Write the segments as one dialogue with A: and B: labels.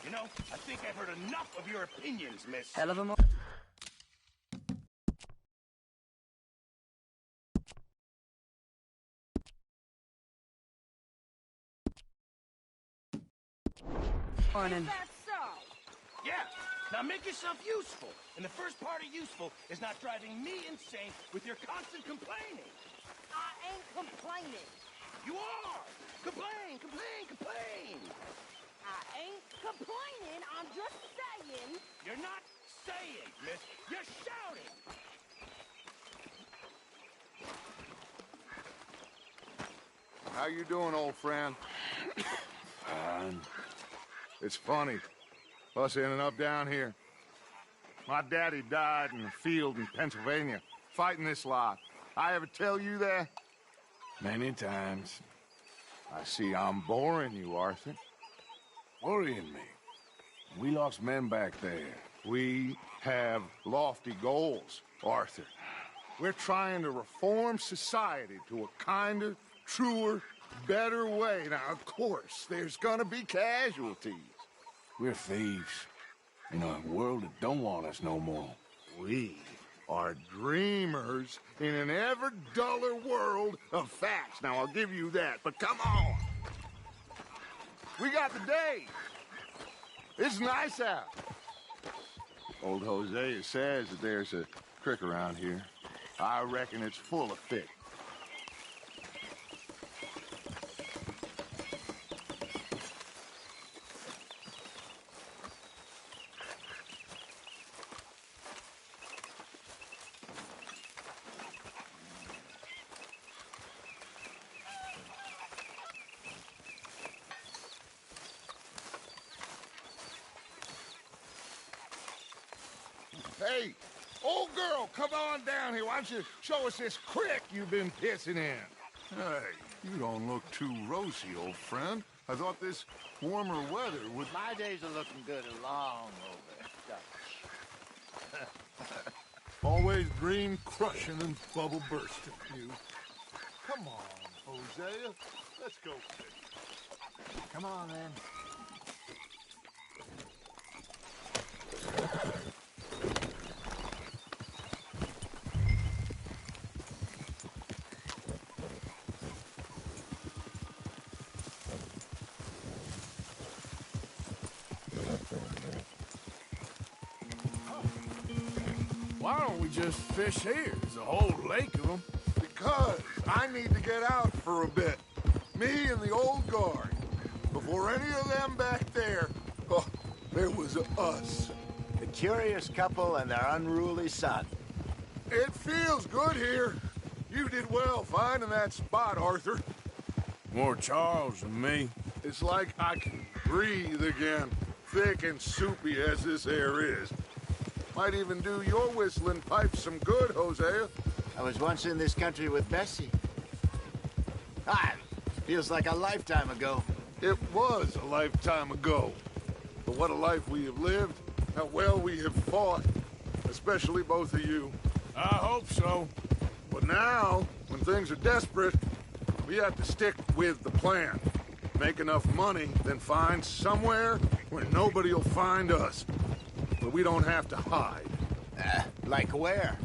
A: You know, I think I've heard enough of your opinions, miss.
B: Hell of a mo- Morning.
A: Yeah, now make yourself useful. And the first part of useful is not driving me insane with your constant complaining.
C: I ain't complaining.
A: You are! Complain, complain, complain!
C: I ain't complaining. I'm just saying.
A: You're not saying, miss. You're shouting!
D: How you doing, old friend?
E: Fine.
D: It's funny, us ending up down here. My daddy died in the field in Pennsylvania, fighting this lot. I ever tell you that?
E: Many times.
D: I see I'm boring you, Arthur.
E: Worrying me. We lost men back there.
D: We have lofty goals, Arthur. We're trying to reform society to a kinder, truer, better way. Now, of course, there's gonna be casualties.
E: We're thieves. In a world that don't want us no more.
D: We are dreamers in an ever duller world of facts. Now, I'll give you that, but come on. We got the day. It's nice out. Old Hosea says that there's a creek around here. I reckon it's full of fish. Hey, old girl, come on down here. Why don't you show us this creek you've been pissing in?
F: Hey, you don't look too rosy, old friend. I thought this warmer weather would...
G: My days are looking good along over.
F: Always dream crushing and bubble bursting, you. Come on, Hosea. Let's go fishing.
G: Come on, then.
F: Why don't we just fish here? There's a whole lake of them.
D: Because I need to get out for a bit. Me and the old guard. Before any of them back there, oh, there was us.
G: The curious couple and their unruly son.
D: It feels good here. You did well finding that spot, Arthur.
F: More Charles than me.
D: It's like I can breathe again, thick and soupy as this air is. Might even do your whistling pipes some good, Hosea.
G: I was once in this country with Bessie. Feels like a lifetime ago.
D: It was a lifetime ago. But what a life we have lived, how well we have fought, especially both of you.
F: I hope so.
D: But now, when things are desperate, we have to stick with the plan. Make enough money, then find somewhere where nobody will find us. Where we don't have to hide.
G: Like where?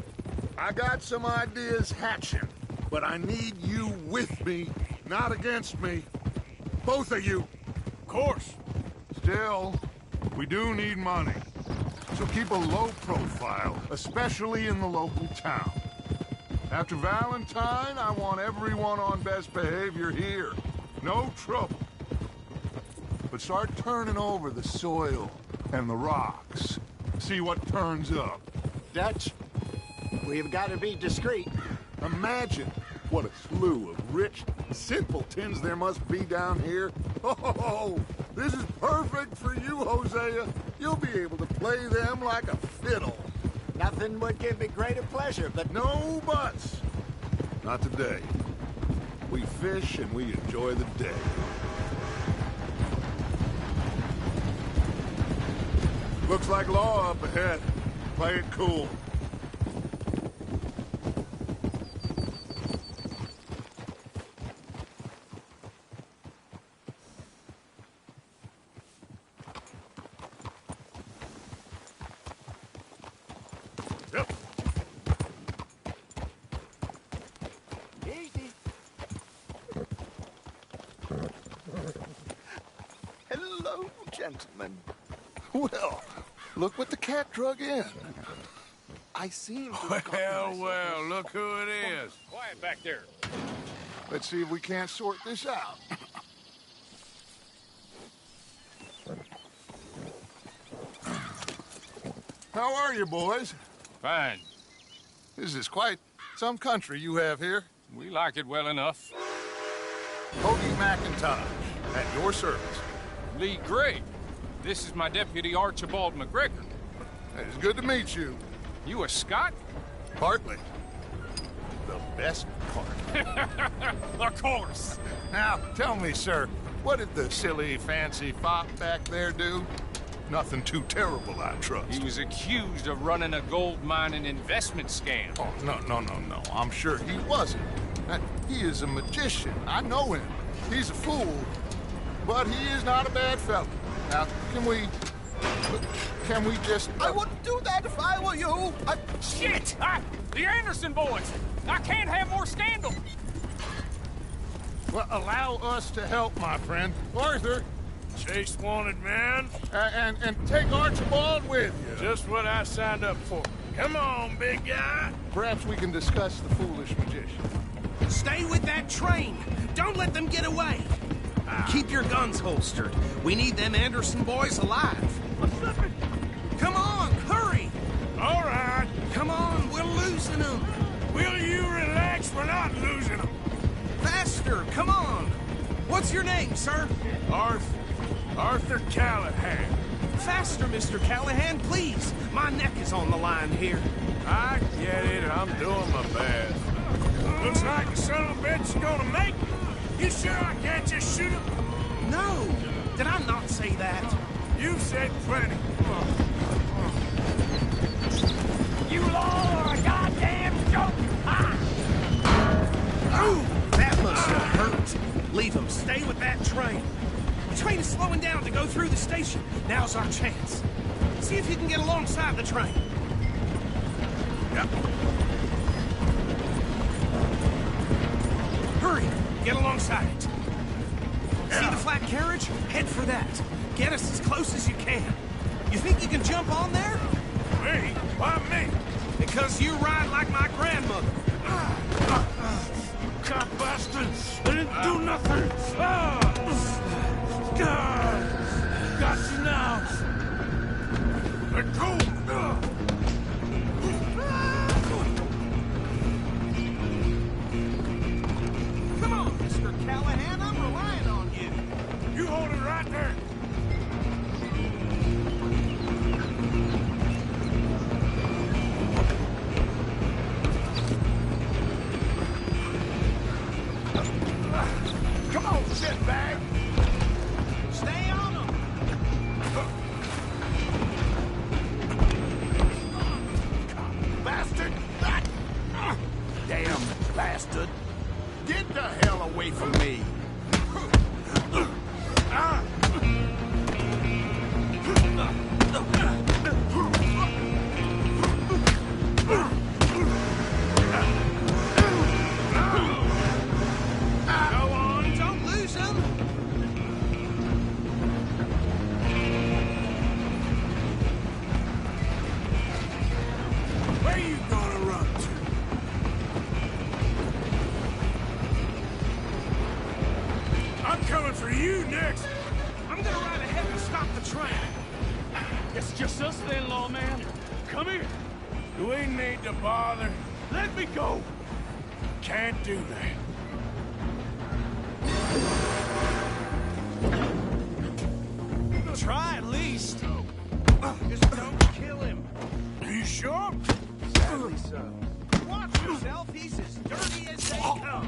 D: I got some ideas hatching, but I need you with me, not against me. Both of you.
F: Of course.
D: Still, we do need money. So keep a low profile, especially in the local town. After Valentine, I want everyone on best behavior here. No trouble. But start turning over the soil and the rocks. See what turns up.
G: Dutch, we've got to be discreet.
D: Imagine what a slew of rich simpletons there must be down here. Oh, this is perfect for you, Hosea. You'll be able to play them like a fiddle.
G: Nothing would give me greater pleasure, but...
D: No buts. Not today. We fish and we enjoy the day. Looks like law up ahead. Play it cool.
G: gentlemen.
D: Well, look what the cat drug in.
G: I seem to have gotten myself
E: Well, look who it is.
A: Quiet back there.
D: Let's see if we can't sort this out. How are you, boys?
H: Fine.
D: This is quite some country you have here.
H: We like it well enough.
D: Cody McIntosh, at your service.
H: Lee Gray. This is my deputy Archibald McGregor.
D: It's good to meet you.
H: You a Scot?
D: Partly. The best part.
H: Of course.
D: Now, tell me, sir, what did the silly, fancy fop back there do? Nothing too terrible, I trust.
H: He was accused of running a gold mining investment scam.
D: Oh, no. I'm sure he wasn't. He is a magician. I know him. He's a fool, but he is not a bad fellow. Now, can we just...
G: I wouldn't do that if I were you.
H: Shit! The Anderson boys! I can't have more scandal!
D: Well, allow us to help, my friend. Arthur,
E: Chase wanted man.
D: and take Archibald with you.
E: Just what I signed up for. Come on, big guy.
D: Perhaps we can discuss the foolish magician.
A: Stay with that train. Don't let them get away. Keep your guns holstered. We need them Anderson boys alive. Come on, hurry.
E: All right.
A: Come on, we're losing them.
E: Will you relax? We're not losing them.
A: Faster, come on. What's your name, sir?
E: Arthur Callahan.
A: Faster, Mr. Callahan, please. My neck is on the line here.
E: I get it. I'm doing my best. Looks like the son of a bitch is gonna make it. You sure I can't just shoot him?
A: No, did I not say that?
E: You said plenty.
C: You all are a goddamn joke!
A: Ooh, that must have hurt. Leave them. Stay with that train. The train is slowing down to go through the station. Now's our chance. See if you can get alongside the train.
E: Yep.
A: Hurry, get alongside it. See the flat carriage? Head for that. Get us as close as you can. You think you can jump on there?
E: Me? Why me?
A: Because you ride like my grandmother.
E: Cop bastard! I didn't do nothing! Got you now! Let go!
A: Come on, Mr. Callahan, I'm relying on you.
E: You hold it right there!
D: Come on, shitbag!
A: Stay on them.
D: Bastard! Damn bastard! Get the hell away from me!
A: Go on, don't lose them.
E: Where you gonna run to? I'm coming for you next!
A: I'm gonna ride ahead and stop the train.
H: It's just us then, lawman. Come here.
E: Do we need to bother?
H: Let me go.
E: Can't do that.
A: Try at least. Just don't kill him.
E: Are you sure?
A: Sadly so. Watch yourself, he's as dirty as they come.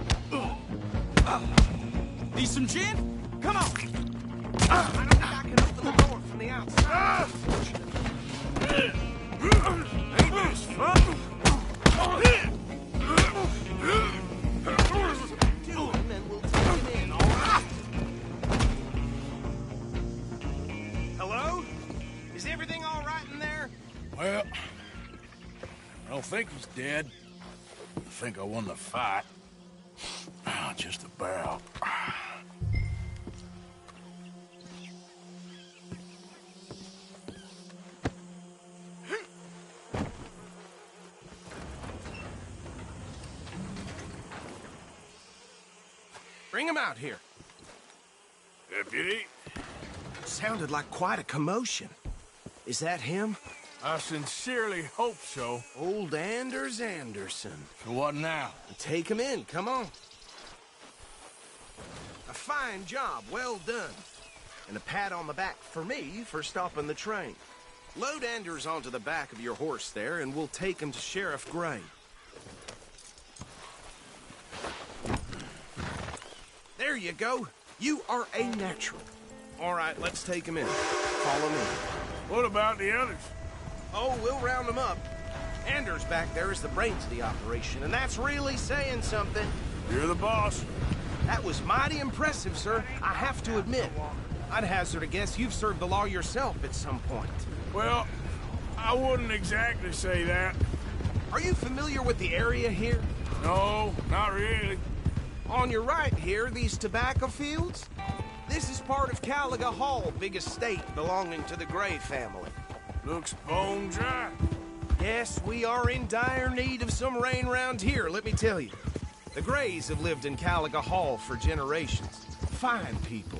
A: Need some gin? Come on. I don't think I can open the door from the outside.
E: Ain't this fun?
A: Do him and we'll take him in, all right? Hello? Is everything all right in there?
E: Well, I don't think he's dead. I think I won the fight. Just about.
A: Bring him out here.
E: Deputy,
A: Sounded like quite a commotion. Is that him?
E: I sincerely hope so.
A: Old Anders Anderson.
E: So what now?
A: Take him in, come on. A fine job, well done. And a pat on the back for me for stopping the train. Load Anders onto the back of your horse there, and we'll take him to Sheriff Gray. There you go. You are a natural. All right, let's take him in. Follow me.
E: What about the others?
A: Oh, we'll round them up. Anders back there is the brains of the operation, and that's really saying something.
E: You're the boss.
A: That was mighty impressive, sir. I have to admit. I'd hazard a guess you've served the law yourself at some point.
E: Well, I wouldn't exactly say that.
A: Are you familiar with the area here?
E: No, not really.
A: On your right here, these tobacco fields? This is part of Caliga Hall, big estate belonging to the Gray family.
E: Looks bone dry.
A: Yes, we are in dire need of some rain round here, let me tell you. The Grays have lived in Caliga Hall for generations. Fine people.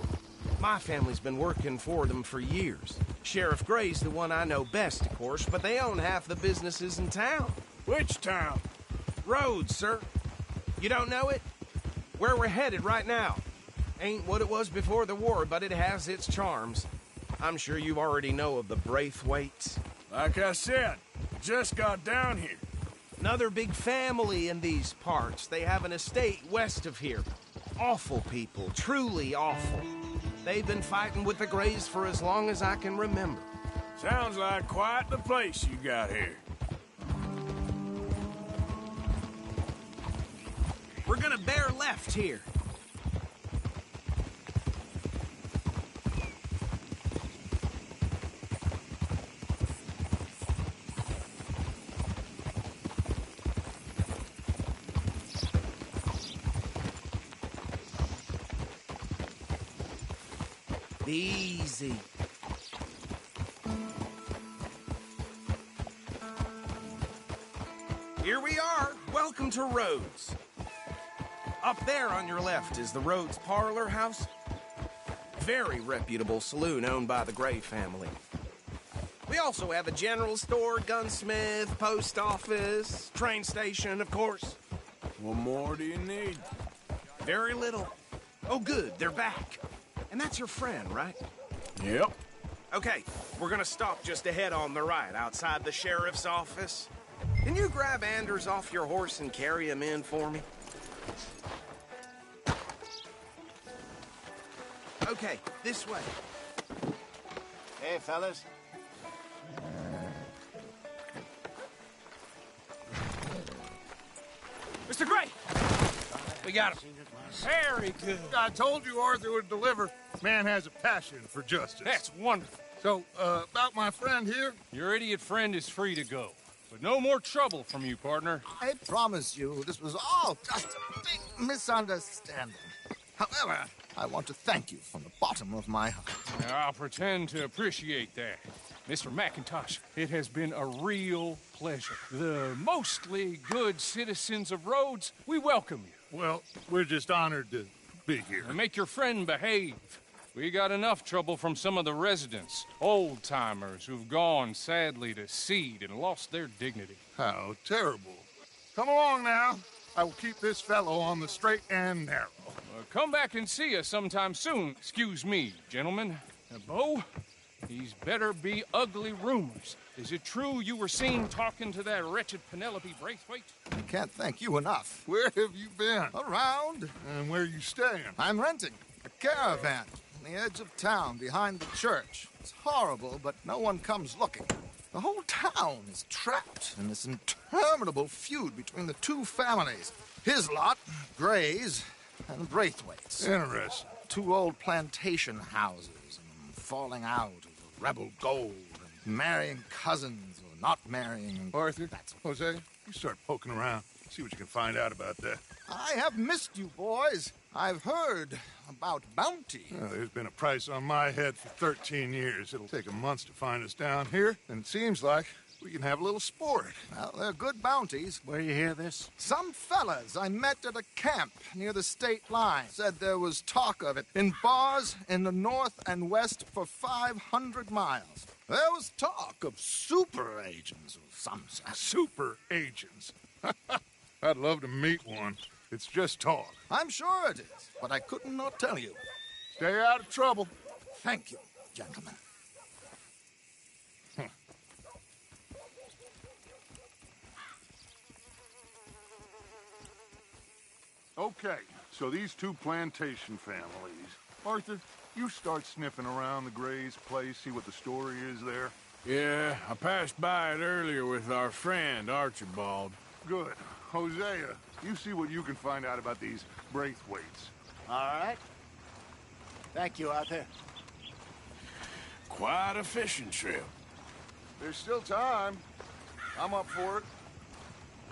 A: My family's been working for them for years. Sheriff Gray's the one I know best, of course, but they own half the businesses in town.
E: Which town?
A: Rhodes, sir. You don't know it? Where we're headed right now. Ain't what it was before the war, but it has its charms. I'm sure you already know of the Braithwaites.
E: Like I said, just got down here.
A: Another big family in these parts. They have an estate west of here. Awful people, truly awful. They've been fighting with the Grays for as long as I can remember.
E: Sounds like quite the place you got here.
A: We're gonna bear left here. Easy. Here we are. Welcome to Rhodes. Up there on your left is the Rhodes Parlor House. Very reputable saloon owned by the Gray family. We also have a general store, gunsmith, post office, train station, of course.
E: What more do you need?
A: Very little. Oh, good, they're back. And that's your friend, right?
E: Yep.
A: Okay, we're gonna stop just ahead on the right, outside the sheriff's office. Can you grab Anders off your horse and carry him in for me? Okay, this way.
G: Hey, fellas.
H: Mr. Gray! We got him. Very good.
D: I told you Arthur would deliver. Man has a passion for justice.
H: That's wonderful.
D: So, about my friend here?
H: Your idiot friend is free to go. But no more trouble from you, partner.
I: I promise you, this was all just a big misunderstanding. However, I want to thank you from the bottom of my heart.
H: I'll pretend to appreciate that. Mr. McIntosh, it has been a real pleasure. The mostly good citizens of Rhodes, we welcome you.
D: Well, we're just honored to be here.
H: And make your friend behave. We got enough trouble from some of the residents, old-timers who've gone, sadly, to seed and lost their dignity.
D: How terrible. Come along now. I will keep this fellow on the straight and narrow.
H: Come back and see us sometime soon. Excuse me, gentlemen. Bo, these better be ugly rumors. Is it true you were seen talking to that wretched Penelope Braithwaite?
I: I can't thank you enough.
D: Where have you been?
I: Around.
D: And where are you staying?
I: I'm renting a caravan on the edge of town behind the church. It's horrible, but no one comes looking. The whole town is trapped in this interminable feud between the two families. His lot, Gray's, and Braithwaite's.
D: Interesting.
I: Two old plantation houses, and falling out over rebel gold, and marrying cousins or not marrying.
D: Arthur, Jose, you start poking around. See what you can find out about that.
I: I have missed you, boys. I've heard about bounty.
D: Well, there's been a price on my head for 13 years. It'll take a month to find us down here, and it seems like We can have a little sport.
I: Well, they're good bounties.
G: Where you hear this?
I: Some fellas I met at a camp near the state line said there was talk of it in bars in the north and west for 500 miles. There was talk of super agents of some sort.
D: Super agents. I'd love to meet one. It's just talk.
I: I'm sure it is, but I couldn't not tell you.
D: Stay out of trouble.
I: Thank you, gentlemen.
D: Okay, so these two plantation families. Arthur, you start sniffing around the Gray's place, see what the story is there.
E: Yeah, I passed by it earlier with our friend, Archibald.
D: Good. Hosea, you see what you can find out about these Braithwaites.
G: All right. Thank you, Arthur.
E: Quite a fishing trip.
D: There's still time. I'm up for it.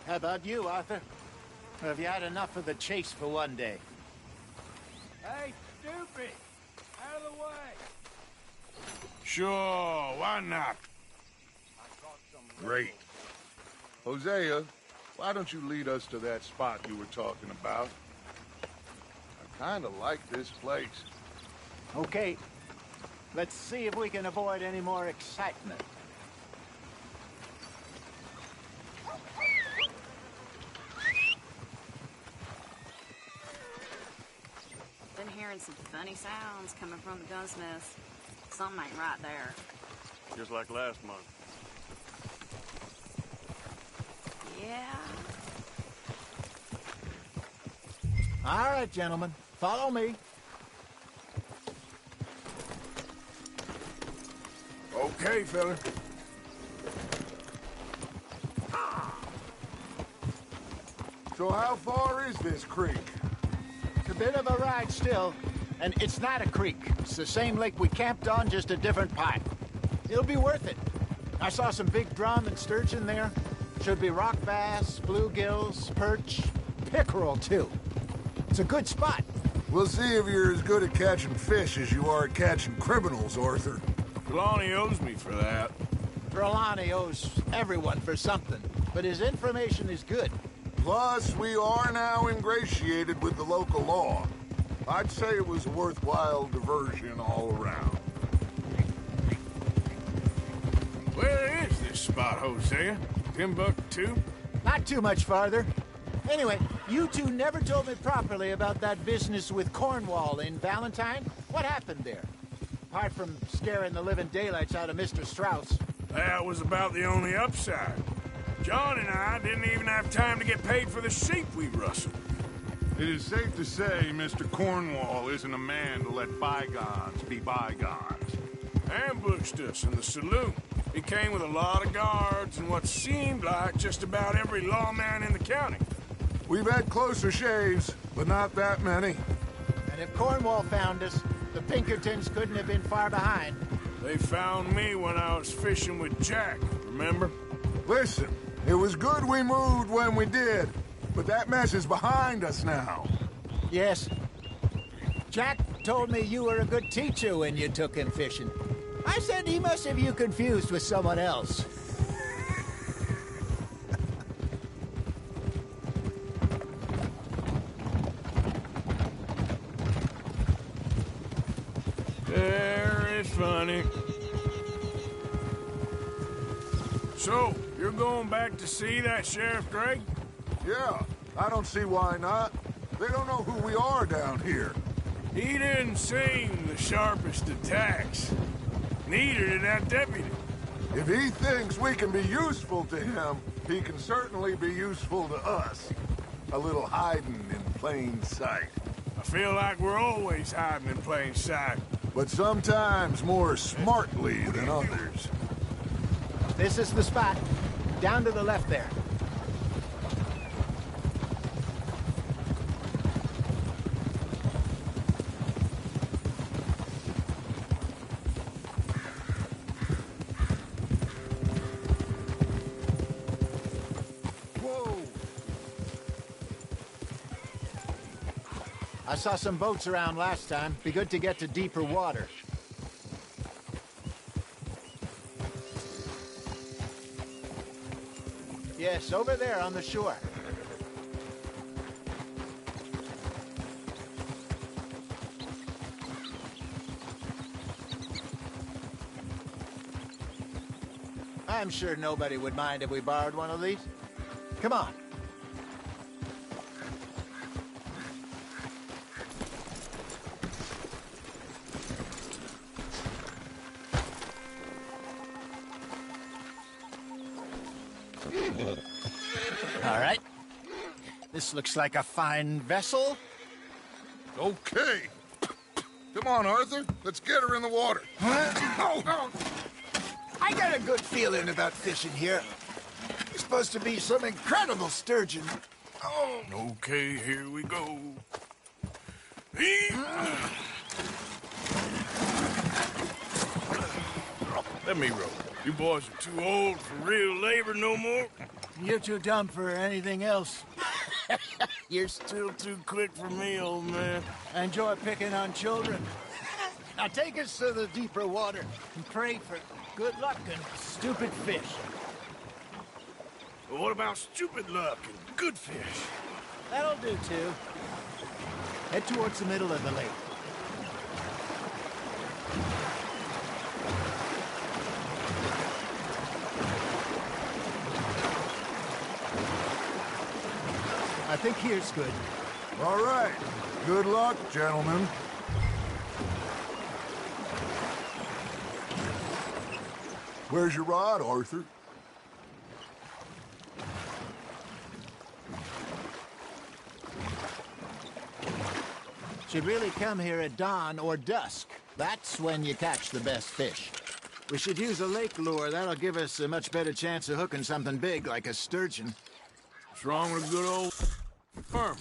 G: How about you, Arthur? Or have you had enough of the chase for one day?
E: Hey, stupid! Out of the way! Sure, why not?
D: Great. Hosea, why don't you lead us to that spot you were talking about? I kind of like this place.
G: Okay. Let's see if we can avoid any more excitement.
B: Been hearing some funny sounds coming from the gunsmiths. Something ain't right there.
J: Just like last month.
B: Yeah.
G: All right, gentlemen. Follow me.
E: Okay, fella.
D: So how far is this creek?
G: It's a bit of a ride still, and it's not a creek. It's the same lake we camped on, just a different part. It'll be worth it. I saw some big drum and sturgeon there. Should be rock bass, bluegills, perch, pickerel, too. It's a good spot.
D: We'll see if you're as good at catching fish as you are at catching criminals, Arthur.
E: Trelawney owes me for that.
G: Trelawney owes everyone for something, but his information is good.
D: Plus, we are now ingratiated with the local law. I'd say it was a worthwhile diversion all around.
E: Where is this spot, Hosea? Timbuktu?
G: Not too much farther. Anyway, you two never told me properly about that business with Cornwall in Valentine. What happened there? Apart from scaring the living daylights out of Mr. Strauss.
E: That was about the only upside. John and I didn't even have time to get paid for the sheep we rustled.
D: It is safe to say Mr. Cornwall isn't a man to let bygones be bygones.
E: Ambushed us in the saloon. He came with a lot of guards and what seemed like just about every lawman in the county.
D: We've had closer shaves, but not that many.
G: And if Cornwall found us, the Pinkertons couldn't have been far behind.
E: They found me when I was fishing with Jack, remember?
D: Listen, it was good we moved when we did, but that mess is behind us now.
G: Yes. Jack told me you were a good teacher when you took him fishing. I said he must have you confused with someone else.
E: Very funny. So, you're going back to see that Sheriff Gray?
D: Yeah, I don't see why not. They don't know who we are down here.
E: He didn't seem the sharpest attacks. Neither did that deputy.
D: If he thinks we can be useful to him, he can certainly be useful to us. A little hiding in plain sight.
E: I feel like we're always hiding in plain sight.
D: But sometimes more smartly than others.
G: This is the spot. Down to the left there.
D: Whoa!
G: I saw some boats around last time. Be good to get to deeper water. Yes, over there on the shore. I'm sure nobody would mind if we borrowed one of these. Come on. All right. This looks like a fine vessel.
D: Okay. Come on, Arthur. Let's get her in the water.
G: I got a good feeling about fishing here. It's supposed to be some incredible sturgeon.
E: Oh. Okay, here we go. Let me row. You boys are too old for real labor no more.
G: You're too dumb for anything else.
E: You're still too quick for me, old man.
G: I enjoy picking on children. Now take us to the deeper water and pray for good luck and stupid fish.
E: Well, what about stupid luck and good fish?
G: That'll do, too. Head towards the middle of the lake. I think here's good.
D: All right. Good luck, gentlemen. Where's your rod, Arthur?
G: Should really come here at dawn or dusk. That's when you catch the best fish. We should use a lake lure. That'll give us a much better chance of hooking something big like a sturgeon.
E: What's wrong with a good old worm?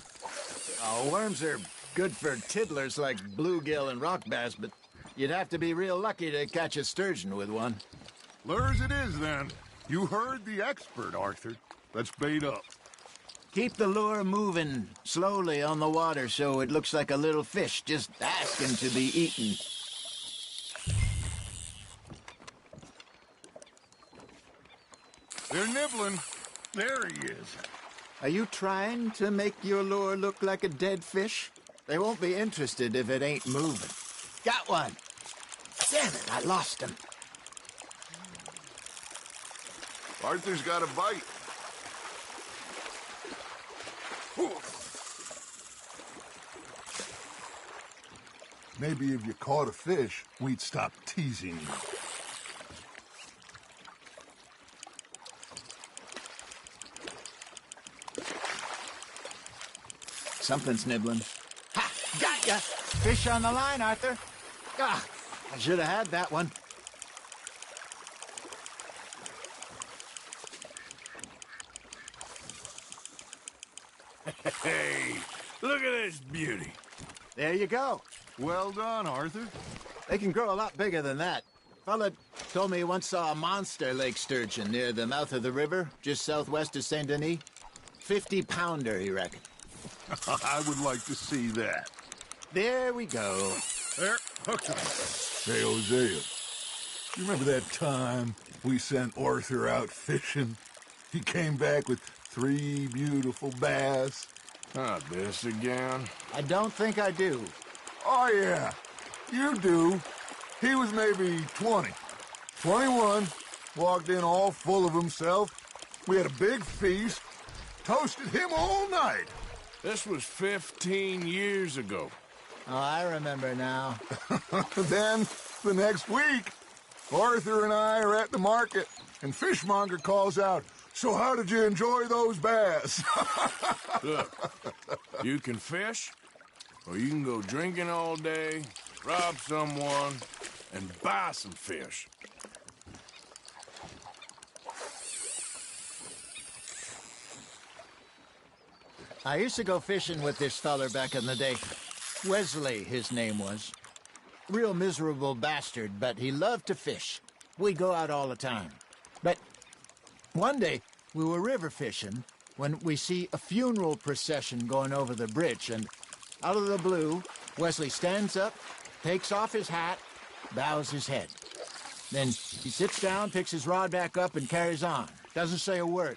G: Oh, worms are good for tiddlers like bluegill and rock bass, but you'd have to be real lucky to catch a sturgeon with one.
D: Lures it is, then. You heard the expert, Arthur. Let's bait up.
G: Keep the lure moving slowly on the water so it looks like a little fish just asking to be eaten.
D: They're nibbling. There he is.
G: Are you trying to make your lure look like a dead fish? They won't be interested if it ain't moving. Got one. Damn it, I lost him.
D: Arthur's got a bite. Maybe if you caught a fish, we'd stop teasing you.
G: Something's nibbling. Ha! Got ya! Fish on the line, Arthur. Ah, I should have had that one.
E: Hey, look at this beauty.
G: There you go.
D: Well done, Arthur.
G: They can grow a lot bigger than that. Fella told me he once saw a monster lake sturgeon near the mouth of the river, just southwest of Saint Denis. 50-pounder, he reckoned.
D: I would like to see that.
G: There we go.
D: There, hooked him. Hey, Hosea, you remember that time we sent Arthur out fishing? He came back with 3 beautiful bass.
E: Not this again.
G: I don't think I do.
D: Oh, yeah, you do. He was maybe 20. 21, walked in all full of himself. We had a big feast, toasted him all night.
E: This was 15 years ago.
G: Oh, I remember now.
D: Then, the next week, Arthur and I are at the market, and Fishmonger calls out, "So how did you enjoy those bass?"
E: Look, you can fish, or you can go drinking all day, rob someone, and buy some fish.
G: I used to go fishing with this feller back in the day. Wesley, his name was. Real miserable bastard, but he loved to fish. We'd go out all the time. But one day, we were river fishing when we see a funeral procession going over the bridge, and out of the blue, Wesley stands up, takes off his hat, bows his head. Then he sits down, picks his rod back up, and carries on. Doesn't say a word.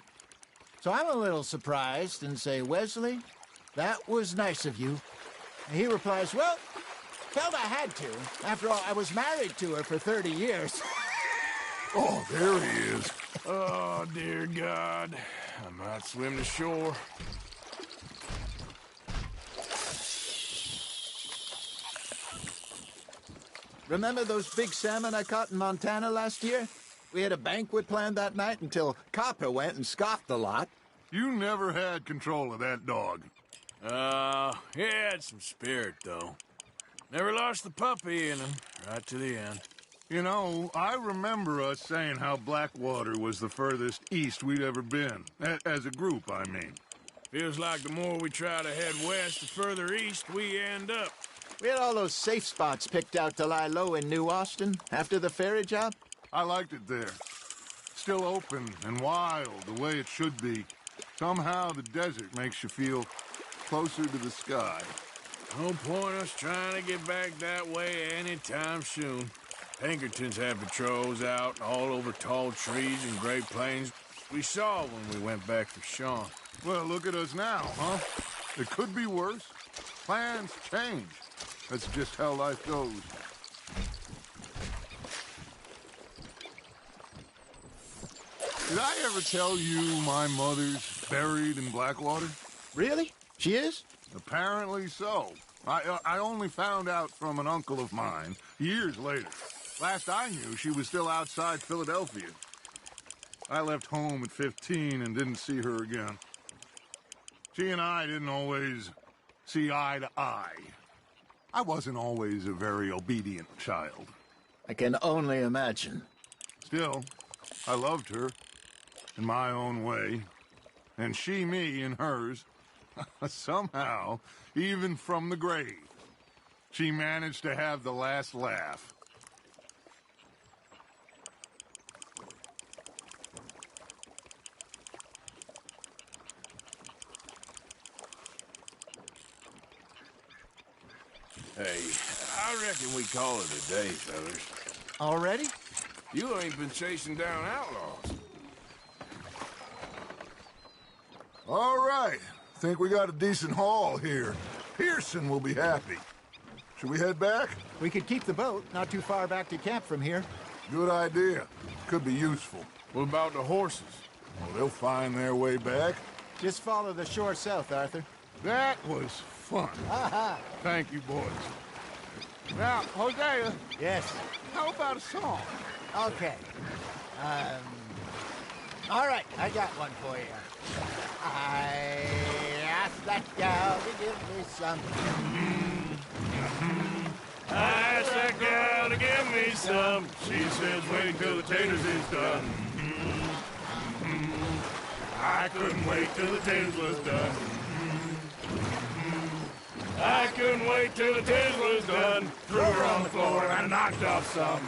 G: So I'm a little surprised and say, Wesley, that was nice of you. And he replies, well, felt I had to. After all, I was married to her for 30 years.
D: Oh, there he is.
E: Oh, dear God. I might swim to shore.
G: Remember those big salmon I caught in Montana last year? We had a banquet planned that night until Copper went and scoffed the lot.
D: You never had control of that dog.
E: He had some spirit, though. Never lost the puppy in him, right to the end.
D: You know, I remember us saying how Blackwater was the furthest east we'd ever been. As a group, I mean.
E: Feels like the more we try to head west, the further east we end up.
G: We had all those safe spots picked out to lie low in New Austin after the ferry job.
D: I liked it there. Still open and wild, the way it should be. Somehow the desert makes you feel closer to the sky.
E: No point us trying to get back that way anytime soon. Pinkertons had patrols out all over tall trees and Great Plains. We saw when we went back for Sean.
D: Well, look at us now, huh? It could be worse. Plans change. That's just how life goes. Did I ever tell you my mother's buried in Blackwater?
G: Really? She is?
D: Apparently so. I only found out from an uncle of mine years later. Last I knew, she was still outside Philadelphia. I left home at 15 and didn't see her again. She and I didn't always see eye to eye. I wasn't always a very obedient child.
G: I can only imagine.
D: Still, I loved her in my own way, and she me in hers. Somehow, even from the grave, she managed to have the last laugh.
E: Hey, I reckon we call it a day, fellas.
G: Already?
E: You ain't been chasing down outlaws.
D: All right. Think we got a decent haul here. Pearson will be happy. Should we head back?
G: We could keep the boat not too far back to camp from here.
D: Good idea. Could be useful.
E: What about the horses?
D: Well, they'll find their way back.
G: Just follow the shore south, Arthur.
D: That was fun.
G: Aha!
D: Thank you, boys. Now, Hosea,
G: Yes.
D: how about a song?
G: Okay. All right, I got one for you. I asked that gal to give me some.
E: I asked that gal to give me some. She says wait till the taters is done. I couldn't wait till the taters was done. I couldn't wait till the taters was done. Threw her on the floor and I knocked off some.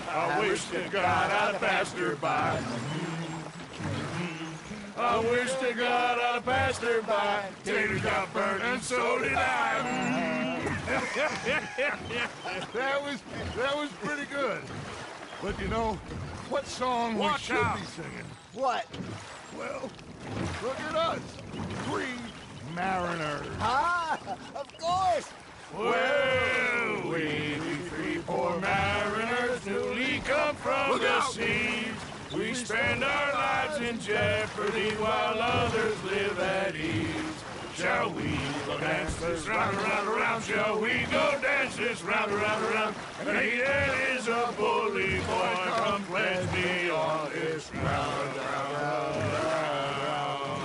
E: I wish to God I'd passed her by. I wish to God I'd passed her by. Taters got burnt and so did I.
D: That was pretty good. But you know, what song we should be singing?
G: What?
D: Well, look at us. 3 mariners.
G: Ah, of course.
E: Well, we three poor mariners newly come from the seas. We spend our lives in jeopardy while others live at ease. Shall we go dance this round, around, around? Shall we go dance this round, around, around? And he that is a bully boy, come pledge me on this round, round, round.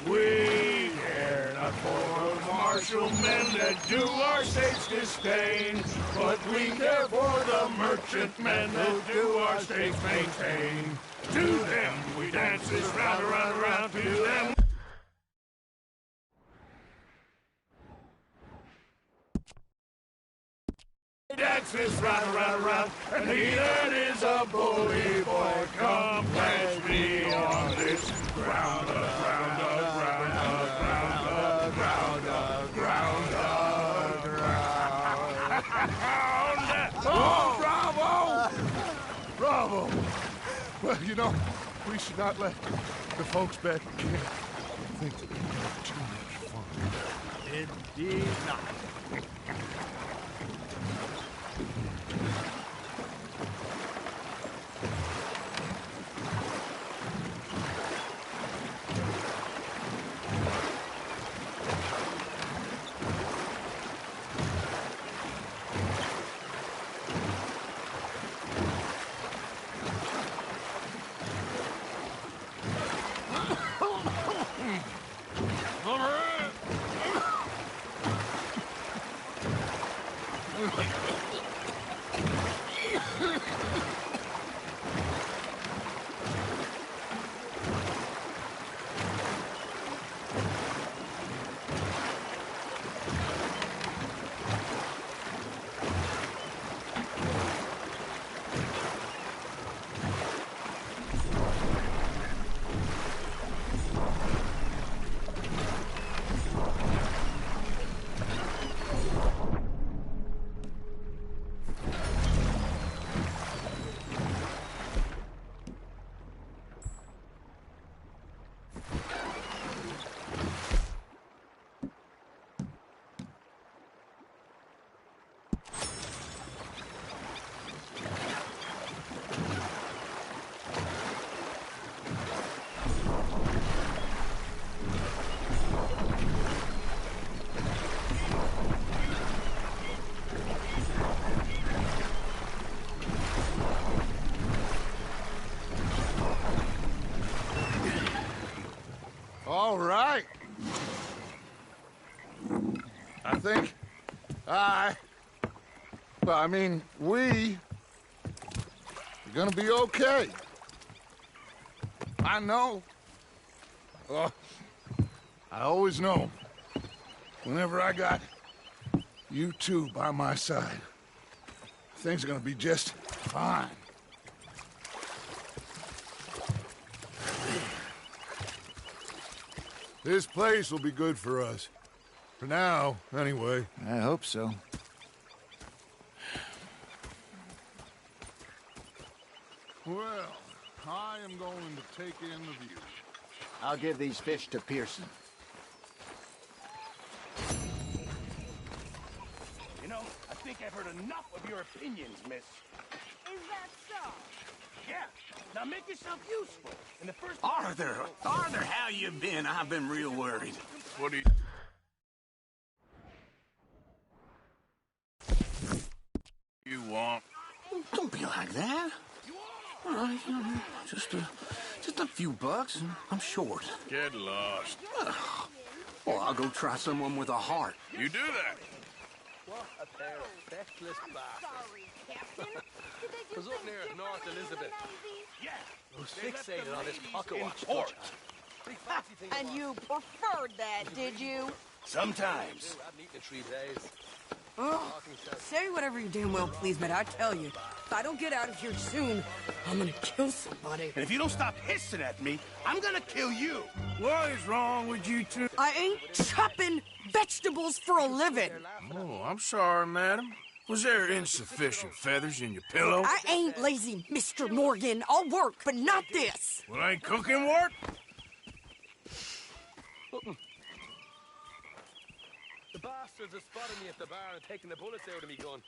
E: We care not for the martial men that do our state's disdain, but we care for the merchantmen that do our state's maintain. To them we dance this round, around, around. To them. Dance this round, around, around, and he that is a bully boy, come pledge me on this ground, ground, ground, ground, ground, ground, ground. Oh, bravo! Bravo!
D: Well, you know, We should not let the folks back at camp think that we have too much fun.
G: Indeed not.
D: All right. I think we're gonna be okay. I know. I always know. Whenever I got you two by my side, things are gonna be just fine. This place will be good for us. For now, anyway.
G: I hope so.
D: Well, I am going to take in the view.
G: I'll give these fish to Pearson.
E: You know, I think I've heard enough of your opinions, miss.
C: Is that so?
E: Yeah. Now make yourself useful. In the first...
K: Arthur, how you been? I've been real worried.
E: What do you want?
K: Don't be like that. All right, just a few bucks, and I'm short.
E: Get lost.
K: Well, I'll go try someone with a heart.
E: You do that.
L: What a pair of feckless bastards.
C: Sorry, Captain. Did they do
L: Was up near
C: things
L: North
C: differently in the
L: Elizabeth.
C: Navy?
E: Yeah.
L: Who's
E: They left
L: fixated
E: the
L: on this
E: ladies
L: pocket
E: in
L: watch?
E: port.
L: Big fancy thing
C: And you preferred that, did you?
E: Sometimes.
L: I've eaten in 3 days.
M: Oh, say whatever you damn well please, but I tell you, if I don't get out of here soon, I'm gonna kill somebody.
E: And if you don't stop hissing at me, I'm gonna kill you. What is wrong with you two?
M: I ain't chopping vegetables for a living.
E: Oh, I'm sorry, madam. Was there insufficient feathers in your pillow?
M: I ain't lazy, Mr. Morgan. I'll work, but not this.
E: Well, ain't cooking work?
L: The bastards are spotting me at the bar and taking the bullets out of me gun.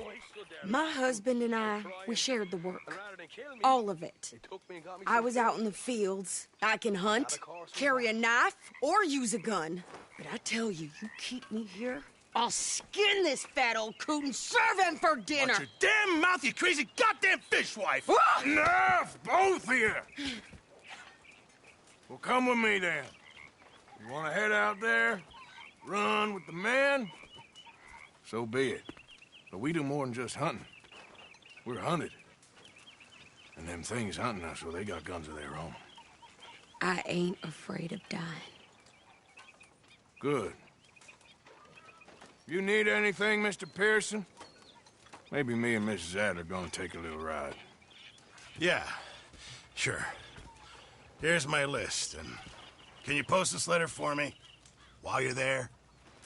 L: Oh, I stood there
M: My husband and I, we shared the
L: and
M: work.
L: rather than kill me,
M: All of it.
L: they took me and got me
M: I
L: some
M: was
L: food.
M: out in the fields. I can hunt, carry a knife, or use a gun. But I tell you, you keep me here, I'll skin this fat old coot and serve him for dinner.
E: Watch your damn mouth, you crazy goddamn fishwife!
M: Ah!
E: Enough, both of you! Well, come with me then. You want to head out there, run with the men? So be it. But we do more than just hunting. We're hunted. And them things hunting us, well, they got guns of their own.
M: I ain't afraid of dying.
E: Good. You need anything, Mr. Pearson? Maybe me and Mrs. Adler are gonna take a little ride.
A: Yeah, sure. Here's my list, and can you post this letter for me while you're there?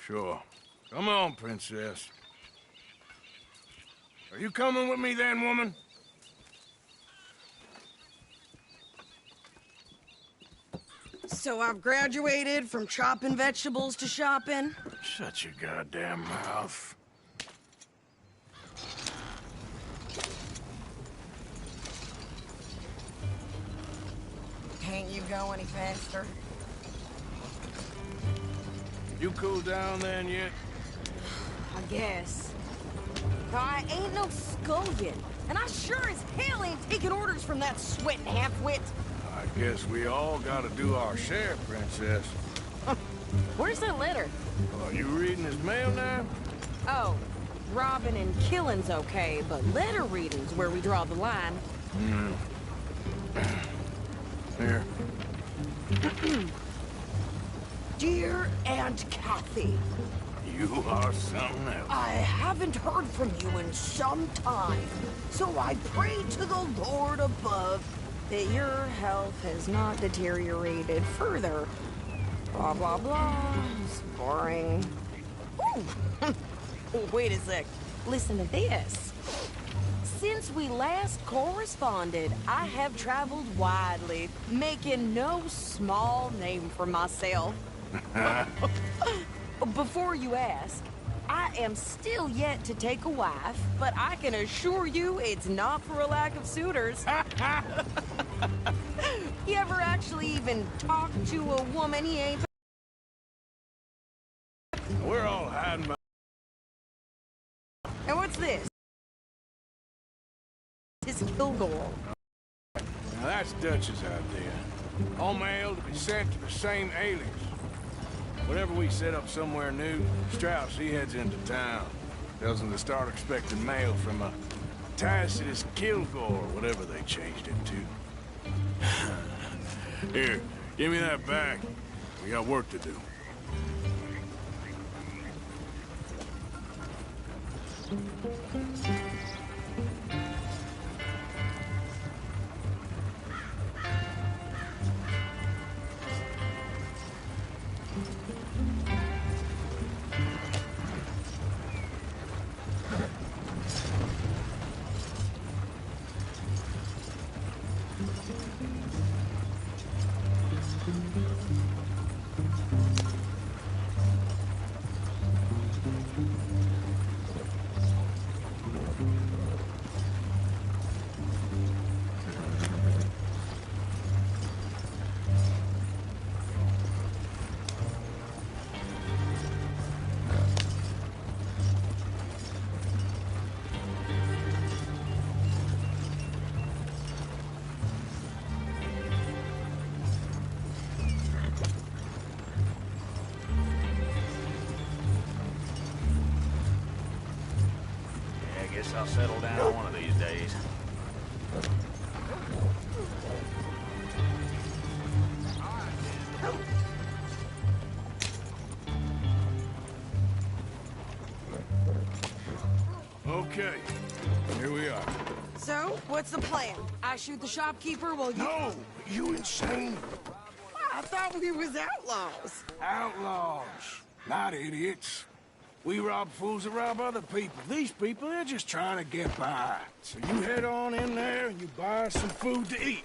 E: Sure. Come on, princess. Are you coming with me then, woman?
M: So I've graduated from chopping vegetables to shopping?
E: Shut your goddamn mouth.
M: Can't you go any faster?
E: You cool down then yet?
M: I guess. I ain't no scullion, and I sure as hell ain't taking orders from that sweating half-wit.
E: I guess we all gotta do our share, Princess.
M: Where's that letter?
E: Are you reading his mail now?
M: Oh, robbing and killing's okay, but letter reading's where we draw the line.
E: Here.
M: Dear Aunt Kathy,
E: You are something else.
M: I haven't heard from you in some time, so I pray to the Lord above that your health has not deteriorated further. Blah, blah, blah. It's boring. Ooh. Wait a sec. Listen to this. Since we last corresponded, I have traveled widely, making no small name for myself. Before you ask, I am still yet to take a wife, but I can assure you it's not for a lack of suitors. You ever actually even talk to a woman he ain't...
E: We're all hiding by...
M: And what's this? It's Kilgore.
E: Now that's Dutch's idea. All mail to be sent to the same alias. Whenever we set up somewhere new, Strauss, he heads into town. Tells them to start expecting mail from a Tacitus Kilgore, whatever they changed it to. Here, give me that back. We got work to do.
N: I'll settle down one of these days.
E: Okay, here we are.
M: So, what's the plan? I shoot the shopkeeper while you...
E: No! You insane?
M: I thought we was outlaws.
E: Outlaws, not idiots. We rob fools that rob other people. These people, they're just trying to get by. So you head on in there and you buy some food to eat.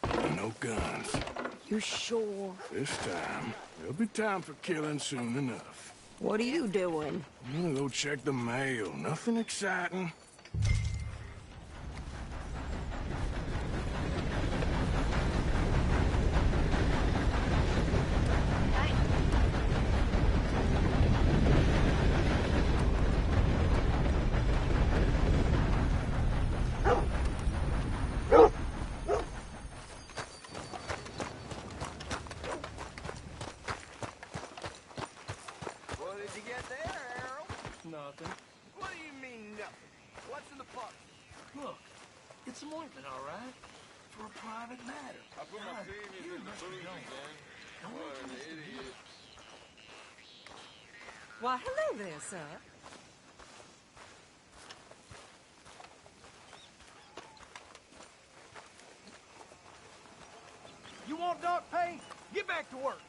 E: And no guns.
M: You sure?
E: This time, there'll be time for killing soon enough.
M: What are you doing?
E: I'm gonna go check the mail. Nothing exciting.
L: Nothing.
I: What do you mean, nothing? What's in the pot?
L: Look, it's some ointment, all right? For a private matter.
J: I put my previous in the booze again. What an idiot.
M: Why, hello there, sir.
A: You want dark paint? Get back to work.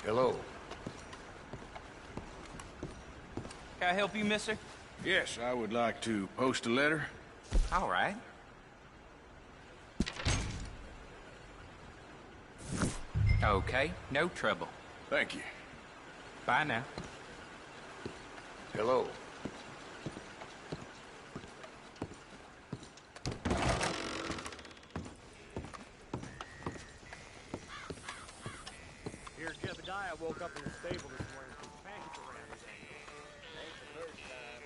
E: Hello.
O: Can I help you, mister?
E: Yes, I would like to post a letter.
O: All right. Okay, no trouble.
E: Thank you.
O: Bye now.
E: Hello.
P: Here, Jebediah woke up in the stable this morning with pancakes around his ankles. Ain't the first time.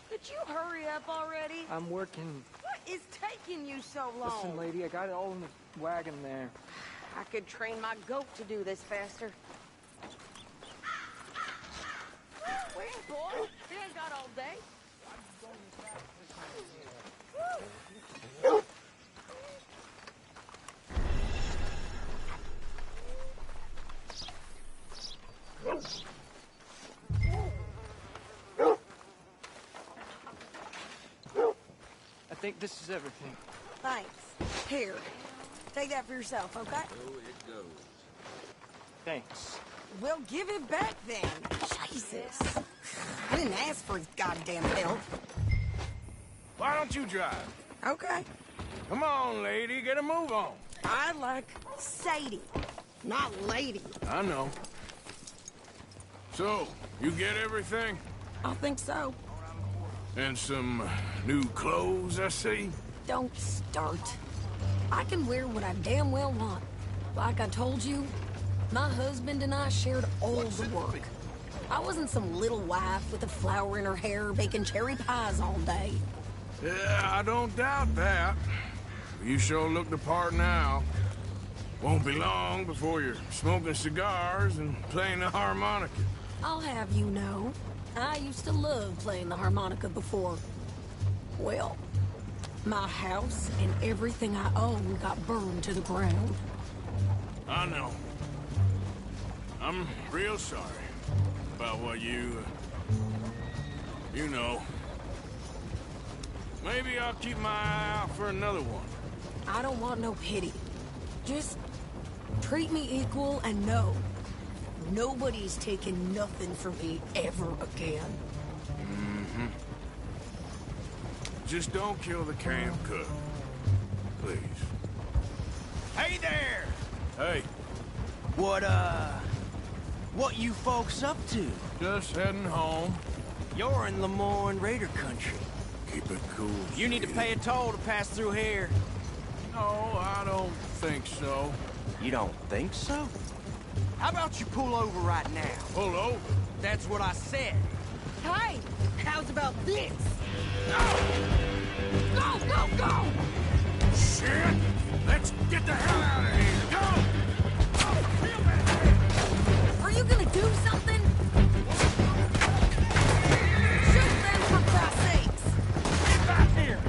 M: Could you hurry up already?
P: I'm working.
M: What is taking you so long?
P: Listen, lady, I got it all in the wagon there.
M: I could train my goat to do this faster. Wait, boy. We ain't got all day.
P: I think this is everything.
M: Thanks. Here. Take that for yourself, okay?
J: So it goes.
P: Thanks.
M: Well, give it back then. Jesus. I didn't ask for his goddamn help.
E: Why don't you drive?
M: Okay.
E: Come on, lady, get a move on.
M: I like Sadie, not lady.
E: I know. So, you get everything?
M: I think so.
E: And some new clothes, I see?
M: Don't start. I can wear what I damn well want. Like I told you, my husband and I shared all the work. I wasn't some little wife with a flower in her hair baking cherry pies all day.
E: Yeah, I don't doubt that. You sure look the part now. Won't be long before you're smoking cigars and playing the harmonica.
M: I'll have you know, I used to love playing the harmonica before. Well, my house and everything I own got burned to the ground.
E: I know. I'm real sorry about what you know. Maybe I'll keep my eye out for another one.
M: I don't want no pity. Just treat me equal and know nobody's taking nothing from me ever again.
E: Mm-hmm. Just don't kill the camp cook. Please.
A: Hey there!
E: Hey.
A: What you folks up to?
E: Just heading home.
A: You're in Lemoyne Raider country.
E: Keep it cool.
A: You need to pay a toll to pass through here.
E: No, I don't think so.
A: You don't think so? How about you pull over right now?
E: Pull over?
A: That's what I said.
M: Hey, how's about this?
E: Go, go, go! Shit! Let's get the hell out of here! Go!
M: Are you gonna do something? Shoot them, for Christ's sakes!
E: Get back here!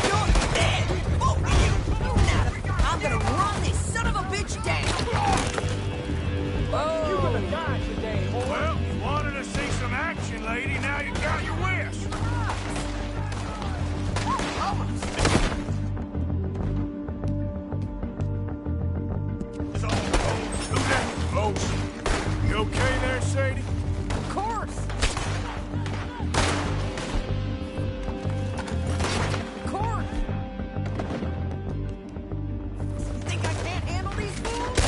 M: You're dead! Oh, you! I'm gonna run this son of a bitch down! Whoa!
P: You're gonna die today, boy.
E: Well, you wanted to see some action, lady. Now you got your wish. Who's that? Oh, you okay there, Sadie?
M: Of course! Of course! Think I can't handle these fools?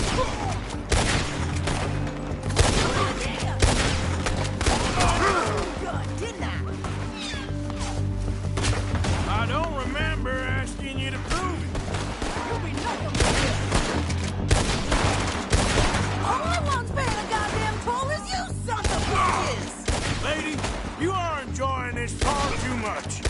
M: Good, didn't I?
E: I don't remember asking you to prove it.
M: You'll be nothing but this. All I want's paying a goddamn toll is you sons of bitches!
E: Lady, you are enjoying this far too much.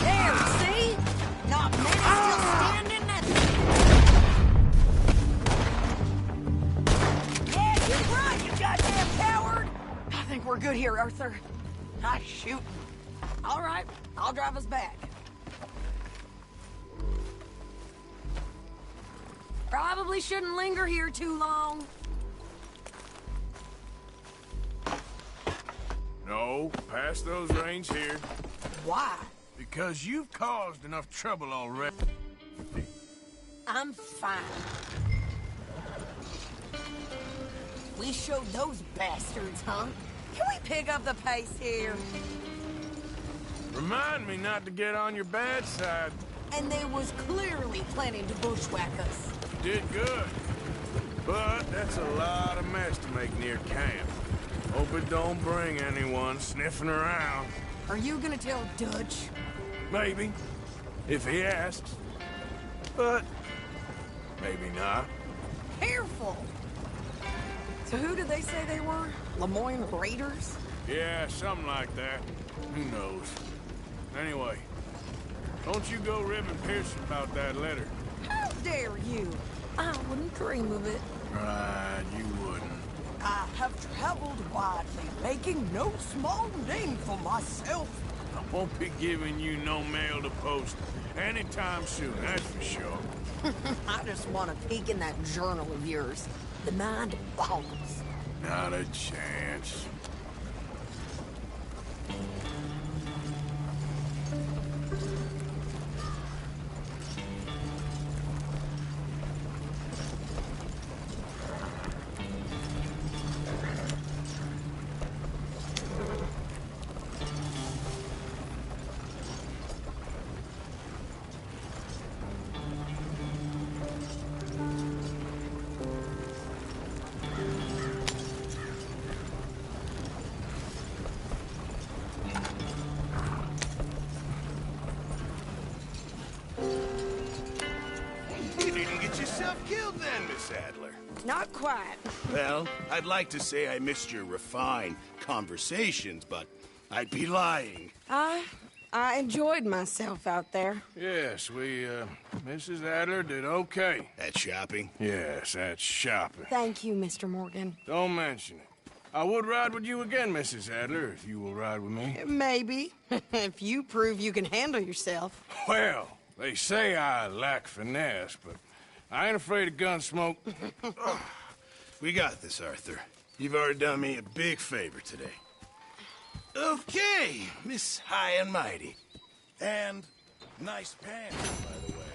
M: There, see? Not many still standing at Yeah, you're right, you goddamn coward! I think we're good here, Arthur. Nice shooting. All right, I'll drive us back. Probably shouldn't linger here too long.
E: No, pass those reins here.
M: Why?
E: Because you've caused enough trouble already.
M: I'm fine. We showed those bastards, huh? Can we pick up the pace here?
E: Remind me not to get on your bad side.
M: And they was clearly planning to bushwhack us.
E: You did good. But that's a lot of mess to make near camp. Hope it don't bring anyone sniffing around.
M: Are you gonna tell Dutch?
E: Maybe. If he asks. But maybe not.
M: Careful! So who did they say they were? Lemoyne Raiders?
E: Yeah, something like that. Who knows? Anyway, don't you go ribbing Pearson about that letter.
M: How dare you? I wouldn't dream of it.
E: Right, you wouldn't.
M: I have traveled widely, making no small name for myself.
E: I won't be giving you no mail to post anytime soon, that's for sure.
M: I just want to peek in that journal of yours. The mind boggles.
E: Not a chance.
A: Killed then, Miss Adler.
M: Not quite.
A: Well, I'd like to say I missed your refined conversations, but I'd be lying.
M: I enjoyed myself out there.
E: Yes, Mrs. Adler did okay.
A: At shopping?
E: Yes, at shopping.
M: Thank you, Mr. Morgan.
E: Don't mention it. I would ride with you again, Mrs. Adler, if you will ride with me.
M: Maybe. If you prove you can handle yourself.
E: Well, they say I lack finesse, but I ain't afraid of gun smoke.
A: We got this, Arthur. You've already done me a big favor today. Okay, Miss High and Mighty. And nice pants, by the way.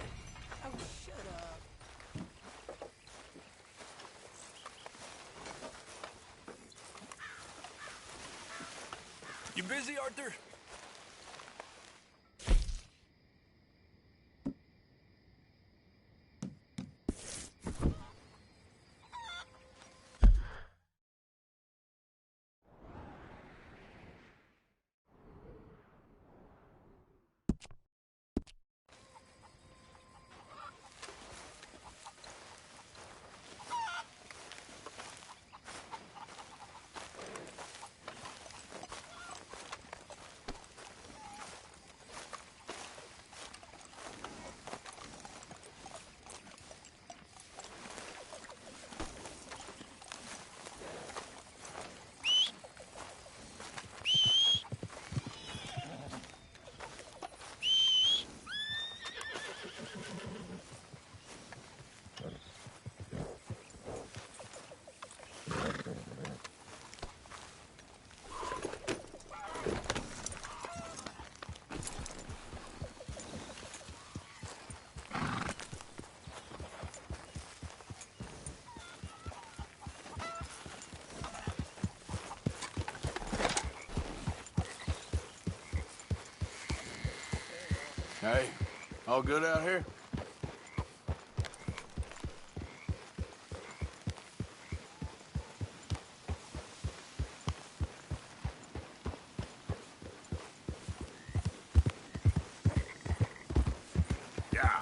M: Oh, shut up.
L: You busy, Arthur?
E: Hey, all good out here? Yeah.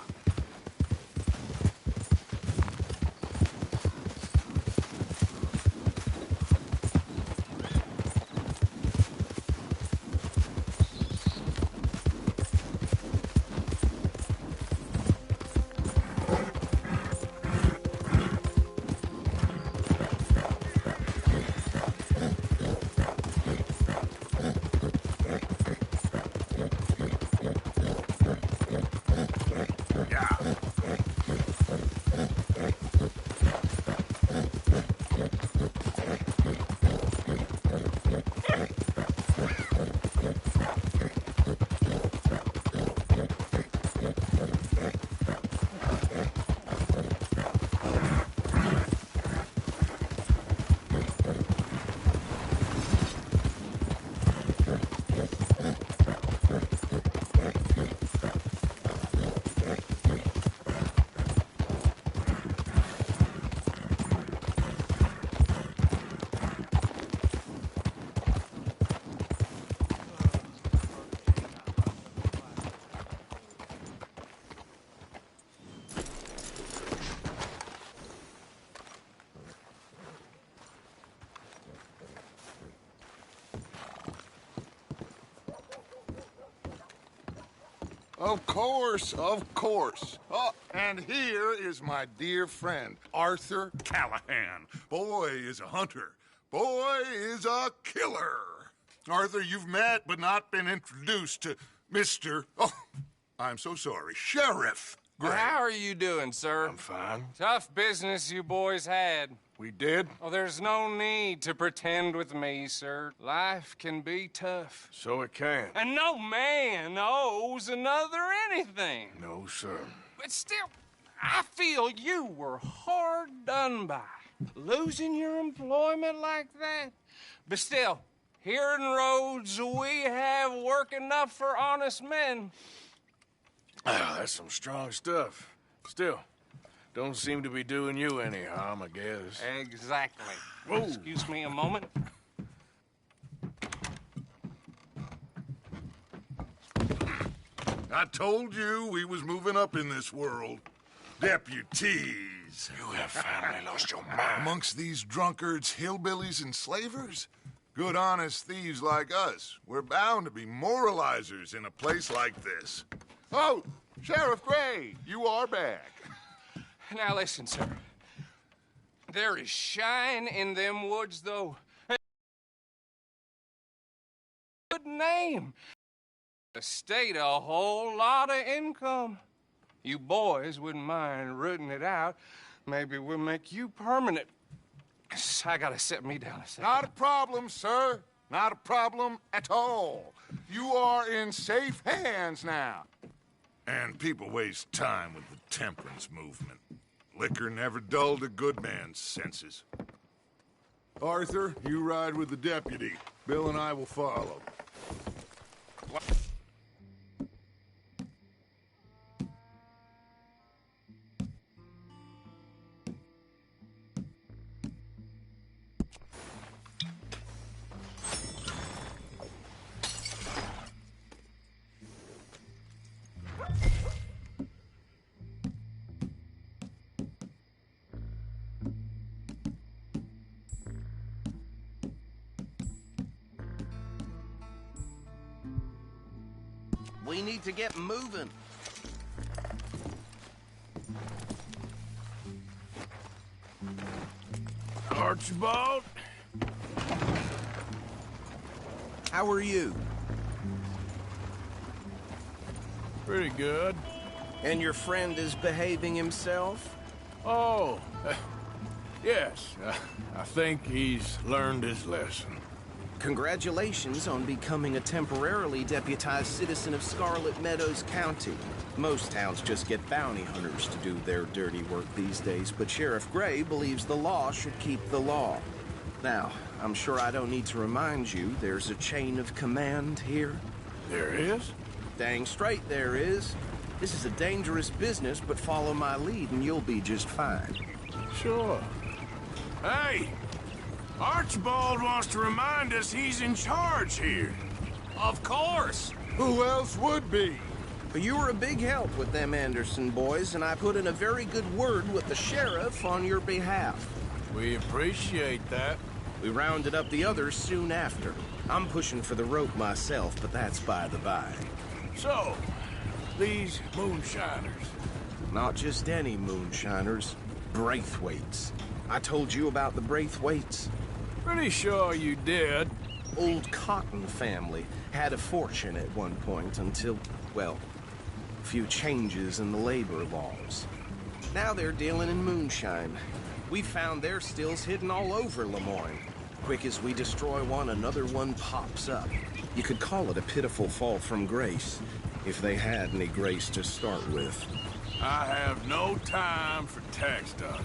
D: Of course, of course. Oh, and here is my dear friend, Arthur Callahan. Boy is a hunter. Boy is a killer. Arthur, you've met but not been introduced to Mr. Oh, I'm so sorry, Sheriff Gray.
H: How are you doing, sir?
E: I'm fine.
H: Tough business you boys had.
E: We did?
H: Oh, there's no need to pretend with me, sir. Life can be tough.
E: So it can.
H: And no man owes another anything.
E: No, sir.
H: But still, I feel you were hard done by. Losing your employment like that. But still, here in Rhodes, we have work enough for honest men.
E: Ah, that's some strong stuff. Still, don't seem to be doing you any harm, I guess.
H: Exactly.
E: Whoa.
H: Excuse me a moment.
D: I told you we was moving up in this world. Deputies.
E: You have finally lost your mind.
D: Amongst these drunkards, hillbillies, and slavers? Good, honest thieves like us. We're bound to be moralizers in a place like this. Oh, Sheriff Gray, you are back.
H: Now listen, sir. There is shine in them woods, though. Good name. The state a whole lot of income. You boys wouldn't mind rooting it out. Maybe we'll make you permanent. I gotta sit me down a second.
D: Not a problem, sir. Not a problem at all. You are in safe hands now. And people waste time with the temperance movement. Liquor never dulled a good man's senses. Arthur, you ride with the deputy. Bill and I will follow.
H: What?
A: We need to get moving.
E: Archibald?
A: How are you?
E: Pretty good.
A: And your friend is behaving himself?
E: Oh, yes. I think he's learned his lesson.
A: Congratulations on becoming a temporarily deputized citizen of Scarlet Meadows County. Most towns just get bounty hunters to do their dirty work these days, but Sheriff Gray believes the law should keep the law. Now, I'm sure I don't need to remind you there's a chain of command here.
E: There is?
A: Dang straight there is. This is a dangerous business, but follow my lead and you'll be just fine.
E: Sure. Hey! Archibald wants to remind us he's in charge here.
A: Of course!
D: Who else would be?
A: You were a big help with them Anderson boys, and I put in a very good word with the sheriff on your behalf.
E: We appreciate that.
A: We rounded up the others soon after. I'm pushing for the rope myself, but that's by the by.
E: So, these moonshiners.
A: Not just any moonshiners. Braithwaites. I told you about the Braithwaites?
E: Pretty sure you did.
A: Old Cotton family had a fortune at one point until, well, a few changes in the labor laws. Now they're dealing in moonshine. We found their stills hidden all over Lemoyne. Quick as we destroy one, another one pops up. You could call it a pitiful fall from grace, if they had any grace to start with.
E: I have no time for tax dodgers.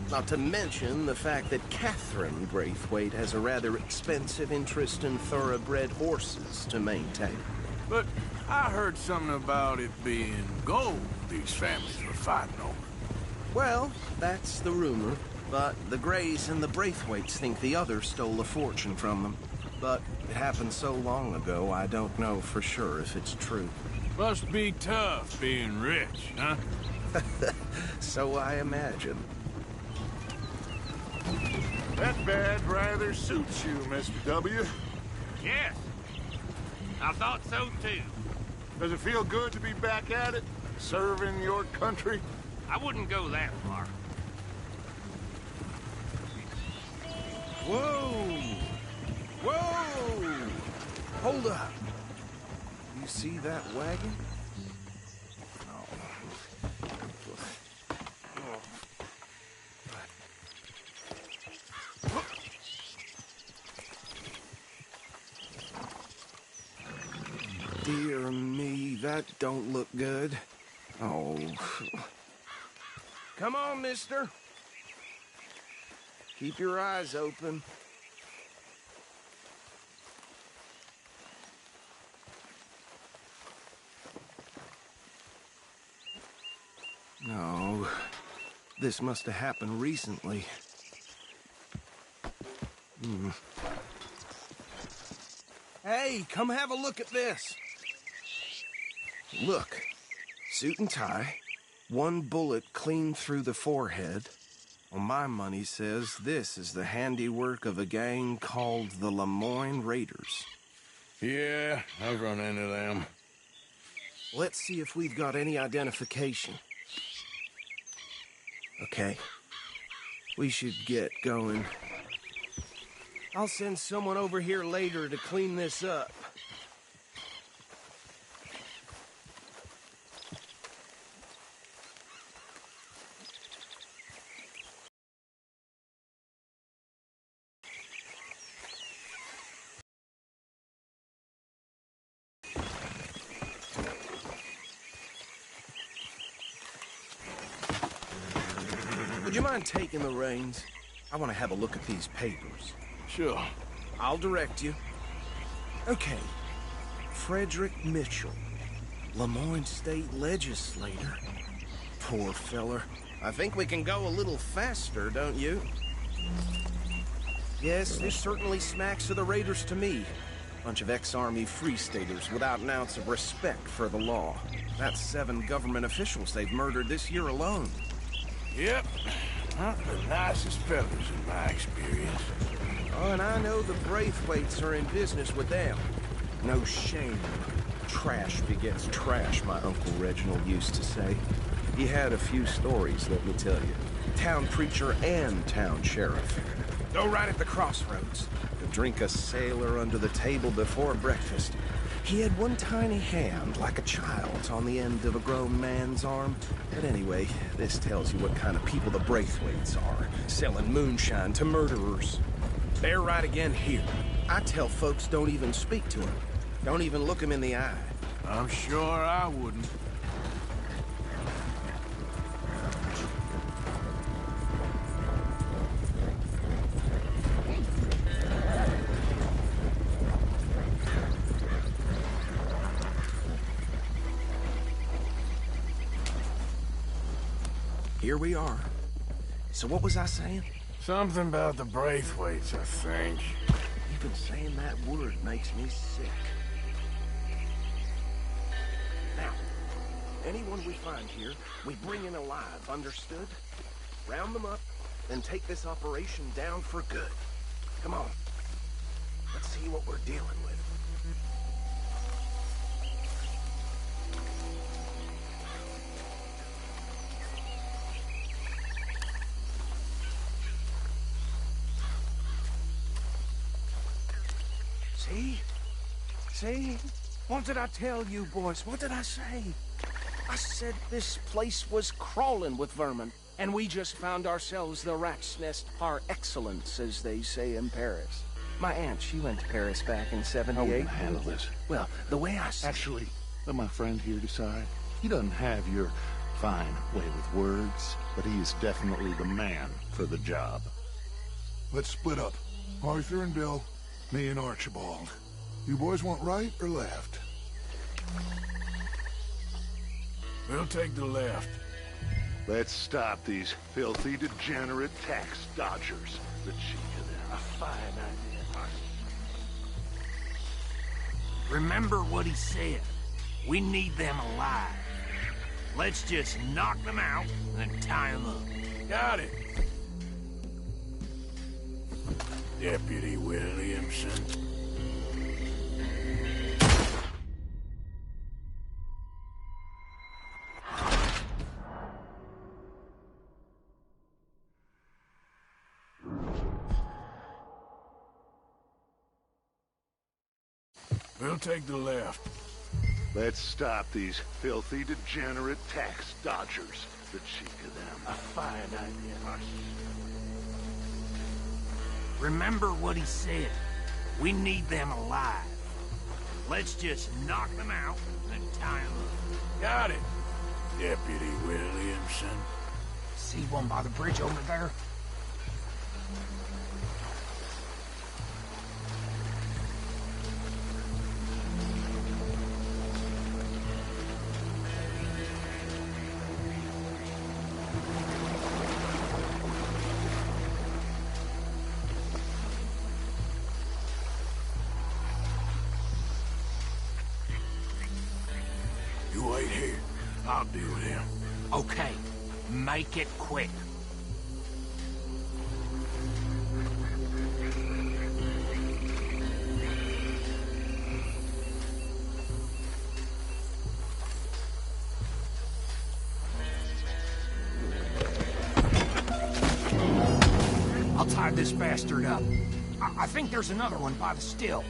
A: Not to mention the fact that Catherine Braithwaite has a rather expensive interest in thoroughbred horses to maintain.
E: But I heard something about it being gold these families were fighting over.
A: Well, that's the rumor. But the Grays and the Braithwaites think the others stole a fortune from them. But it happened so long ago, I don't know for sure if it's true.
E: Must be tough being rich, huh?
A: So I imagine.
D: That badge rather suits you, Mr. W.
Q: Yes. I thought so, too.
D: Does it feel good to be back at it? Serving your country?
E: I wouldn't go that far.
A: Whoa! Whoa! Hold up. You see that wagon? Dear me, that don't look good. Oh. Come on, mister. Keep your eyes open. No. This must have happened recently. Hey, come have a look at this. Look, suit and tie, one bullet clean through the forehead. Well, my money says this is the handiwork of a gang called the Lemoyne Raiders.
E: Yeah, I've run into them.
A: Let's see if we've got any identification. Okay. We should get going. I'll send someone over here later to clean this up. Would you mind taking the reins? I want to have a look at these papers.
E: Sure.
A: I'll direct you. Okay. Frederick Mitchell, Lemoyne State Legislator. Poor feller. I think we can go a little faster, don't you? Yes, this certainly smacks of the Raiders to me. Bunch of ex-Army Free Staters without an ounce of respect for the law. That's 7 government officials they've murdered this year alone.
E: Yep. Not the nicest fellas in my experience.
A: Oh, and I know the Braithwaites are in business with them. No shame. Trash begets trash, my Uncle Reginald used to say. He had a few stories, let me tell you. Town preacher and town sheriff. Go right at the crossroads. Could drink a sailor under the table before breakfast. He had one tiny hand, like a child's, on the end of a grown man's arm. But anyway, this tells you what kind of people the Braithwaites are, selling moonshine to murderers. They're right again here. I tell folks don't even speak to him. Don't even look him in the eye.
E: I'm sure I wouldn't.
A: Here we are. So what was I saying?
E: Something about the Braithwaites, I think.
A: Even saying that word makes me sick. Now, anyone we find here, we bring in alive, understood? Round them up, then take this operation down for good. Come on. Let's see what we're dealing with. See? What did I tell you, boys? What did I say? I said this place was crawling with vermin, and we just found ourselves the rat's nest par excellence, as they say in Paris. My aunt, she went to Paris back in '78.
F: How are we gonna handle this?
A: Well, the way I see...
F: Actually, let my friend here decide. He doesn't have your fine way with words, but he is definitely the man for the job.
D: Let's split up. Arthur and Bill, me and Archibald. You boys want right or left?
E: We'll take the left.
F: Let's stop these filthy, degenerate tax dodgers. The cheek of them. A fine idea.
E: Remember what he said. We need them alive. Let's just knock them out and tie them up. Got it. Deputy Williamson. We'll take the left.
D: Let's stop these filthy, degenerate tax dodgers. The cheek of them.
K: A fine idea.
Q: Remember what he said. We need them alive. Let's just knock them out and tie them up.
E: Got it, Deputy Williamson.
Q: See one by the bridge over there?
E: You wait here. I'll deal with him.
Q: Okay. Make it quick. I'll tie this bastard up. I think there's another one by the still.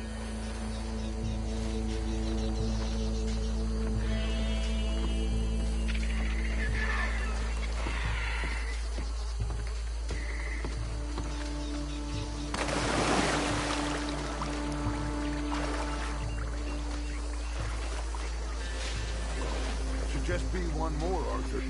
D: Should just be one more, Arthur.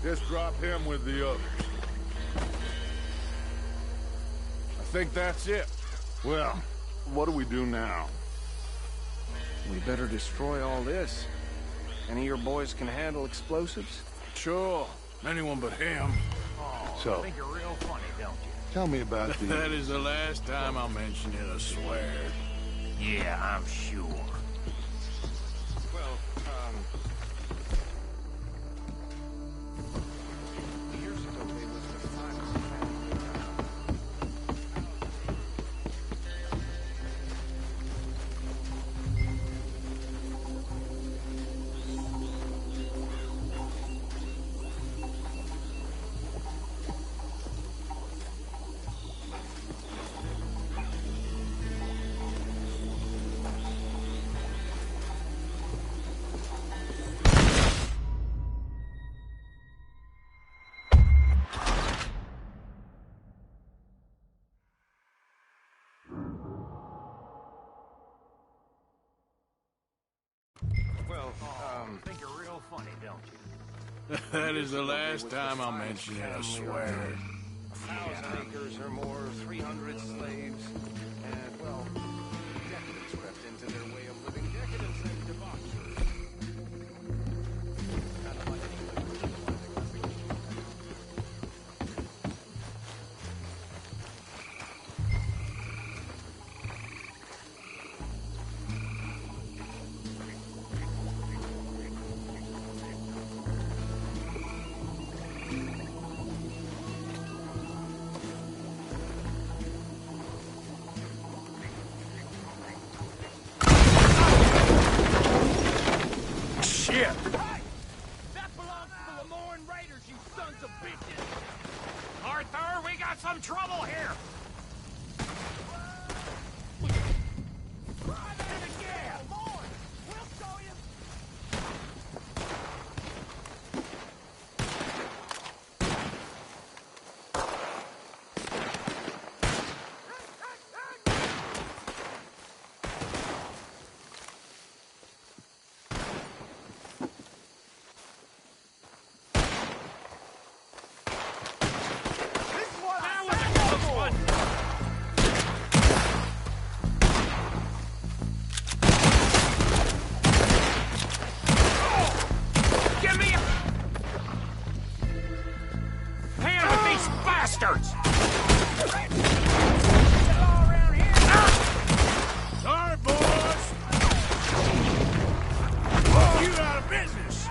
D: Just drop him with the others.
E: I think that's it.
D: Well, what do we do now?
A: We better destroy all this. Any of your boys can handle explosives?
E: Sure. Anyone but him.
Q: Oh,
D: So-
Q: I think you're real funny, don't you?
D: Tell me about the...
E: That is the last time I'll mention it, I swear.
Q: Yeah, I'm sure.
A: Well, years ago they lived a fine family. Well,
Q: I think you're real funny, don't you?
E: That is the last time I'll mention it, I swear.
A: 1,000 acres or more, 300 slaves, and, well, decadence crept into their way of living. Decadence and debauchery. Kind of like
Q: hurts!
E: Sorry, boys. You out of business.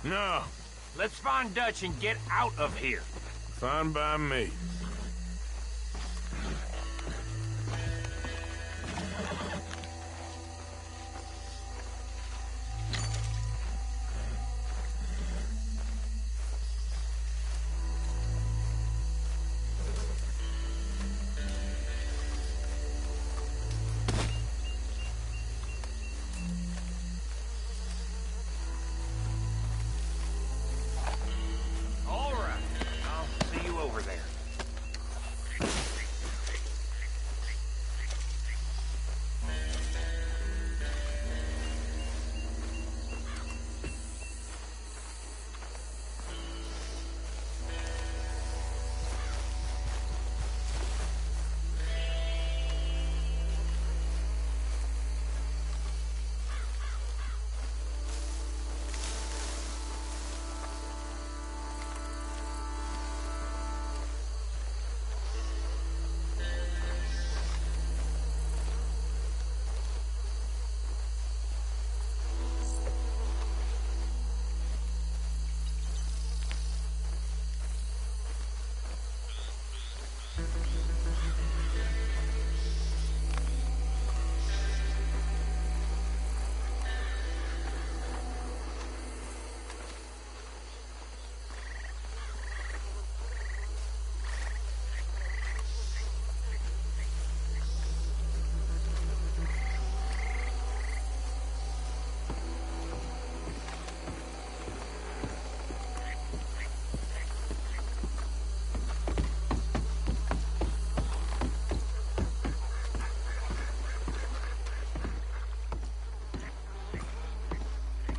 Q: No. Let's find Dutch and get out of here.
E: Fine by me.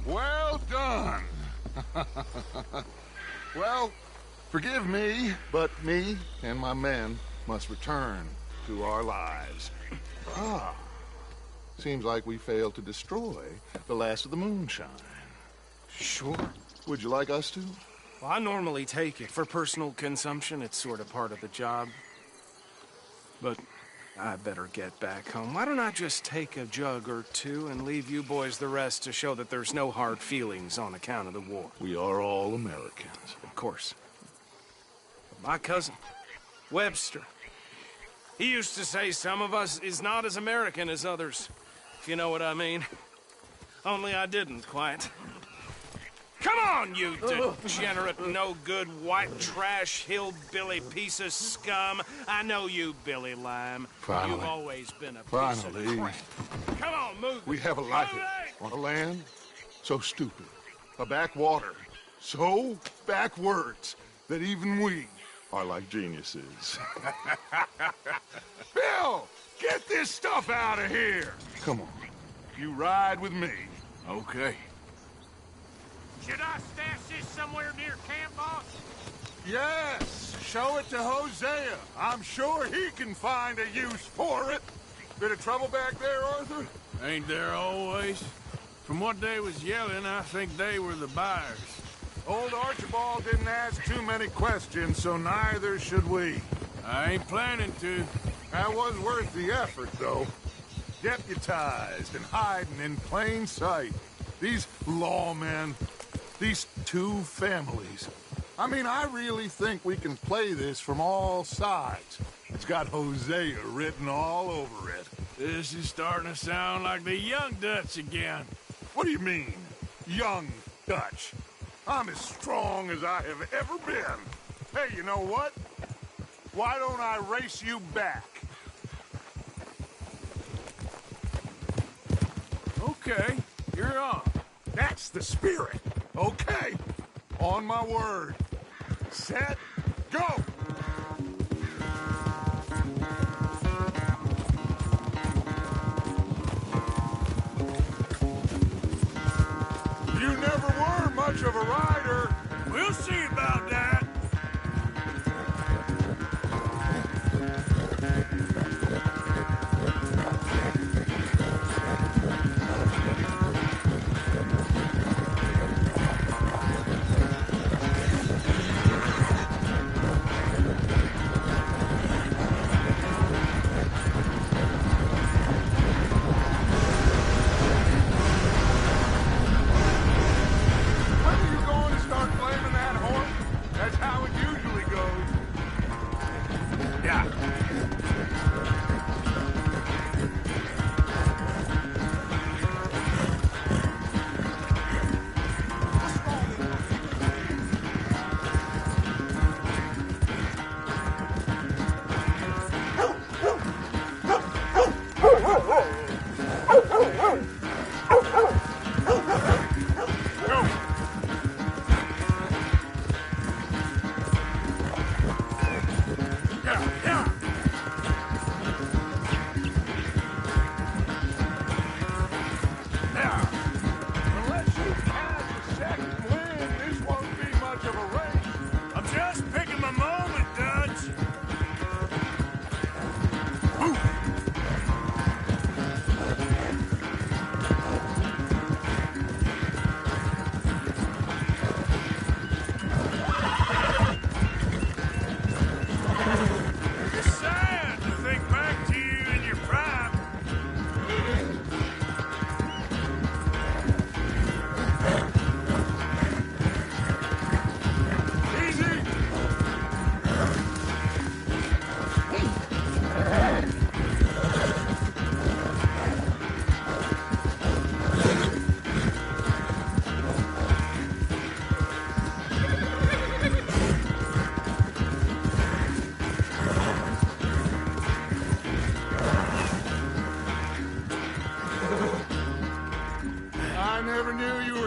D: Well done. Well, forgive me, but me and my men must return to our lives. Ah, seems like we failed to destroy the last of the moonshine.
A: Sure.
D: Would you like us to?
A: Well, I normally take it for personal consumption. It's sort of part of the job. But I better get back home. Why don't I just take a jug or two and leave you boys the rest to show that there's no hard feelings on account of the war?
D: We are all Americans.
A: Of course. My cousin, Webster. He used to say some of us is not as American as others, if you know what I mean. Only I didn't, quite. Come on, you degenerate, no-good, white trash, hillbilly piece of scum. I know you, Billy Lime.
D: Finally.
A: You've always been a piece of
D: Finally.
A: crap. Come on, move.
D: We have a life on a land so stupid, a backwater so backwards that even we are like geniuses. Bill, get this stuff out of here. Come on, you ride with me.
E: Okay.
Q: Should I stash this somewhere near camp, boss?
D: Yes, show it to Hosea. I'm sure he can find a use for it. Bit of trouble back there, Arthur?
E: Ain't there always? From what they was yelling, I think they were the buyers.
D: Old Archibald didn't ask too many questions, so neither should we.
E: I ain't planning to.
D: That was worth the effort, though. Deputized and hiding in plain sight. These lawmen, these two families. I mean, I really think we can play this from all sides. It's got Hosea written all over it.
E: This is starting to sound like the Young Dutch again.
D: What do you mean, Young Dutch? I'm as strong as I have ever been. Hey, you know what? Why don't I race you back?
E: Okay, you're on.
D: That's the spirit. Okay. On my word. Set, go! You never were much of a rider.
E: We'll see about that.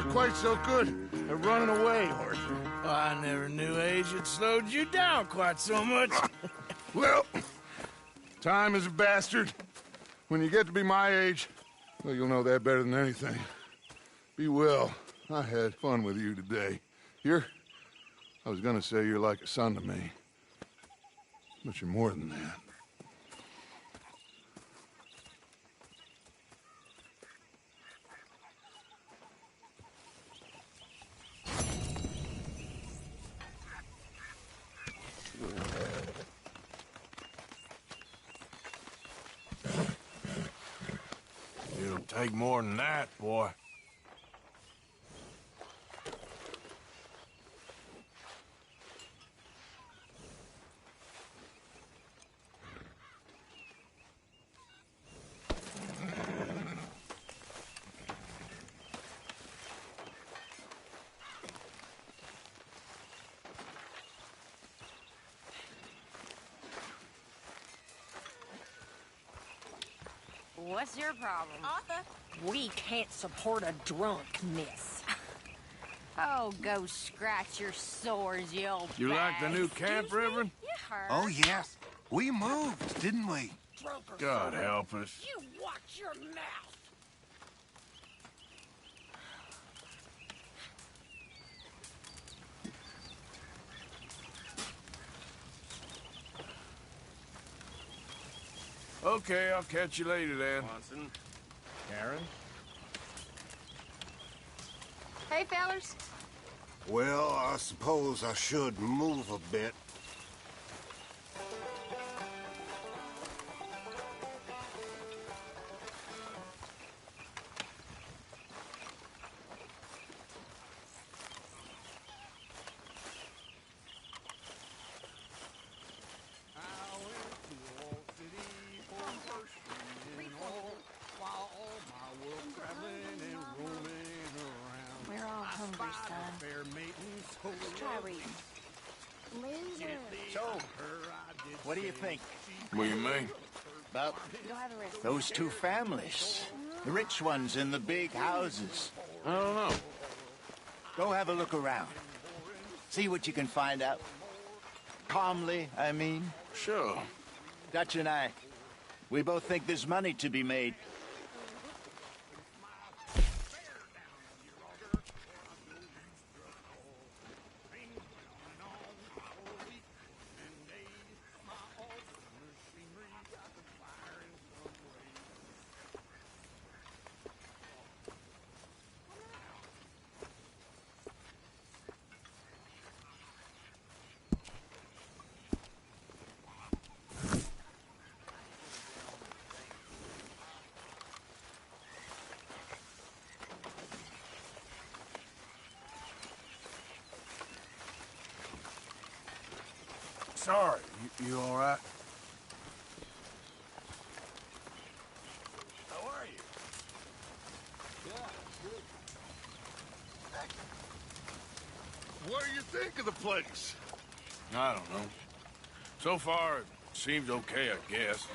D: Quite so good at running away, Arthur.
E: I never knew age had slowed you down quite so much.
D: Well, time is a bastard. When you get to be my age, well, you'll know that better than anything. Be well. I had fun with you today. I was gonna say you're like a son to me. But you're more than that.
E: It'll take more than that, boy.
B: What's your problem?
M: Arthur? We can't support a drunk, miss.
B: Oh, go scratch your sores, you old
E: You like the new camp, Reverend?
B: You heard.
R: Oh, yes. We moved, didn't we?
E: God help us.
C: You watch your mouth.
E: Okay, I'll catch you later then.
L: Watson.
A: Karen?
B: Hey, fellers.
R: Well, I suppose I should move a bit.
B: We're all hungry, son. Just try reading.
G: So, what do you think?
E: What do you mean?
G: About
B: Go have a rest.
G: those two families? The rich ones in the big houses.
E: I don't know.
G: Go have a look around. See what you can find out. Calmly, I mean.
E: Sure.
G: Dutch and I, we both think there's money to be made.
E: Sorry, you all right?
A: How are you?
D: What do you think of the place?
E: I don't know. So far, it seems okay, I guess.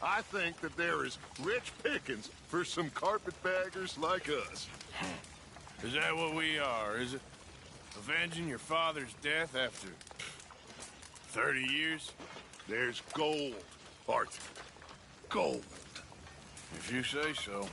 D: I think that there is rich pickings for some carpetbaggers like us.
E: Is that what we are, is it? Avenging your father's death after 30 years?
D: There's gold, Arthur. Gold.
E: If you say so.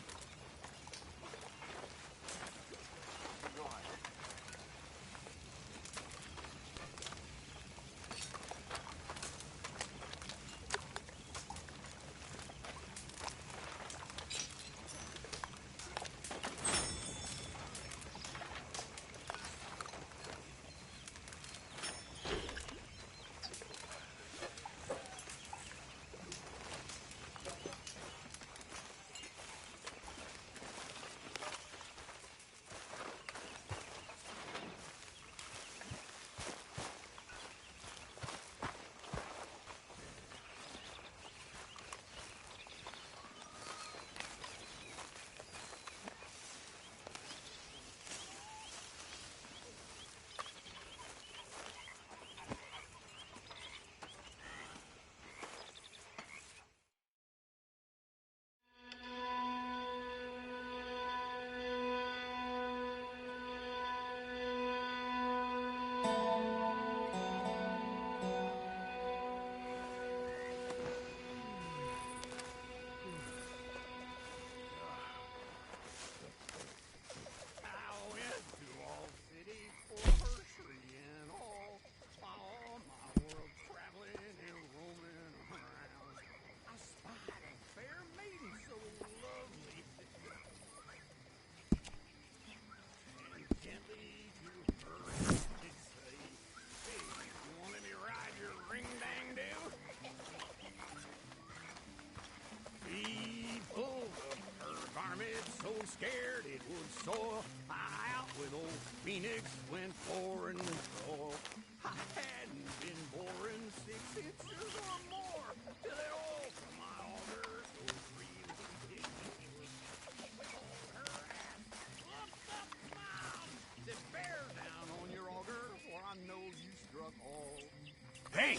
Q: Scared it would soil out with old Phoenix went pouring the soil. I hadn't been boring 6 inches or more till it all from my auger so freely with her ass. Look up, Mom! Said bear down on your auger, for I know you struck all.
A: Hey,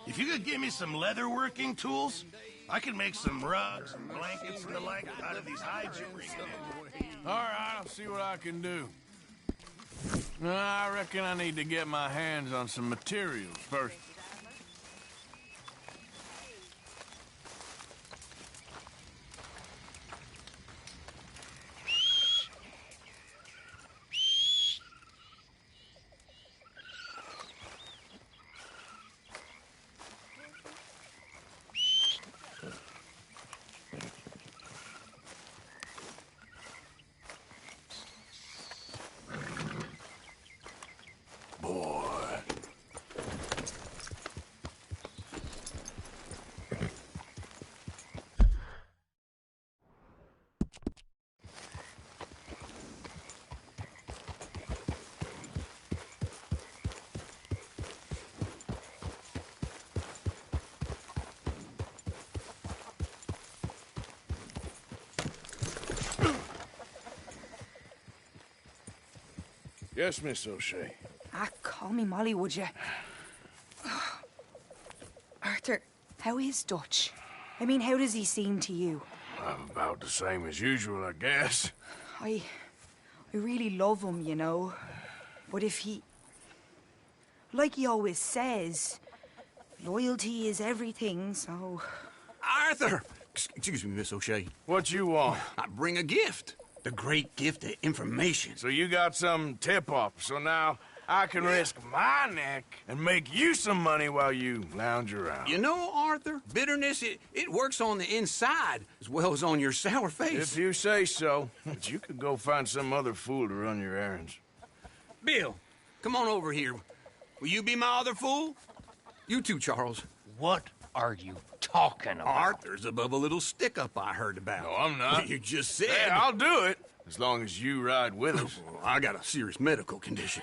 A: if you could give me some leatherworking tools,
E: I can make some rugs and blankets and the like out of these hides you bring in.
H: All right, I'll see what I can do. I reckon I need to get my hands on some materials first. Yes, Miss O'Shea.
M: Call me Molly, would you? Arthur, how is Dutch? I mean, how does he seem to you?
H: About the same as usual, I guess.
M: I really love him, you know. But if he... Like he always says, loyalty is everything, so...
K: Arthur! Excuse me, Miss O'Shea.
H: What you want?
K: I bring a gift. The great gift of information.
H: So you got some tip-off, so now I can risk my neck and make you some money while you lounge around.
K: You know, Arthur, bitterness, it works on the inside as well as on your sour face.
H: If you say so. But you could go find some other fool to run your errands.
K: Bill, come on over here. Will you be my other fool? You too, Charles.
S: What are you talking about?
K: Arthur's above a little stick-up I heard about.
H: No, I'm not.
K: You just said...
H: Hey, I'll do it, as long as you ride with us.
K: I got a serious medical condition.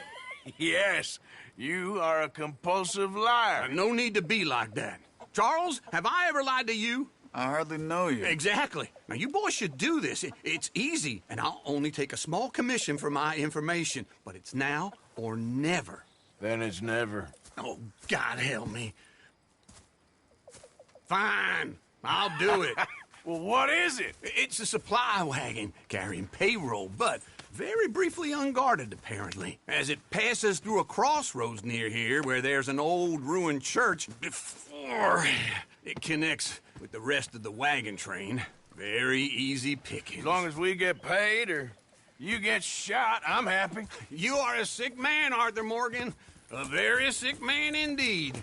H: Yes, you are a compulsive liar.
K: No need to be like that. Charles, have I ever lied to you?
T: I hardly know you.
K: Exactly. Now, you boys should do this. It's easy, and I'll only take a small commission for my information. But it's now or never.
H: Then it's never.
K: Oh, God help me. Fine, I'll do it.
H: Well, what is it?
K: It's a supply wagon carrying payroll, but very briefly unguarded, apparently, as it passes through a crossroads near here where there's an old ruined church before it connects with the rest of the wagon train. Very easy picking.
H: As long as we get paid or you get shot, I'm happy.
K: You are a sick man, Arthur Morgan. A very sick man indeed.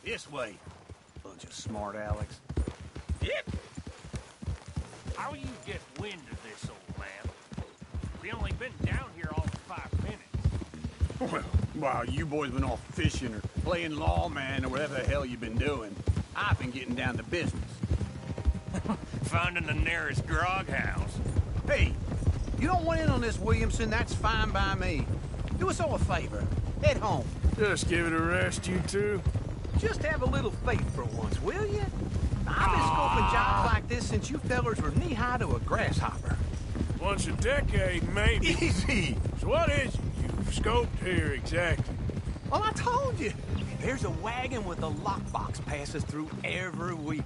S: This way. Bunch of smart Alex.
K: Yep.
S: How you get wind of this, old man? We only been down here all for 5 minutes.
Q: Well, while you boys been off fishing or playing lawman or whatever the hell you've been doing, I've been getting down to business.
S: Finding the nearest grog house.
Q: Hey, you don't want in on this, Williamson, that's fine by me. Do us all a favor. Head home.
H: Just give it a rest, you two.
Q: Just have a little faith for once, will you? I've been scoping jobs like this since you fellers were knee-high to a grasshopper.
H: Once a decade, maybe.
Q: Easy!
H: So what is it you've scoped here exactly?
Q: Well, I told you. There's a wagon with a lockbox passes through every week.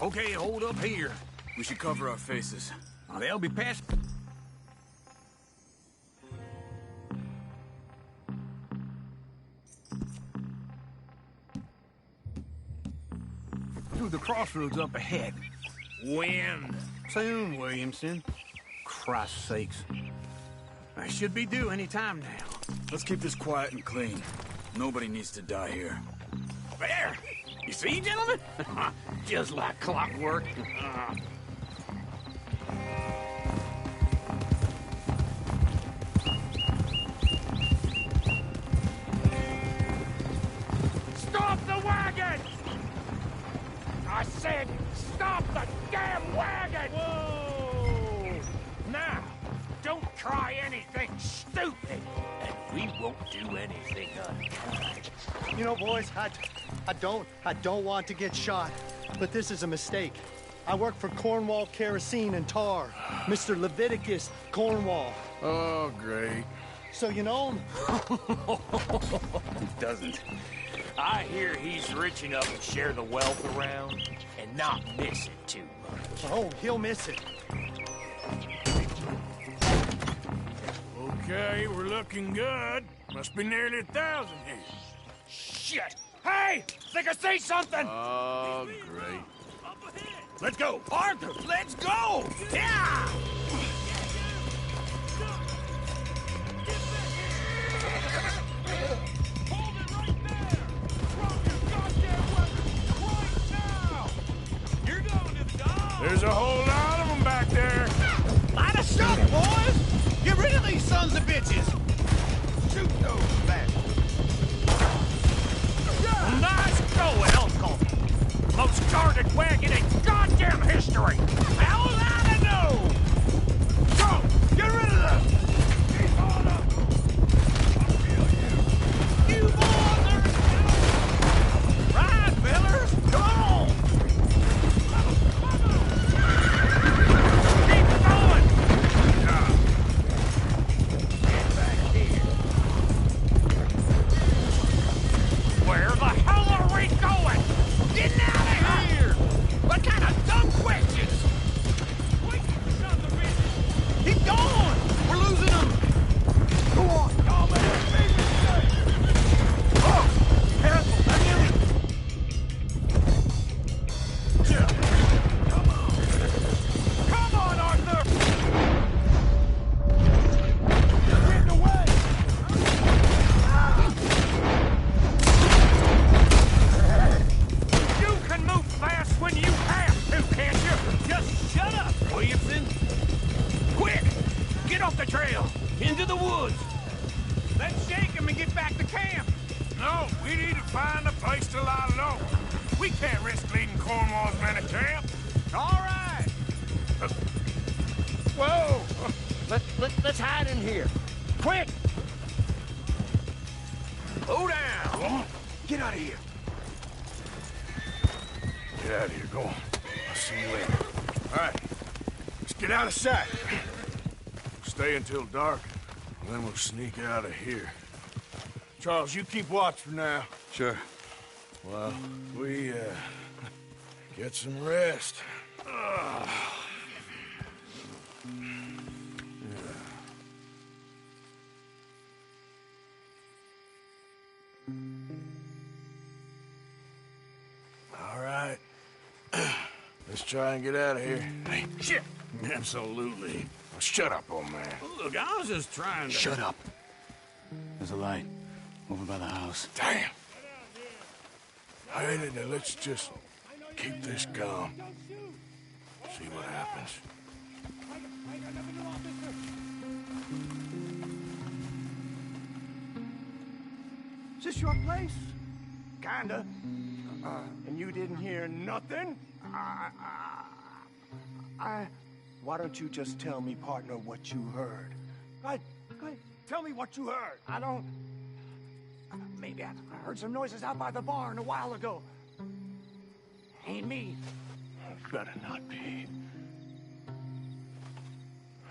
Q: Okay, hold up here.
T: We should cover our faces.
Q: Now, they'll be passing... through the crossroads up ahead.
S: When?
Q: Soon, Williamson. Christ's sakes. I should be due any time now.
T: Let's keep this quiet and clean. Nobody needs to die here.
Q: There! You see, gentlemen? Just like clockwork.
S: Stop the wagon! I said, stop the damn wagon! Whoa! Now, don't try anything stupid, and we won't do anything unkind.
U: You know, boys, I don't want to get shot, but this is a mistake. I work for Cornwall Kerosene and Tar, Mr. Leviticus Cornwall.
H: Oh, great.
U: So you know him?
S: He doesn't. I hear he's rich enough to share the wealth around and not miss it too much.
U: Oh, he'll miss it.
E: Okay, we're looking good. Must be nearly 1,000 here.
S: Shit! Hey! Think I see something!
E: Oh, great.
S: Let's go! Arthur, let's go! Yeah!
E: There's a whole lot of them back there.
Q: Light us up, boys! Get rid of these sons of bitches! Shoot those bastards!
S: Nice going, Uncle! Most guarded wagon in goddamn history! How will I know? Go! Get rid of them! Keep on up! I'll feel you! You boys are... Right, fellers! Come on! Where the hell are we going? Getting out of here! What kind of dumb questions? Wait, son of a bitch! Keep going! We're losing them! Go on! Y'all made a big mistake! Oh! Careful! I get it! Yeah. Come on, Arthur! Get in the way! You can move fast when you have to, can't you? Just shut up, Williamson. Quick! Get off the trail! Into the woods! Let's shake him and get back to camp!
E: No, we need to find a place to lie low. We can't risk leading Cornwall's men to camp.
Q: All right!
S: Whoa! Let's hide in here. Quick! Slow down! Get out of here.
E: Get out of here, go on. I'll see you later. All right, let's get out of sight. Stay until dark, and then we'll sneak out of here. Charles, you keep watch for now.
D: Sure.
E: Well, we, get some rest. All right. Let's try and get out of here. Hey, shit! Absolutely. Shut up, old man.
K: Look, I was just trying to...
T: Shut up. There's a light over by the house.
E: Damn. Hey, let's just keep this calm. See what happens.
Q: Is this your place? Kinda. And you didn't hear nothing? Why don't you just tell me, partner, what you heard? Tell me what you heard. I don't... Maybe I heard some noises out by the barn a while ago. Ain't me.
S: Better not be.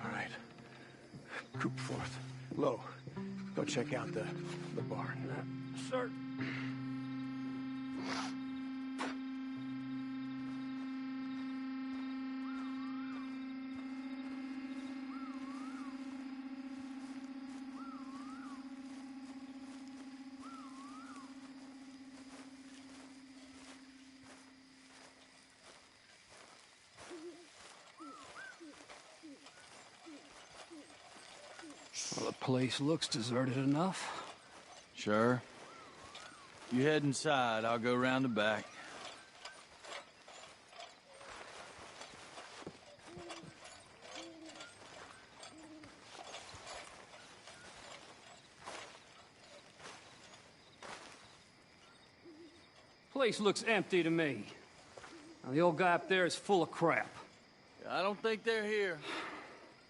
S: All right. Group forth. Low. Go check out the barn.
Q: Sir.
N: Well, the place looks deserted enough.
T: Sure. You head inside, I'll go round the back.
N: Place looks empty to me. Now, the old guy up there is full of crap.
T: I don't think they're here.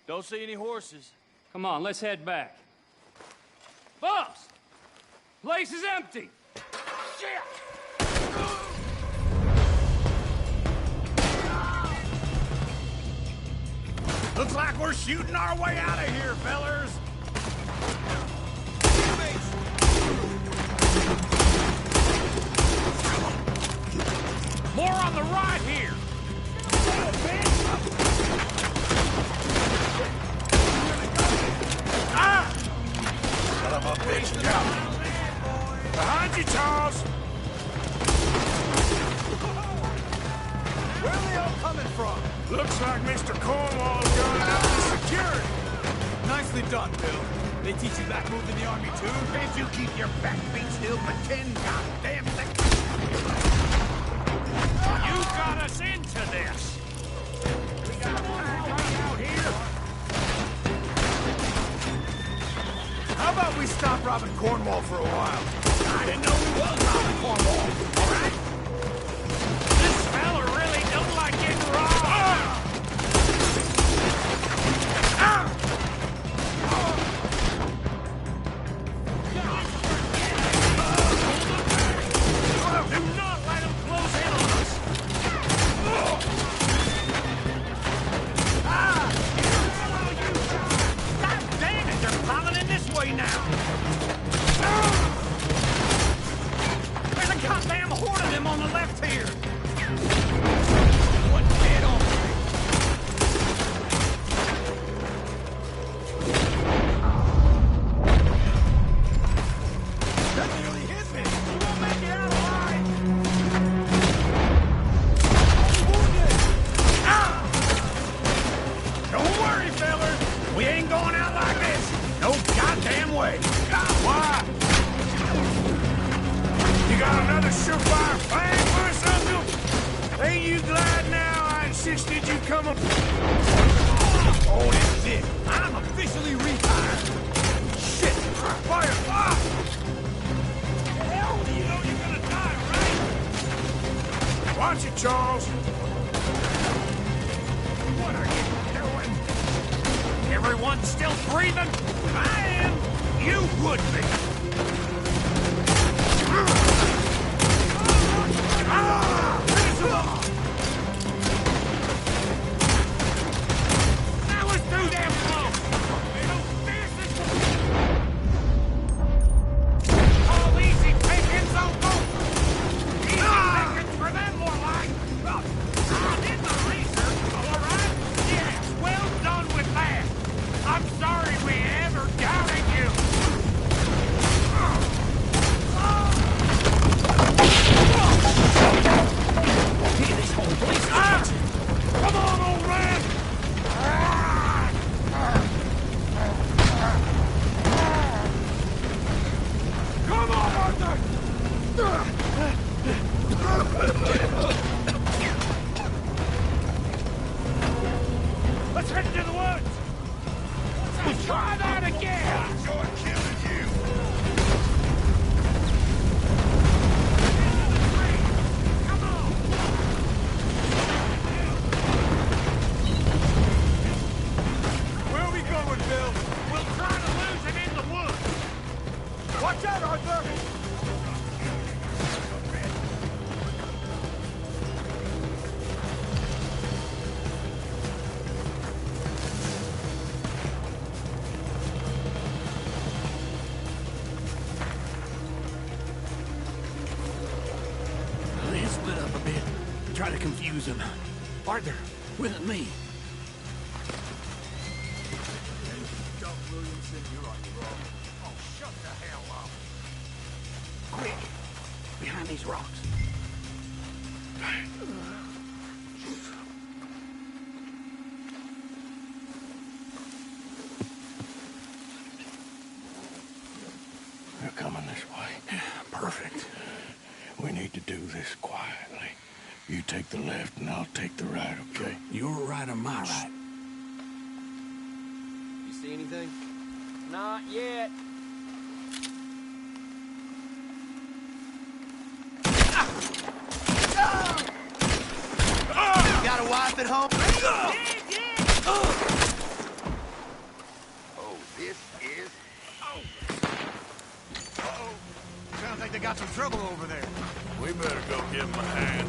T: Don't see any horses.
N: Come on, let's head back. Boss! Place is empty!
S: Shit! Looks like we're shooting our way out of here, fellers.
E: More on the right here! Ah!
S: Son of a bitch, go!
E: Behind you, Charles!
S: Where are they all coming from?
E: Looks like Mr. Cornwall's going out to security.
S: Nicely done, Bill. They teach you that move in the army, too?
Q: Can't you keep your back feet still for 10 goddamn seconds?
E: You got us into this!
Q: We got a party out here!
S: How about we stop robbing Cornwall for a while?
Q: I didn't know we was robbing Cornwall, all right?
E: This fella really don't like getting robbed! Do not let him close in on us!
Q: God damn it, they're piling in this way now! There's a goddamn horde of them on the left here! One dead on me! That nearly hit me! You won't make it out alive! Don't worry, fellas! We ain't going out like this! No goddamn way!
E: Why? You got another surefire plan for us, Uncle? Ain't you glad now I insisted you come up?
Q: Oh, this is it! I'm officially retired! Shit! Fire! Ah!
E: Hell, you know you're gonna die, right? Watch it, Charles.
Q: What are you doing? Everyone still breathing? I am! You would be! That was too damn close! Oh, easy pickings, Uncle! Easy pickings for them, more like! I did my research, all right? Yes, well done with that! I'm sorry we ever doubted you! This whole place is
E: Come on, old man! Come on, Arthur! Let's head into the woods! Let's try that again!
S: Enjoy killing you!
E: Come on!
S: Where are we going, Bill?
E: We'll try to lose him in the woods!
S: Watch out, Arthur!
Q: They split up a bit. Try to confuse him. Arthur, with me.
S: Oh, shut the hell up!
Q: Quick! Behind these rocks.
S: They're coming this way.
Q: Perfect.
S: We need to do this quietly. You take the left and I'll take the right, okay?
Q: Your right or my right?
L: You see anything?
P: Not yet.
S: You got a wife at home?
R: Oh, this is...
S: Sounds like they got some trouble over there.
D: We better go give him a hand.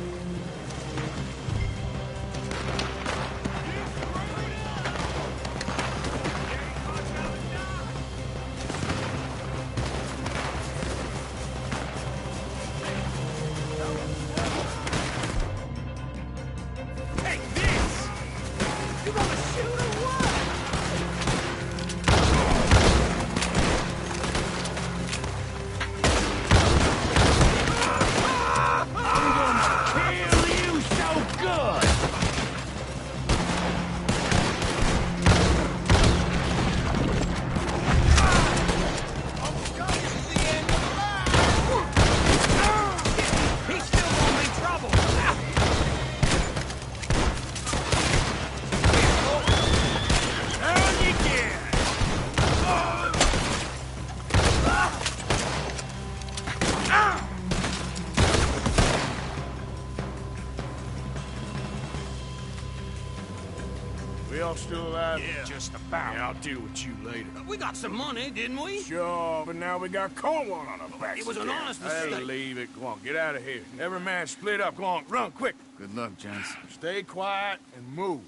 E: all still alive?
K: Yeah.
E: Just about. Yeah, I'll deal with you later.
K: We got some money, didn't we?
E: Sure, but now we got Cornwall on our backs.
K: It was an honest
E: Hey,
K: mistake.
E: leave it. Go on, get out of here. Every man split up. Go on, run, quick.
T: Good luck, gents.
E: Stay quiet and move.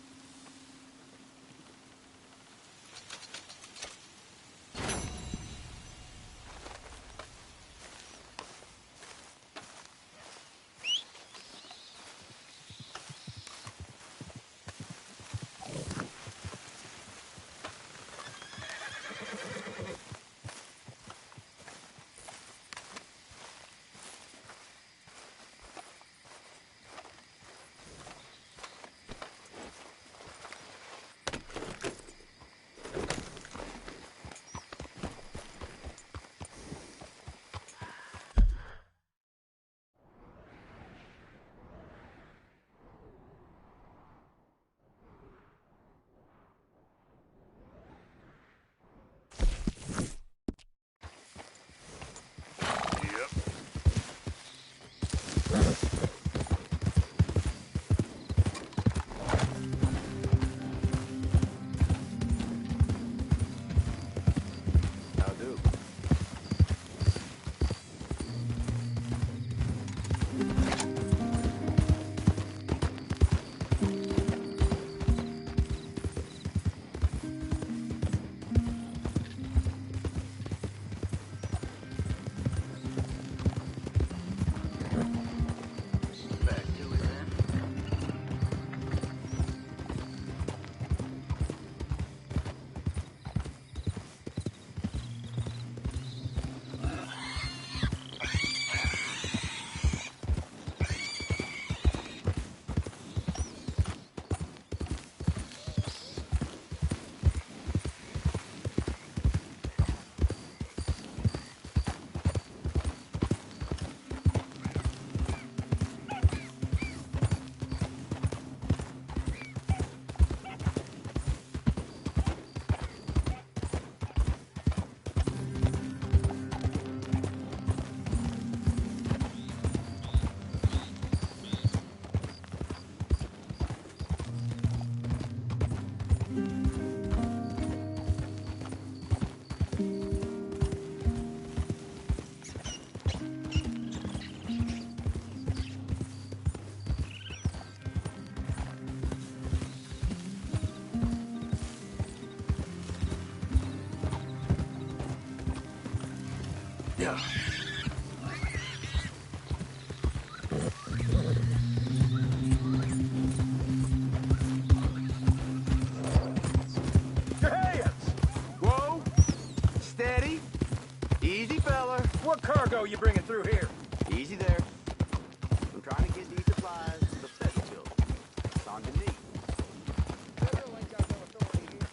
S: Yeah.
I: Your hands! Whoa! Steady. Easy, fella. What cargo you bringing through here? Easy there. I'm trying to get these supplies to the peasant children. It's on to me. Federal ain't got no authority here.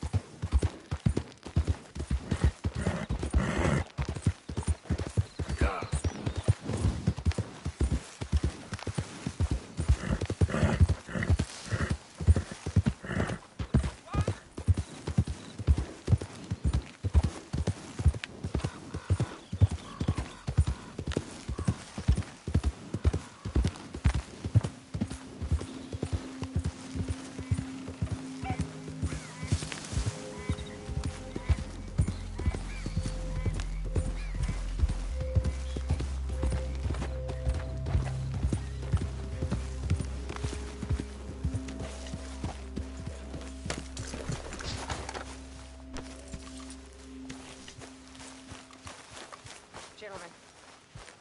M: Gentlemen,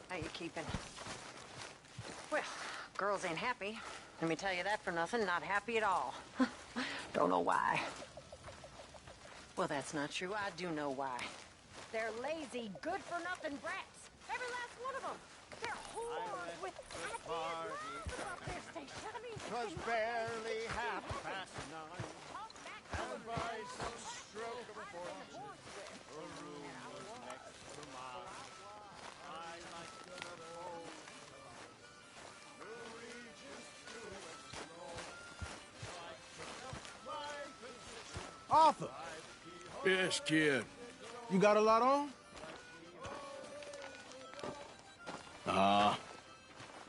M: how you keeping? Well, girls ain't happy. Let me tell you that for nothing. Not happy at all. Don't know why. Well, that's not true. I do know why. They're lazy, good-for-nothing brats. Every last one of them. They're whores with ideas about their station. I mean,
G: 'twas barely 9:30. And by some stroke of fortune, a room was next to mine. I like to know the regions to explore. So I took up my position.
E: Arthur! Yes, kid. You got a lot on?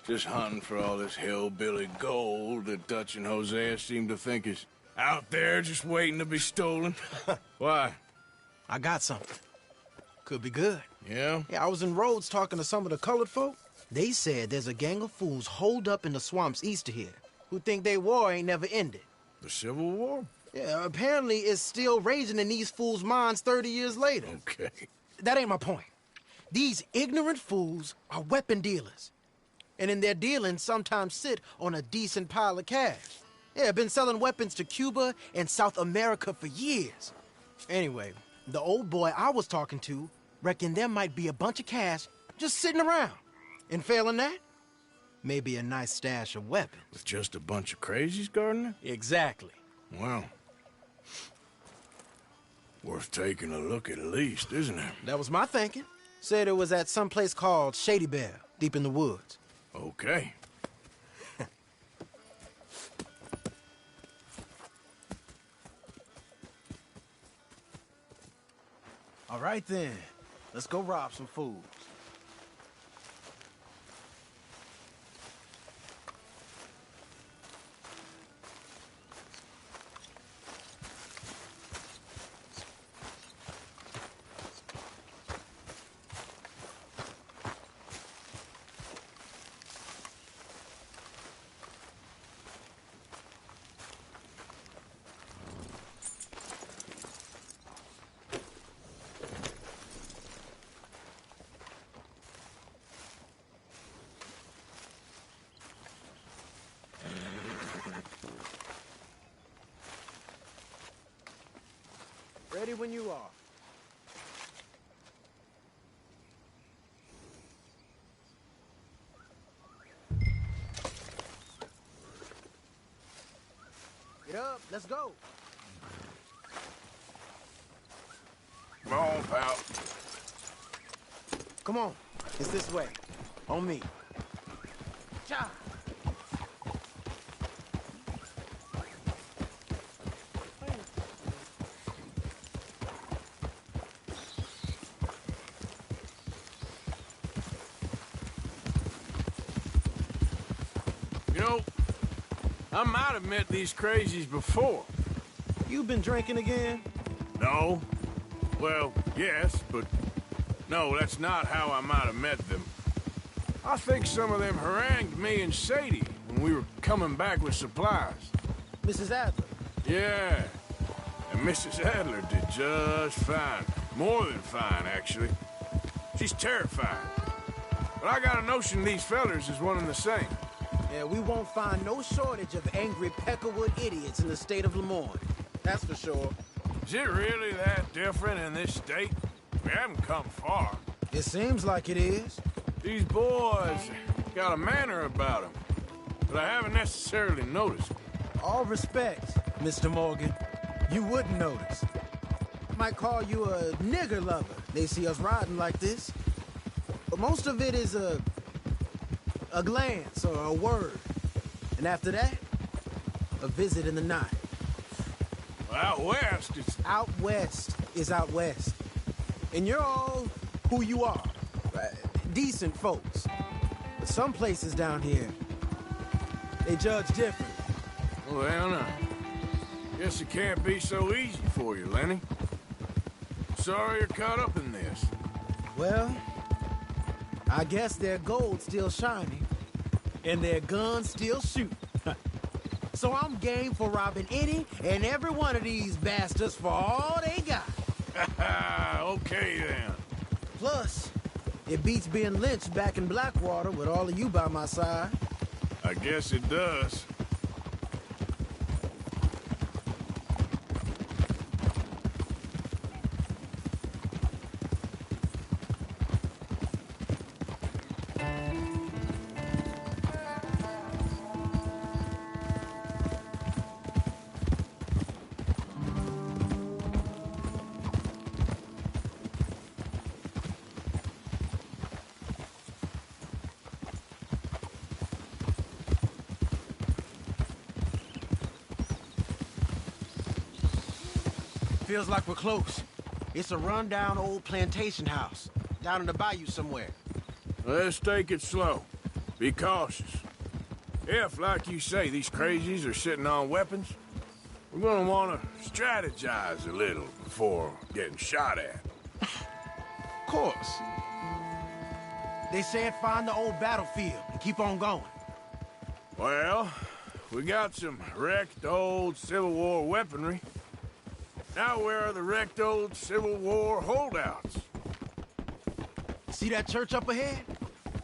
E: Just hunting for all this hillbilly gold that Dutch and Hosea seem to think is Out there just waiting to be stolen? Why?
A: I got something. Could be good.
E: Yeah?
A: Yeah, I was in Rhodes talking to some of the colored folk. They said there's a gang of fools holed up in the swamps east of here who think their war ain't never ended.
E: The Civil War?
A: Yeah, apparently it's still raging in these fools' minds 30 years later.
E: Okay.
A: That ain't my point. These ignorant fools are weapon dealers. And in their dealings sometimes sit on a decent pile of cash. Yeah, been selling weapons to Cuba and South America for years. Anyway, the old boy I was talking to reckoned there might be a bunch of cash just sitting around. And failing that, maybe a nice stash of weapons.
E: With just a bunch of crazies, Gardner?
A: Exactly.
E: Well, worth taking a look at least, isn't it?
A: That was my thinking. Said it was at some place called Shady Belle, deep in the woods.
E: Okay.
A: All right then, let's go rob some fools. Ready when you are. Get up, let's go.
E: Come on, pal.
A: Come on, it's this way. On me. Cha!
E: You know, I might have met these crazies before.
A: You been drinking again?
E: No. Well, yes, but no, that's not how I might have met them. I think some of them harangued me and Sadie when we were coming back with supplies.
A: Mrs. Adler?
E: Yeah. And Mrs. Adler did just fine. More than fine, actually. She's terrified. But I got a notion these fellers is one and the same.
A: Yeah, we won't find no shortage of angry peckerwood idiots in the state of Lemoyne. That's for sure.
E: Is it really that different in this state? We haven't come far.
A: It seems like it is.
E: These boys got a manner about them, but I haven't necessarily noticed.
A: All respect, Mr. Morgan. You wouldn't notice. Might call you a nigger lover. They see us riding like this. But most of it is a glance or a word. And after that, a visit in the night.
E: Well, out west, it's...
A: Out west is out west. And you're all who you are. Decent folks. But some places down here, they judge different.
E: Well, now, guess it can't be so easy for you, Lenny. Sorry you're caught up in this.
A: Well, I guess their gold's still shining, and their guns still shoot. So I'm game for robbing any and every one of these bastards for all they got.
E: Okay, then.
A: Plus, it beats being lynched back in Blackwater with all of you by my side.
E: I guess it does.
A: Feels like we're close. It's a rundown old plantation house, down in the bayou somewhere.
E: Let's take it slow. Be cautious. If, like you say, these crazies are sitting on weapons, We're gonna want to strategize a little before getting shot at.
A: Of course.
O: They said find the old battlefield and keep on going.
E: Well, we got some wrecked old Civil War weaponry. Now where are the wrecked old Civil War holdouts?
O: See that church up ahead?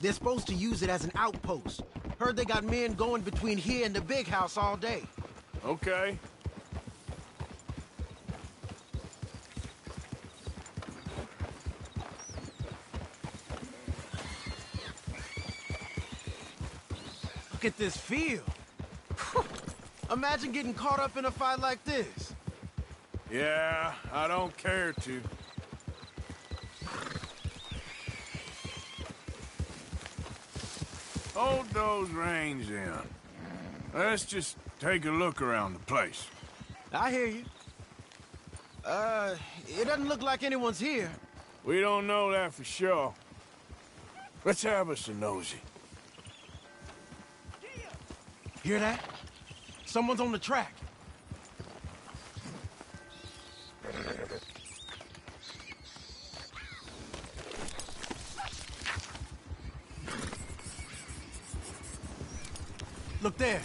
O: They're supposed to use it as an outpost. Heard they got men going between here and the big house all day.
E: Okay.
O: Look at this field. Imagine getting caught up in a fight like this.
E: Yeah, I don't care to. Hold those reins in. Let's just take a look around the place.
O: I hear you. It doesn't look like anyone's here.
E: We don't know that for sure. Let's have us a nosy.
O: Hear that? Someone's on the track. Look there,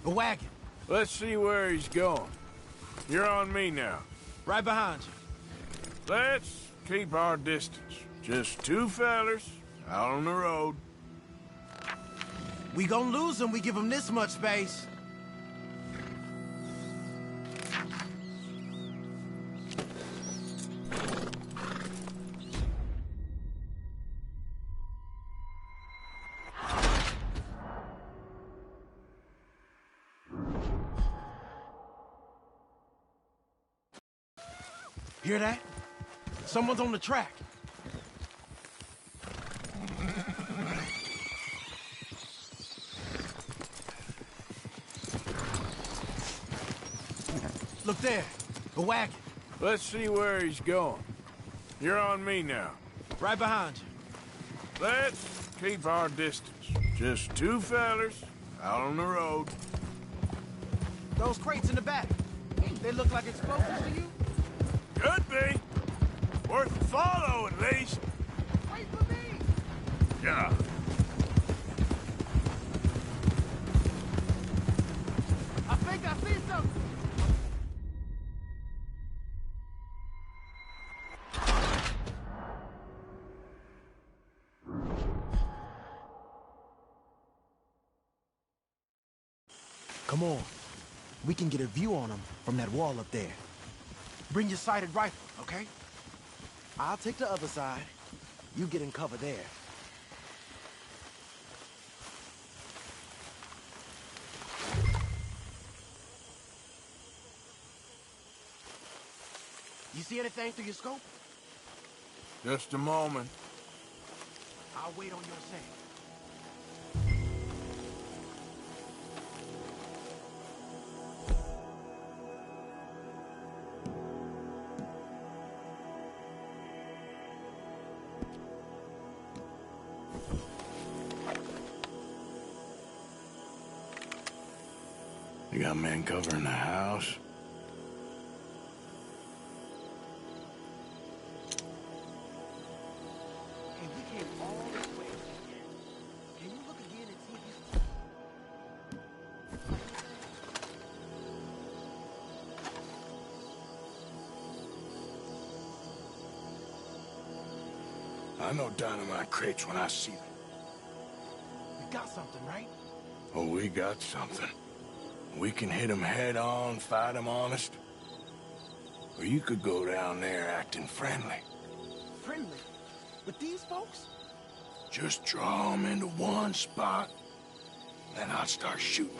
O: a wagon.
E: Let's see where he's going. You're on me now.
O: Right behind you.
E: Let's keep our distance. Just two fellers out on the road.
O: We gonna lose them, we give them this much space. Hear that? Someone's on the track. Look there, a wagon.
E: Let's see where he's going. You're on me now.
O: Right behind you.
E: Let's keep our distance. Just two fellers out on the road.
O: Those crates in the back, they look like explosives to you?
E: Could be. Worth a follow, at least.
O: Wait for me!
E: Yeah.
O: I think I see something! Come on. We can get a view on them from that wall up there. Bring your sighted rifle, okay? I'll take the other side. You get in cover there. You see anything through your scope?
E: Just a moment.
O: I'll wait on your say.
E: You got men covering the house?
O: Hey, we came all this way. Can you look again and see if
E: I know dynamite crates when I see them.
O: we got something, right?
E: Oh, we got something. We can hit them head on, fight them honest. Or you could go down there acting friendly.
O: Friendly? With these folks?
E: Just draw them into one spot, then I'll start shooting.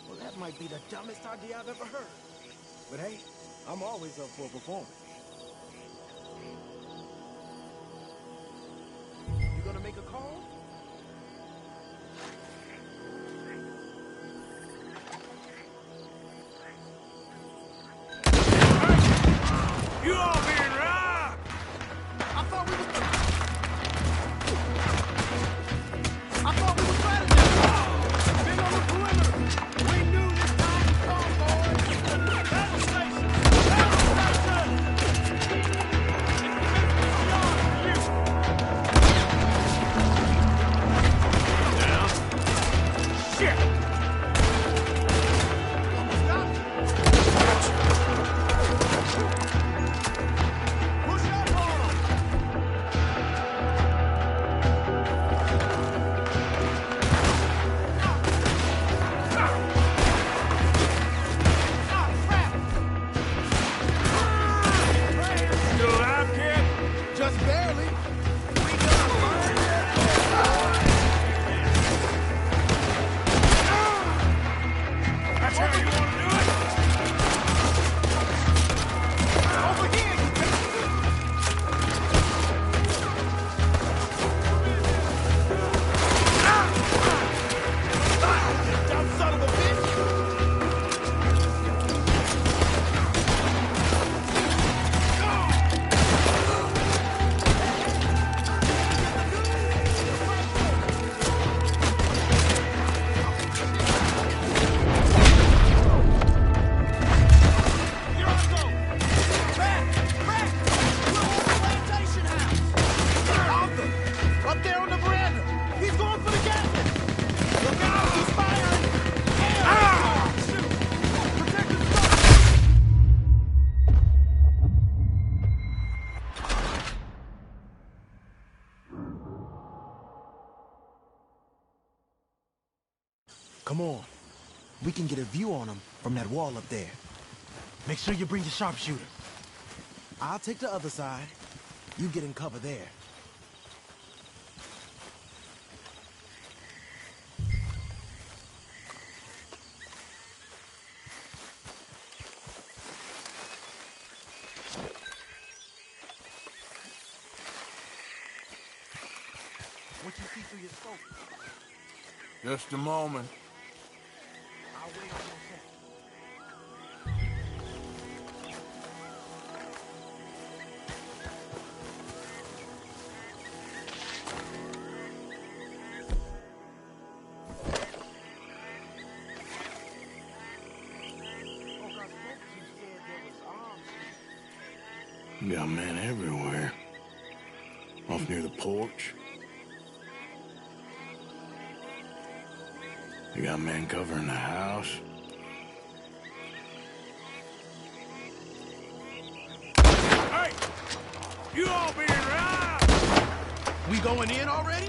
O: Well, that might be the dumbest idea I've ever heard. But hey, I'm always up for a performance. You gonna make a call?
E: You all being robbed!
O: I thought we were strategists! Been on the perimeter! We knew this time would come, boys!
E: Still alive, kid?
O: Just barely.
E: That's how you want to do it?
O: Over here, you dumb son of a bitch! Come on. We can get a view on them from that wall up there. Make sure you bring your sharpshooter. I'll take the other side. You get in cover there. What you see through your scope?
E: Just a moment.
O: I'll wait on your set.
D: You got men everywhere. Off near the porch. You got men covering the house.
E: Hey! You all being right!
A: We going in already?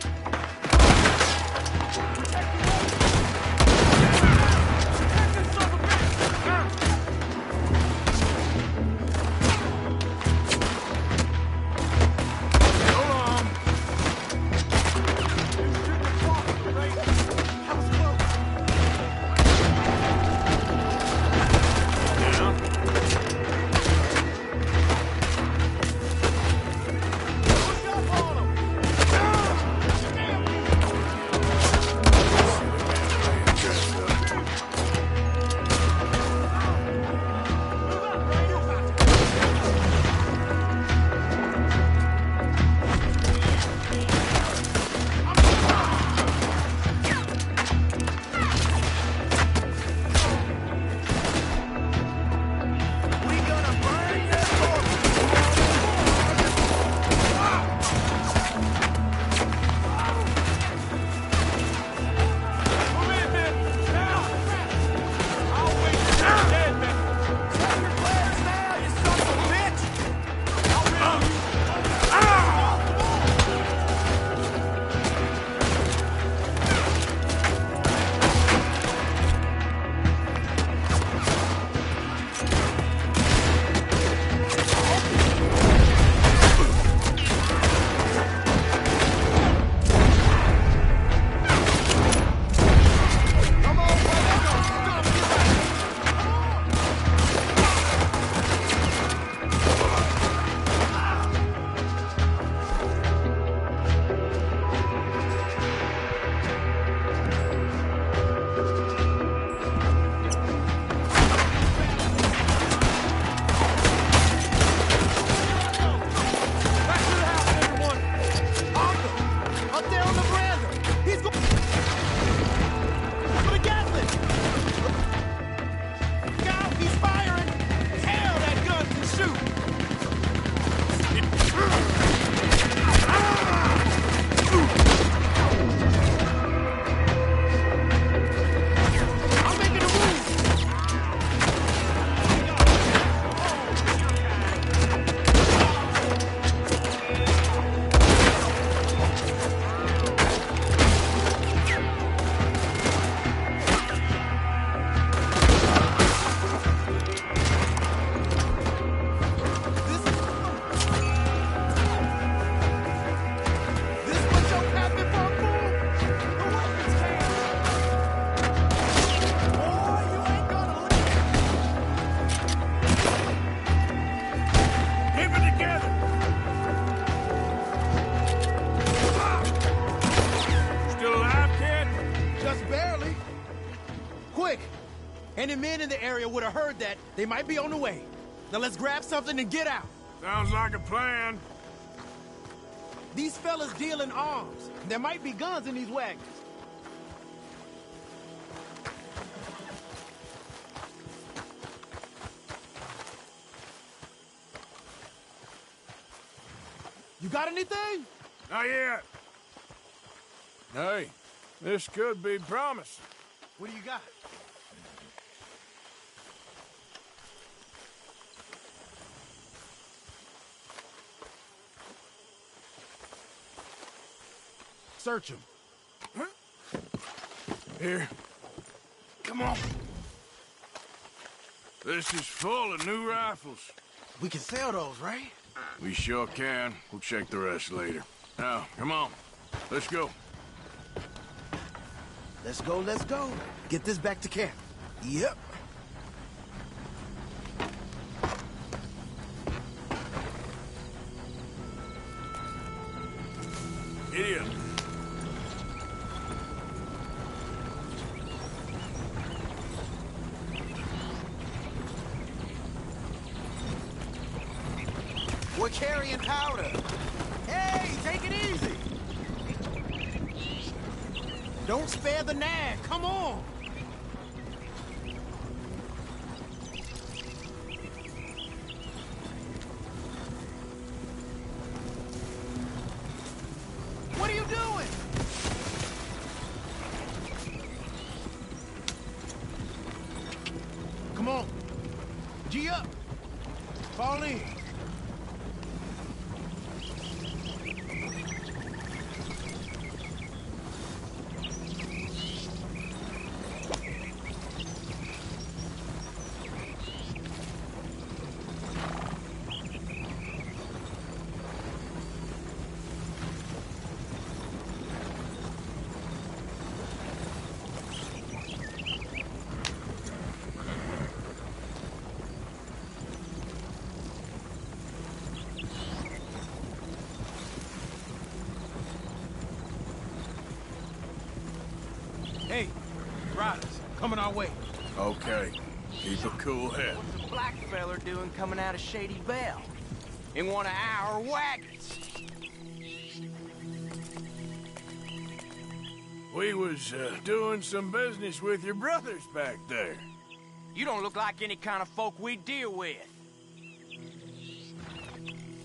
O: Any men in the area would have heard that. They might be on the way. Now let's grab something and get out.
E: Sounds like a plan.
O: These fellas deal in arms. There might be guns in these wagons. You got anything?
E: Not yet. Hey, this could be promising.
O: What do you got? Search him.
E: Here. Come on. This is full of new rifles.
O: We can sell those, right?
E: We sure can. We'll check the rest later. Now, come on. Let's go.
O: Let's go, let's go. Get this back to camp. Yep.
E: Idiot.
O: We're carrying powder. Hey, take it easy. Don't spare the nag. Come on. What are you doing? Come on. G up. Fall in. Hey, riders, coming our way.
E: Okay. Keep a cool head.
I: What's a black feller doing coming out of Shady Belle? In one of our wagons?
E: We was doing some business with your brothers back there.
I: You don't look like any kind of folk we deal with.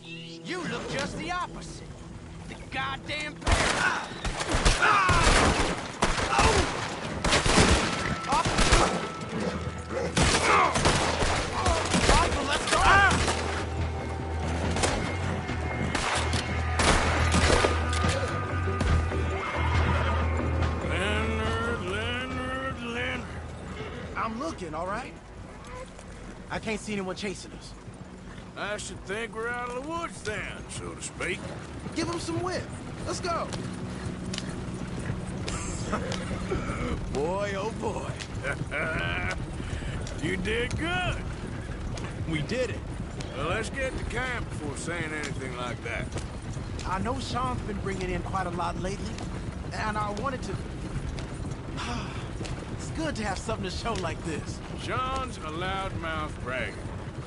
I: You look just the opposite. The goddamn pair.
O: Let's go!
E: Leonard.
O: I'm looking, all right? I can't see anyone chasing us.
E: I should think we're out of the woods then, so to speak.
O: Give them some whip. Let's go. Boy, oh boy.
E: You did good.
O: We did it.
E: Well, let's get to camp before saying anything like that.
O: I know Sean's been bringing in quite a lot lately, and I wanted to... It's good to have something to show like this.
E: Sean's a loudmouth bragger.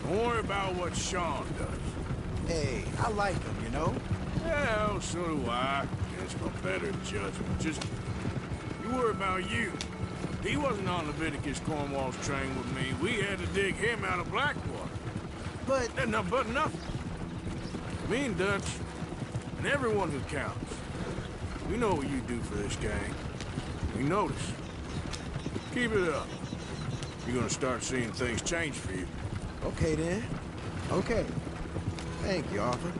E: Don't worry about what Sean does.
O: Hey, I like him, you know?
E: Well, so do I. Guess my better judgment. Just... you worry about you. He wasn't on Leviticus Cornwall's train with me. We had to dig him out of Blackwater.
O: But
E: nothing. Me and Dutch, and everyone who counts. We know what you do for this gang. We notice. Keep it up. You're gonna start seeing things change for you.
O: Okay, then. Okay. Thank you, Arthur.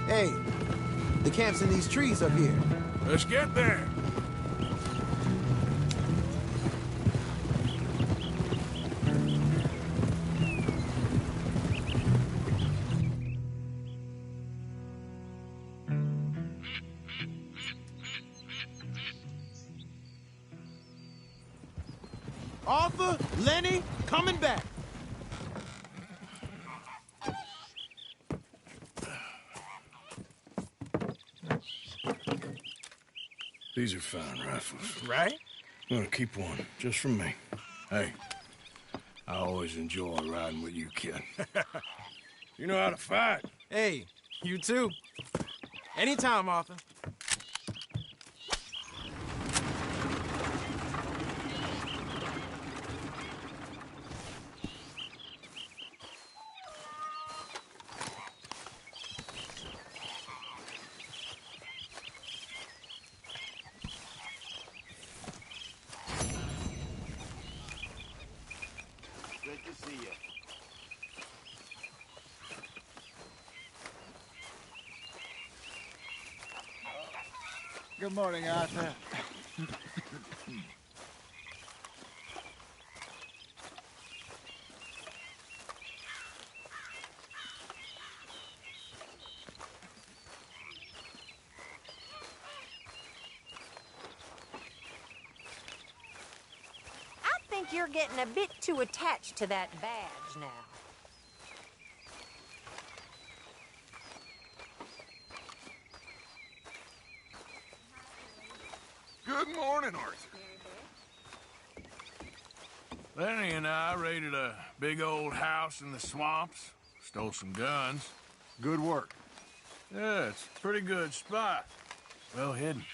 O: Hey, the camp's in these trees up here.
E: Let's get there.
O: Arthur, Lenny, coming back.
E: These are fine rifles.
A: Right?
E: I'm gonna keep one, just for me. Hey, I always enjoy riding with you, kid. You know how to fight.
O: Hey, you too. Anytime, Arthur.
I: Good to see you.
G: Good morning, Arthur.
J: I think you're getting a bit too attached to that badge now.
D: Good morning, Arthur.
E: Lenny and I raided a big old house in the swamps, stole some guns.
D: Good work.
E: Yeah, it's a pretty good spot. Well hidden.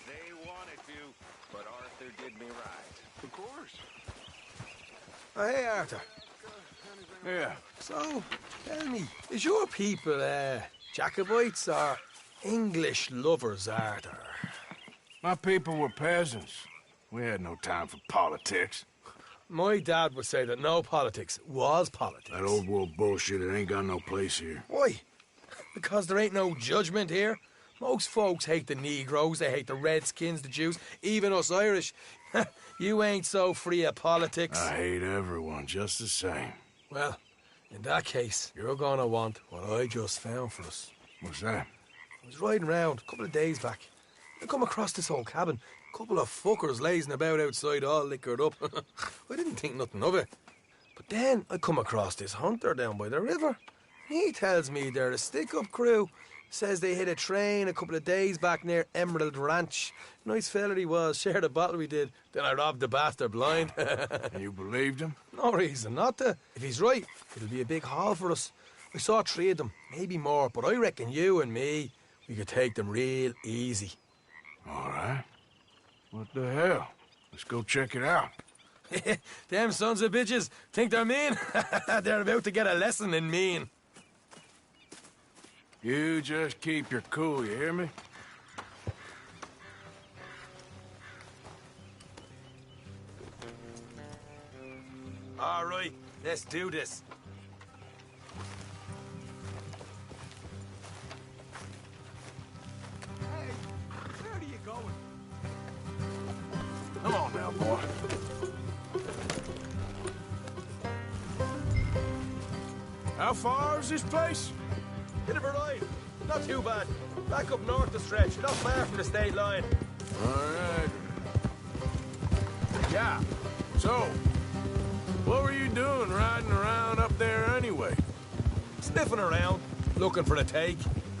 L: They wanted to, but Arthur did me right.
D: Of course.
V: Oh, hey, Arthur.
E: Yeah.
V: So, tell me, is your people, Jacobites or English lovers, Arthur?
E: My people were peasants. We had no time for politics.
V: My dad would say that no politics was politics.
E: That old world bullshit, it ain't got no place here.
V: Why? Because there ain't no judgment here. Most folks hate the Negroes, they hate the Redskins, the Jews, even us Irish. You ain't so free of politics.
E: I hate everyone just the same.
V: Well, in that case, you're gonna want what I just found for us.
E: What's that?
V: I was riding round a couple of days back. I come across this old cabin. A couple of fuckers lazing about outside all liquored up. I didn't think nothing of it. But then I come across this hunter down by the river. He tells me they're a stick-up crew. Says they hit a train a couple of days back near Emerald Ranch. Nice fella he was. Shared a bottle we did. Then I robbed the bastard blind.
E: You believed him?
V: No reason not to. If he's right, it'll be a big haul for us. I saw 3 of them, maybe more, but I reckon you and me, we could take them real easy.
E: All right. What the hell? Let's go check it out.
V: Them sons of bitches think they're mean. They're about to get a lesson in mean.
E: You just keep your cool, you hear me?
V: All right, let's do this.
S: Hey, where are you going?
E: Come on now, boy. How far is this place?
V: Bit of a ride. Not too bad. Back up north the stretch, not far from the state line.
E: All right. Yeah. So, what were you doing riding around up there anyway?
V: Sniffing around, looking for a take.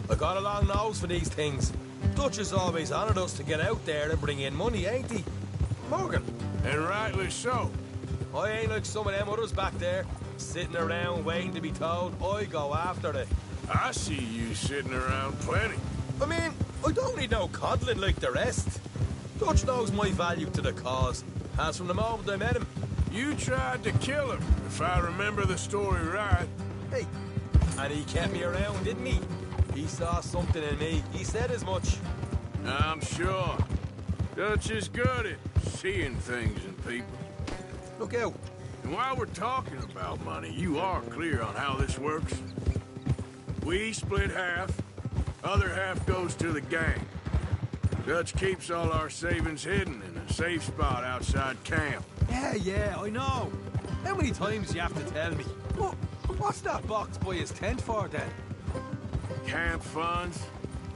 V: I got a long nose for these things. Dutch has always honoured us to get out there and bring in money, ain't he? Morgan.
E: And rightly so.
V: I ain't like some of them others back there, sitting around waiting to be told. I go after it.
E: I see you sitting around plenty.
V: I mean, I don't need no coddling like the rest. Dutch knows my value to the cause. As from the moment I met him.
E: You tried to kill him, if I remember the story right.
V: Hey, and he kept me around, didn't he? He saw something in me. He said as much.
E: I'm sure. Dutch is good at seeing things in people.
V: Look out.
E: And while we're talking about money, you are clear on how this works? We split half, other half goes to the gang. Dutch keeps all our savings hidden in a safe spot outside camp.
V: Yeah, I know. How many times do you have to tell me? What's that box by his tent for, then?
E: Camp funds,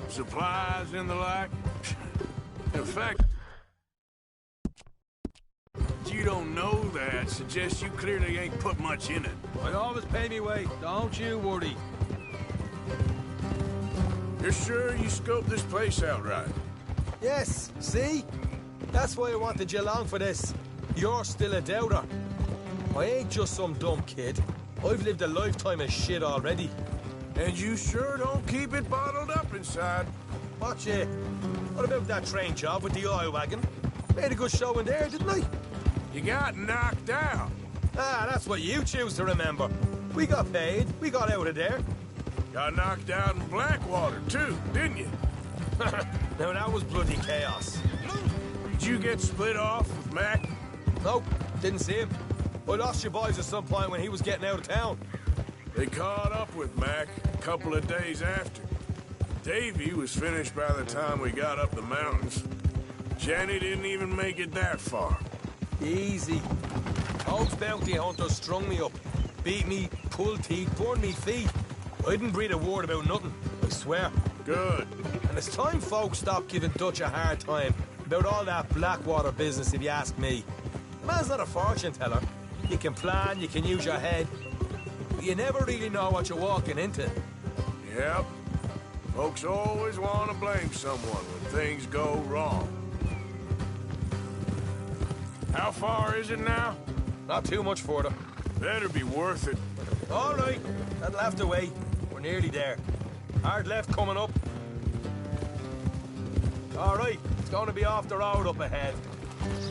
E: supplies, and the like. In fact, you don't know that suggests you clearly ain't put much in it.
V: I always pay me way, don't you worry.
E: You're sure you scoped this place out right?
V: Yes, see? That's why I wanted you along for this. You're still a doubter. I ain't just some dumb kid. I've lived a lifetime of shit already.
E: And you sure don't keep it bottled up inside.
V: Watch it. What about that train job with the oil wagon? Made a good show in there, didn't I?
E: You got knocked out.
V: Ah, that's what you choose to remember. We got paid. We got out of there.
E: Got knocked out in Blackwater, too, didn't you?
V: Now, that was bloody chaos.
E: Did you get split off with Mac?
V: Nope, didn't see him. I lost your boys at some point when he was getting out of town.
E: They caught up with Mac a couple of days after. Davy was finished by the time we got up the mountains. Jenny didn't even make it that far.
V: Easy. Those bounty hunters strung me up. Beat me, pulled teeth, burned me feet. I didn't breathe a word about nothing, I swear.
E: Good.
V: And it's time folks stopped giving Dutch a hard time about all that Blackwater business, if you ask me. The man's not a fortune teller. You can plan, you can use your head. But you never really know what you're walking into.
E: Yep. Folks always want to blame someone when things go wrong. How far is it now?
V: Not too much further.
E: Better be worth it.
V: All right. That'll have to wait. We're nearly there. Hard left coming up. All right. It's going to be off the road up ahead.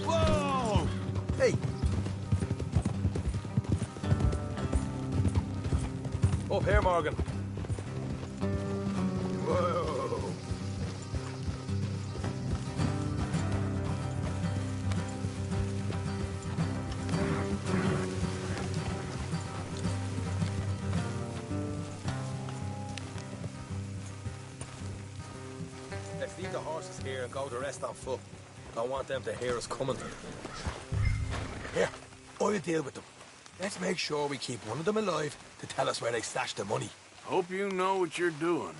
V: Whoa! Hey. Up here, Morgan. Whoa. Let's leave the horses here and go to rest on foot. Don't want them to hear us coming. Here, I'll deal with them. Let's make sure we keep one of them alive to tell us where they stashed the money.
E: Hope you know what you're doing.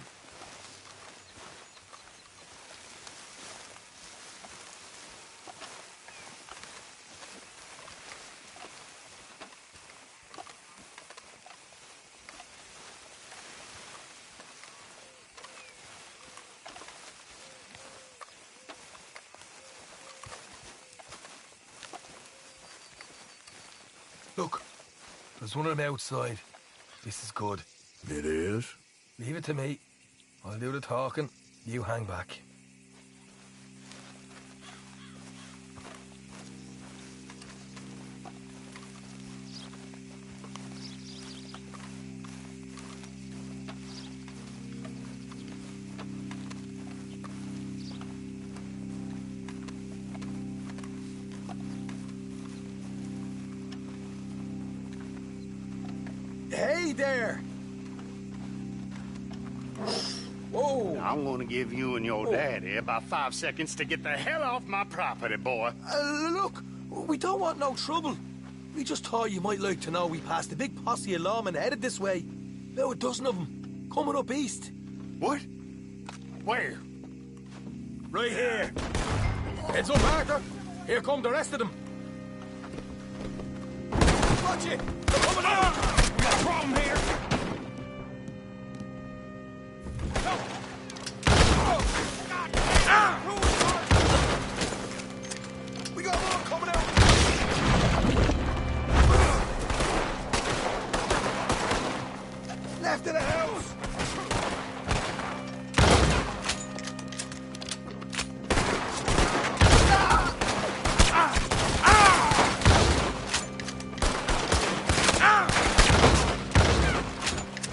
V: There's one of them outside. This is good.
D: It is?
V: Leave it to me. I'll do the talking. You hang back. Hey there! Whoa!
Q: I'm gonna give you and your daddy about 5 seconds to get the hell off my property, boy.
V: Look, we don't want no trouble. We just thought you might like to know we passed a big posse of lawmen headed this way. About a dozen of them, coming up east.
Q: What? Where?
V: Right here. Heads up, Arthur. Here come the rest of them. Watch it! They're coming out! We got a problem here. We got more coming out. Left of the house.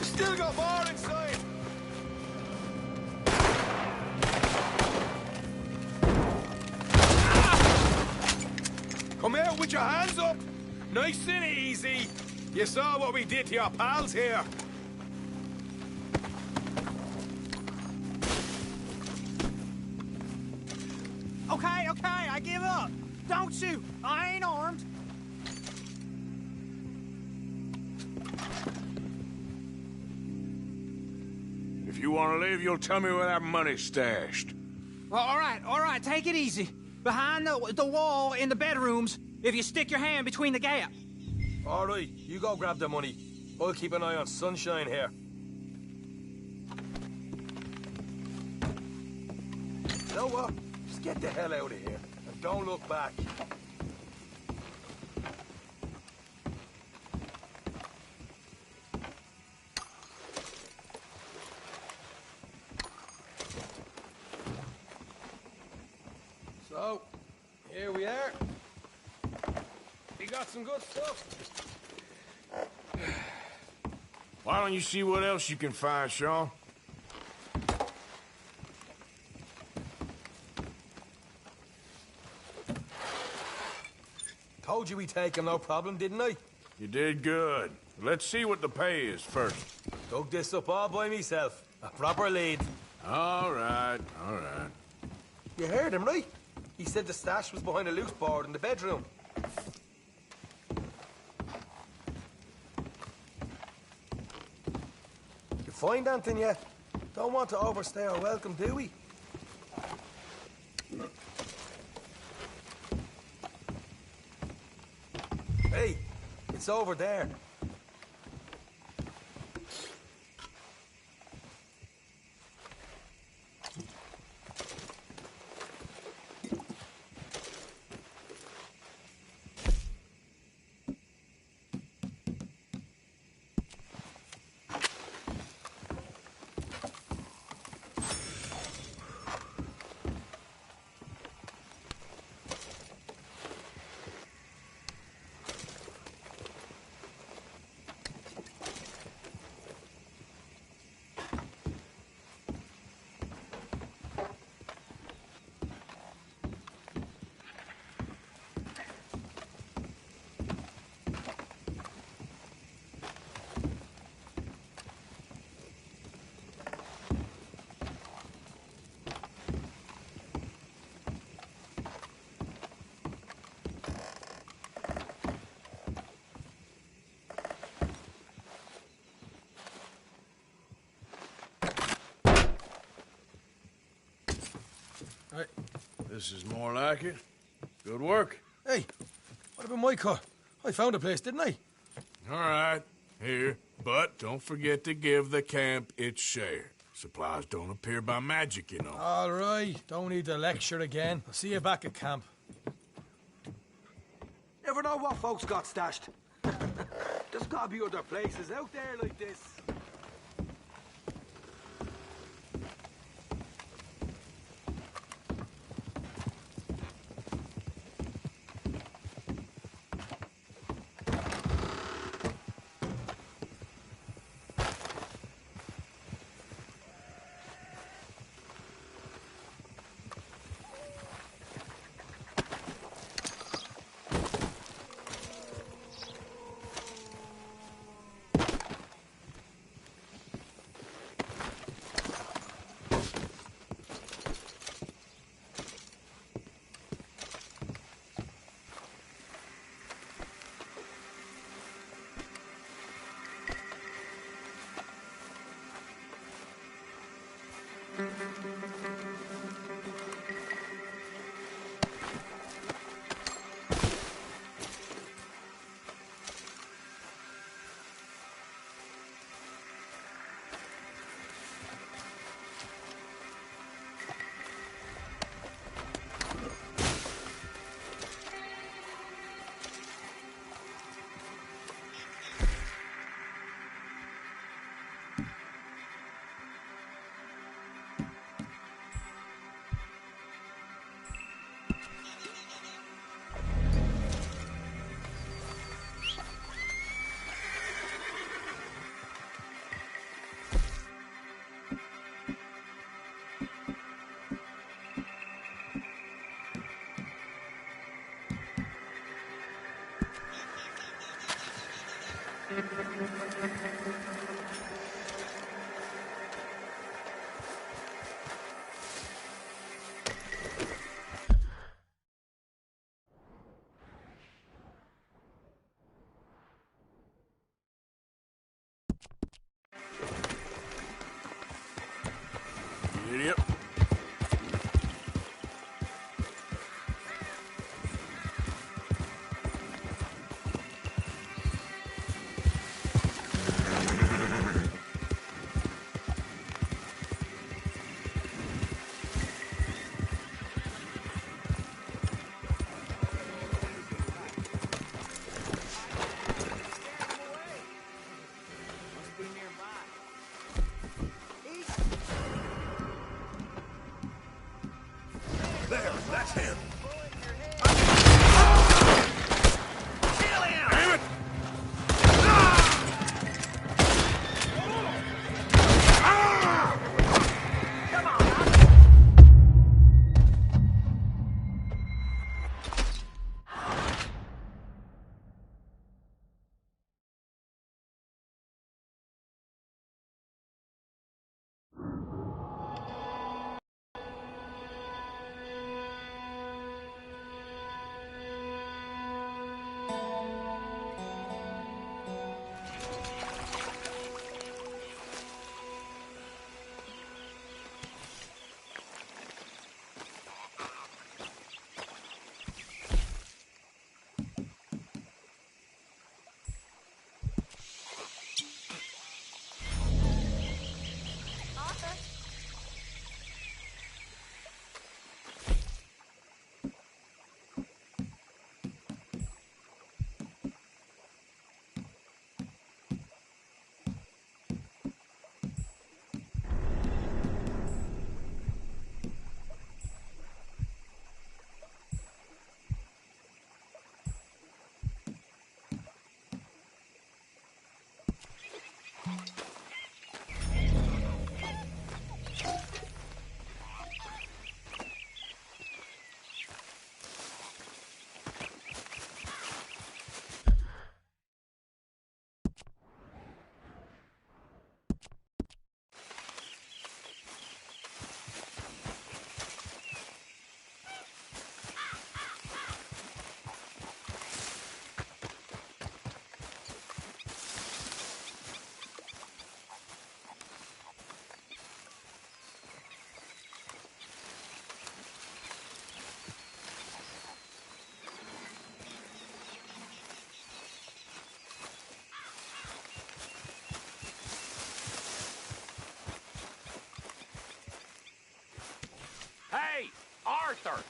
V: Still got more inside. Come out with your hands up. Nice and easy. You saw what we did to your pals here.
U: Okay, I give up. Don't shoot. I ain't armed.
E: If you want to leave, you'll tell me where that money's stashed.
U: Well, all right, take it easy. Behind the wall in the bedrooms, if you stick your hand between the gap.
V: All right, you go grab the money. I'll keep an eye on Sunshine here. You know what? Just get the hell out of here. And don't look back. So, here we are. We got some good stuff.
E: Why don't you see what else you can find, Sean?
V: Told you we'd take him, no problem, didn't I?
E: You did good. Let's see what the pay is first.
V: Dug this up all by myself. A proper lead.
E: All right, all right.
V: You heard him, right? He said the stash was behind a loose board in the bedroom. You find anything yet? Don't want to overstay our welcome, do we? Hey, it's over there.
E: Right. This is more like it. Good work.
V: Hey, what about my car? I found a place, didn't I?
E: All right. Here. But don't forget to give the camp its share. Supplies don't appear by magic, you know.
V: All right. Don't need the lecture again. I'll see you back at camp.
O: Never know what folks got stashed.
I: There's gotta be other places out there like this.
E: Idiot.
S: There, that's him.
E: Kill him! Damn it! Hey, Arthur!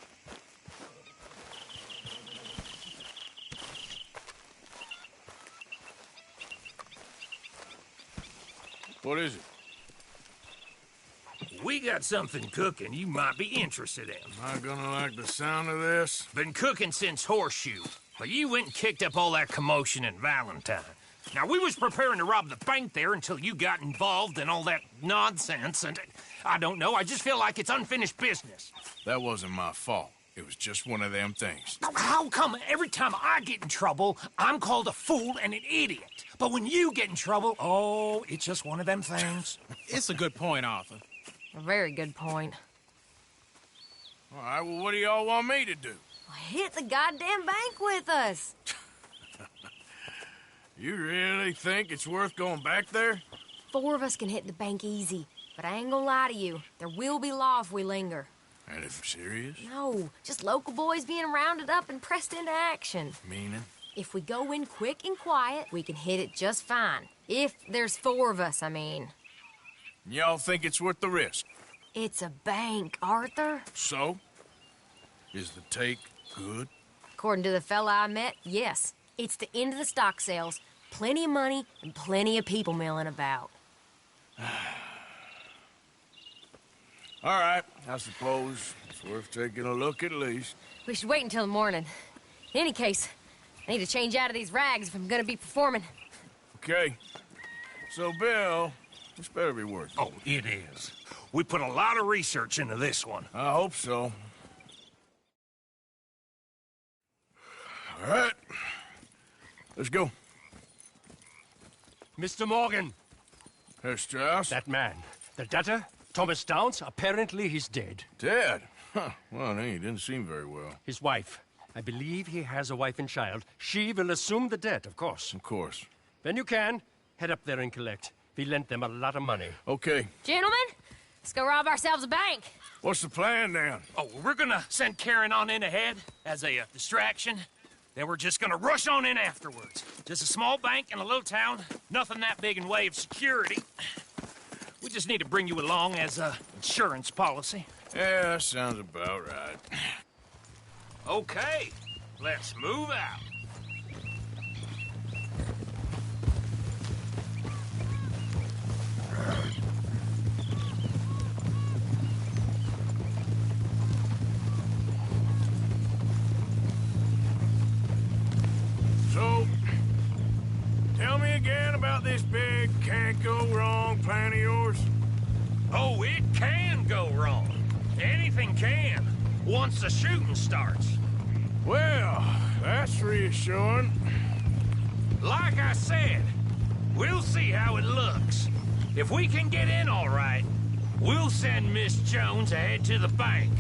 E: What is it?
C: We got something cooking you might be interested in.
E: Am I gonna like the sound of this?
C: Been cooking since Horseshoe, but you went and kicked up all that commotion in Valentine. Now, we was preparing to rob the bank there until you got involved in all that nonsense, and I don't know, I just feel like it's unfinished business.
E: That wasn't my fault. It was just one of them things.
C: How come every time I get in trouble, I'm called a fool and an idiot? But when you get in trouble, oh, it's just one of them things.
F: It's a good point, Arthur.
B: A very good point.
E: All right, well, what do y'all want me to do?
B: Hit the goddamn bank with us.
E: You really think it's worth going back there?
B: 4 of us can hit the bank easy, but I ain't gonna lie to you. There will be law if we linger.
E: And if serious?
B: No, just local boys being rounded up and pressed into action.
E: Meaning?
B: If we go in quick and quiet, we can hit it just fine. If there's 4 of us, I mean.
E: Y'all think it's worth the risk?
B: It's a bank, Arthur.
E: So? Is the take good?
B: According to the fella I met, yes. It's the end of the stock sales. Plenty of money and plenty of people milling about.
E: All right, I suppose it's worth taking a look at least.
B: We should wait until the morning. In any case, I need to change out of these rags if I'm gonna be performing.
E: Okay. So, Bill, this better be worth it.
C: Oh, it is. We put a lot of research into this one.
E: I hope so. All right. Let's go.
W: Mr. Morgan.
E: Herr Strauss?
W: That man. The debtor, Thomas Downs, apparently he's dead.
E: Dead? Huh. Well, he didn't seem very well.
W: His wife. I believe he has a wife and child. She will assume the debt, of course.
E: Of course.
W: When you can, head up there and collect. We lent them a lot of money.
E: Okay.
B: Gentlemen, let's go rob ourselves a bank.
E: What's the plan, then?
C: Oh, we're gonna send Karen on in ahead as a distraction. Then we're just gonna rush on in afterwards. Just a small bank in a little town. Nothing that big in way of security. We just need to bring you along as a insurance policy.
E: Yeah, that sounds about right.
C: Okay, let's move out.
E: So, tell me again about this big can't-go-wrong plan of yours.
C: Oh, it can go wrong. Anything can, once the shooting starts.
E: Well, that's reassuring.
C: Like I said, we'll see how it looks. If we can get in all right, we'll send Miss Jones ahead to the bank.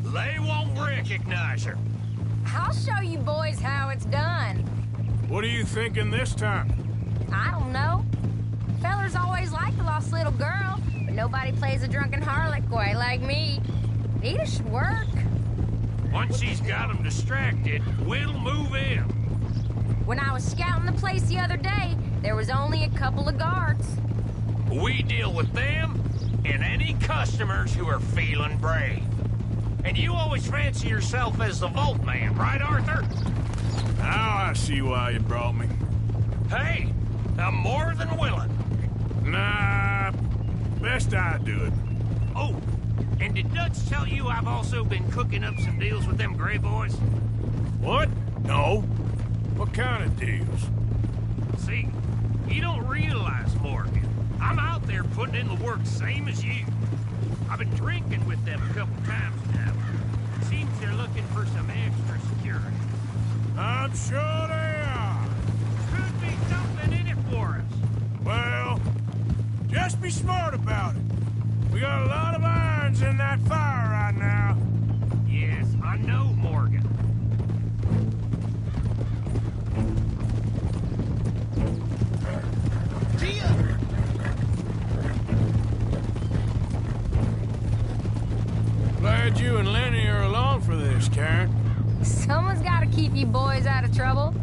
C: They won't recognize her.
B: I'll show you boys how it's done.
E: What are you thinking this time?
B: I don't know. Fellers always like the lost little girl, but nobody plays a drunken harlot quite like me. It should work.
C: Once she's got them distracted, we'll move in.
B: When I was scouting the place the other day, there was only a couple of guards.
C: We deal with them and any customers who are feeling brave. And you always fancy yourself as the vault man, right, Arthur?
E: Now I see why you brought me.
C: Hey, I'm more than willing.
E: Nah, best I do it.
C: Oh, and did Dutch tell you I've also been cooking up some deals with them Gray Boys?
E: What? No. What kind of deals?
C: See, you don't realize, Morgan. I'm out there putting in the work same as you. I've been drinking with them a couple times now. Seems they're looking for some extra security.
E: I'm sure they are.
C: Could be something in it for us.
E: Well, just be smart about it. We got a lot of irons in that fire right now.
C: Yes, I know, Morgan.
E: Glad you and Lenny are along for this, Karen.
B: Someone's got to keep you boys out of trouble.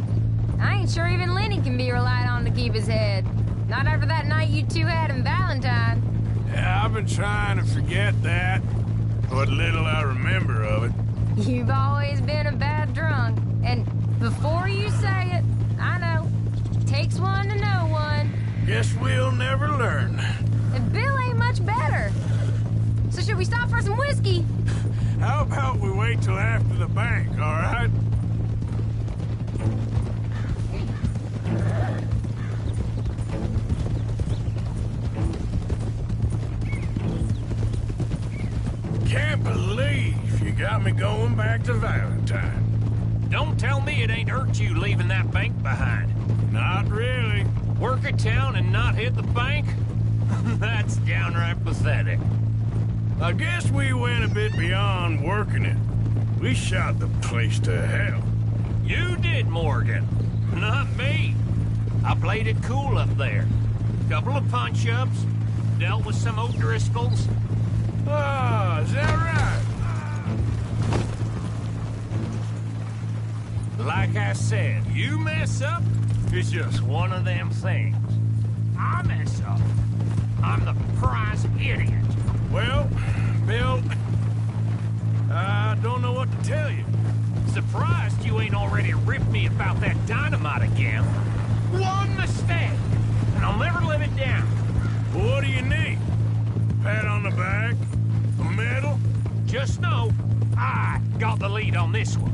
B: I ain't sure even Lenny can be relied on to keep his head. Not after that night you two had in Valentine.
E: Yeah, I've been trying to forget that. What little I remember of it.
B: You've always been a bad drunk. And before you say it, I know. Takes one to know one.
E: Guess we'll never learn.
B: And Bill ain't much better. So should we stop for some whiskey?
E: How about we wait till after the bank, all right? Can't believe you got me going back to Valentine.
C: Don't tell me it ain't hurt you leaving that bank behind.
E: Not really.
C: Work a town and not hit the bank? That's downright pathetic.
E: I guess we went a bit beyond working it. We shot the place to hell.
C: You did, Morgan. Not me. I played it cool up there. Couple of punch-ups, dealt with some O'Driscolls.
E: Ah, is that right?
C: Like I said, you mess up, it's just one of them things. I mess up, I'm the prize idiot.
E: Well, Bill, I don't know what to tell you.
C: Surprised you ain't already ripped me about that dynamite again. One mistake, and I'll never live it down.
E: Well, what do you need? Pat on the back? A medal?
C: Just know, I got the lead on this one.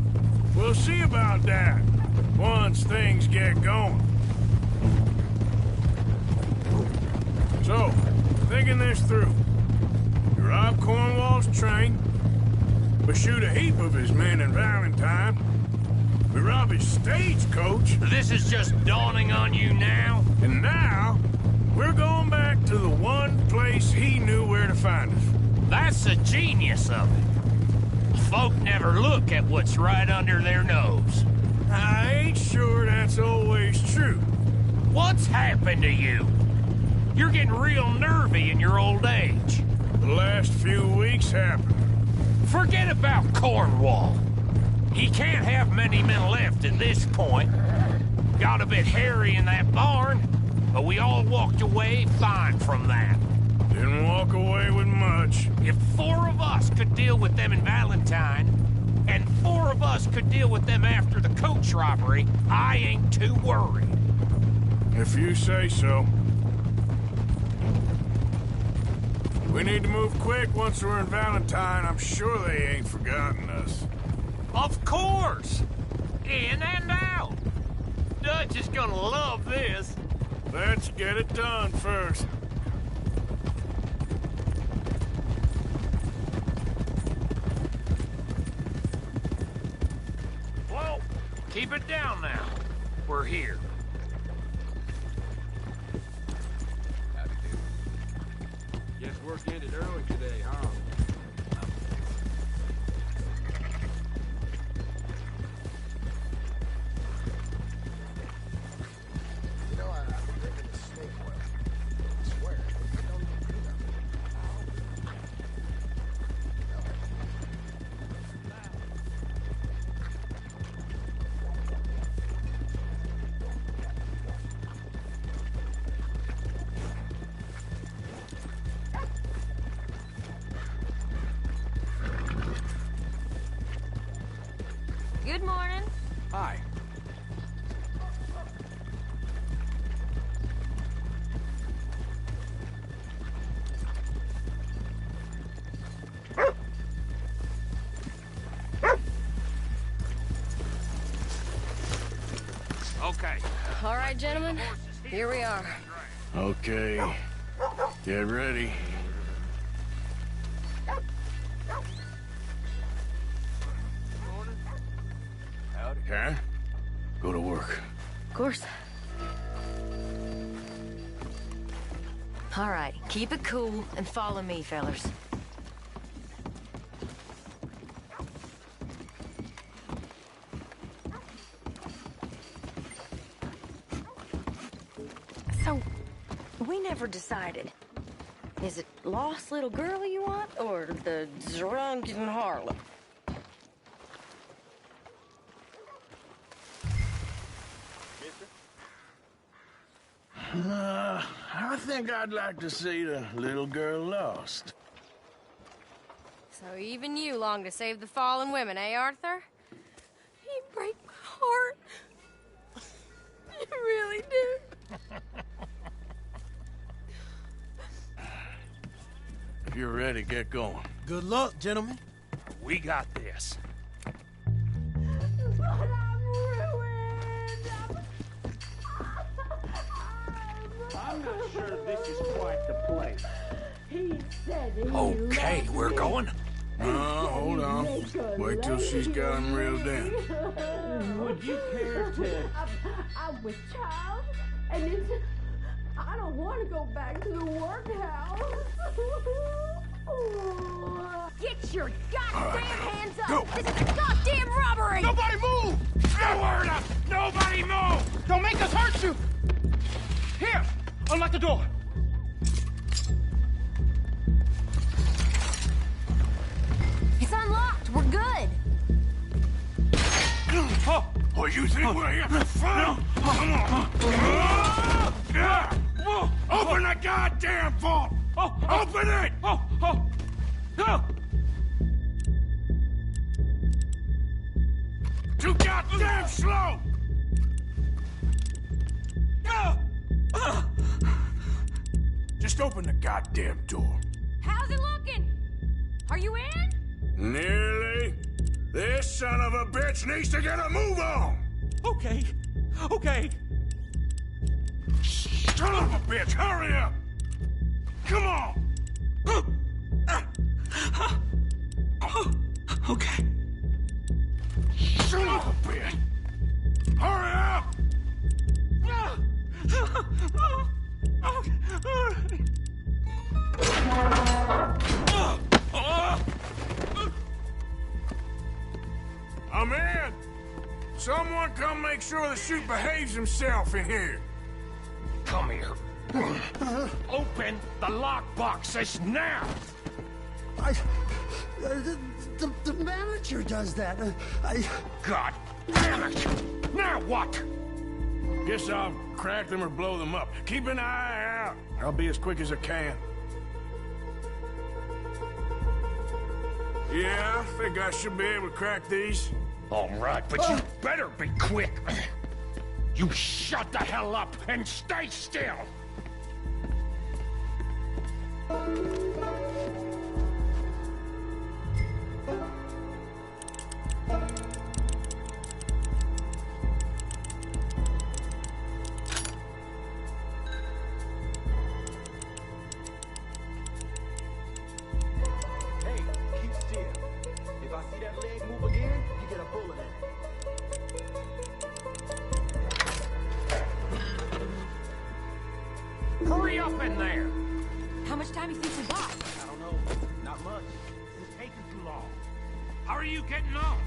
E: We'll see about that, once things get going. So, thinking this through. You rob Cornwall's train. We shoot a heap of his men in Valentine. We rob his stagecoach.
C: This is just dawning on you now?
E: And now, we're going back to the one place he knew where to find us.
C: That's the genius of it. Folk never look at what's right under their nose.
E: I ain't sure that's always true.
C: What's happened to you? You're getting real nervy in your old age.
E: The last few weeks happened.
C: Forget about Cornwall. He can't have many men left at this point. Got a bit hairy in that barn, but we all walked away fine from that.
E: Didn't walk away with much.
C: If 4 of us could deal with them in Valentine, and 4 of us could deal with them after the coach robbery, I ain't too worried.
E: If you say so. We need to move quick once we're in Valentine. I'm sure they ain't forgotten us.
C: Of course! In and out. Dutch is gonna love this.
E: Let's get it done first.
C: Whoa! Keep it down now. We're here.
L: Howdy, dude. Guess work ended early today, huh?
O: You know, I've been drinking this snake oil. I swear, it don't even do nothing.
B: Good morning.
K: Hi.
C: Okay.
B: All right, gentlemen. Here we are.
E: Okay. Get ready.
L: Howdy.
E: Karen, go to work.
B: Of course. All right, keep it cool and follow me, fellers. So, we never decided. Is it lost little girl you want, or the drunken harlot?
E: I think I'd like to see the little girl lost.
B: So even you long to save the fallen women, eh, Arthur? You break my heart. You really do.
E: If you're ready, get going.
O: Good luck, gentlemen.
C: We got this.
E: I'm not sure this is quite the place.
F: He said he
C: Okay, we're going.
E: Hold on. Wait till she's got him reeled in.
F: Would you care to... I'm with child, and it's... I don't want to go back to the workhouse.
B: Get your goddamn hands up!
E: Go.
B: This is a goddamn robbery!
S: Nobody move!
C: No word up! Nobody move!
S: Don't make us hurt you! Here! Unlock the door!
B: It's unlocked. We're good.
E: Oh, you think we're here for fun? Come on. Open the goddamn vault! Open it! Too goddamn slow! Just open the goddamn door.
B: How's it looking? Are you in?
E: Nearly. This son of a bitch needs to get a move on!
S: Okay.
E: Son of a bitch, hurry up! Come on!
S: Okay.
E: Son of a bitch! Hurry up! I'm in! Someone come make sure the chute behaves himself in here.
C: Come here. Open the lockboxes now!
U: The manager does that.
C: God damn it! Now what?
E: Guess I'll crack them or blow them up. Keep an eye out. I'll be as quick as I can. Yeah, I think I should be able to crack these.
C: All right, but you better be quick. You shut the hell up and stay still!
U: Hey, keep still. If I see that leg move again, you get a bullet in it.
C: Hurry up in there!
B: How much time you think we got?
U: I don't know. Not much.
C: It's taking too long. How are you getting on?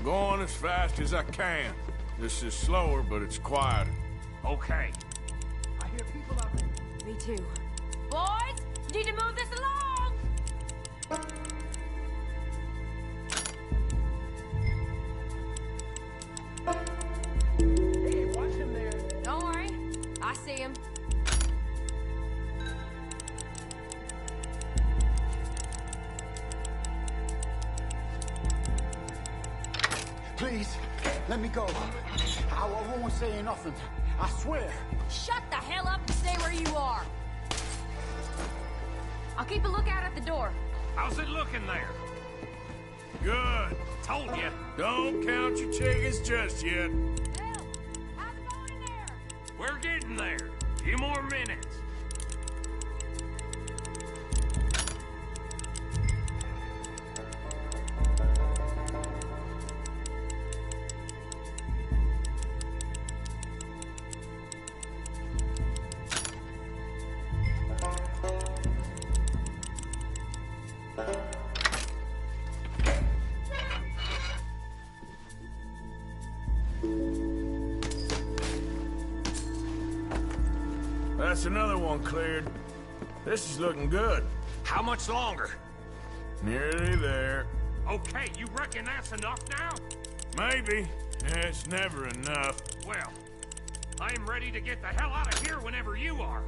E: Going as fast as I can. This is slower, but it's quieter.
C: Okay.
U: I hear people out there.
B: Me too. Boys, you need to move this along!
U: Hey, watch him there.
B: Don't worry. I see him.
G: Please, let me go. I won't say nothing. I swear.
B: Shut the hell up and stay where you are. I'll keep a lookout at the door.
C: How's it looking there?
E: Good.
C: Told you.
E: Don't count your chickens just yet.
B: Bill, how's it going in there?
C: We're getting there. Few more minutes.
E: That's another one cleared. This is looking good.
C: How much longer?
E: Nearly there.
C: Okay, you reckon that's enough now?
E: Maybe. It's never enough.
C: Well, I am ready to get the hell out of here whenever you are.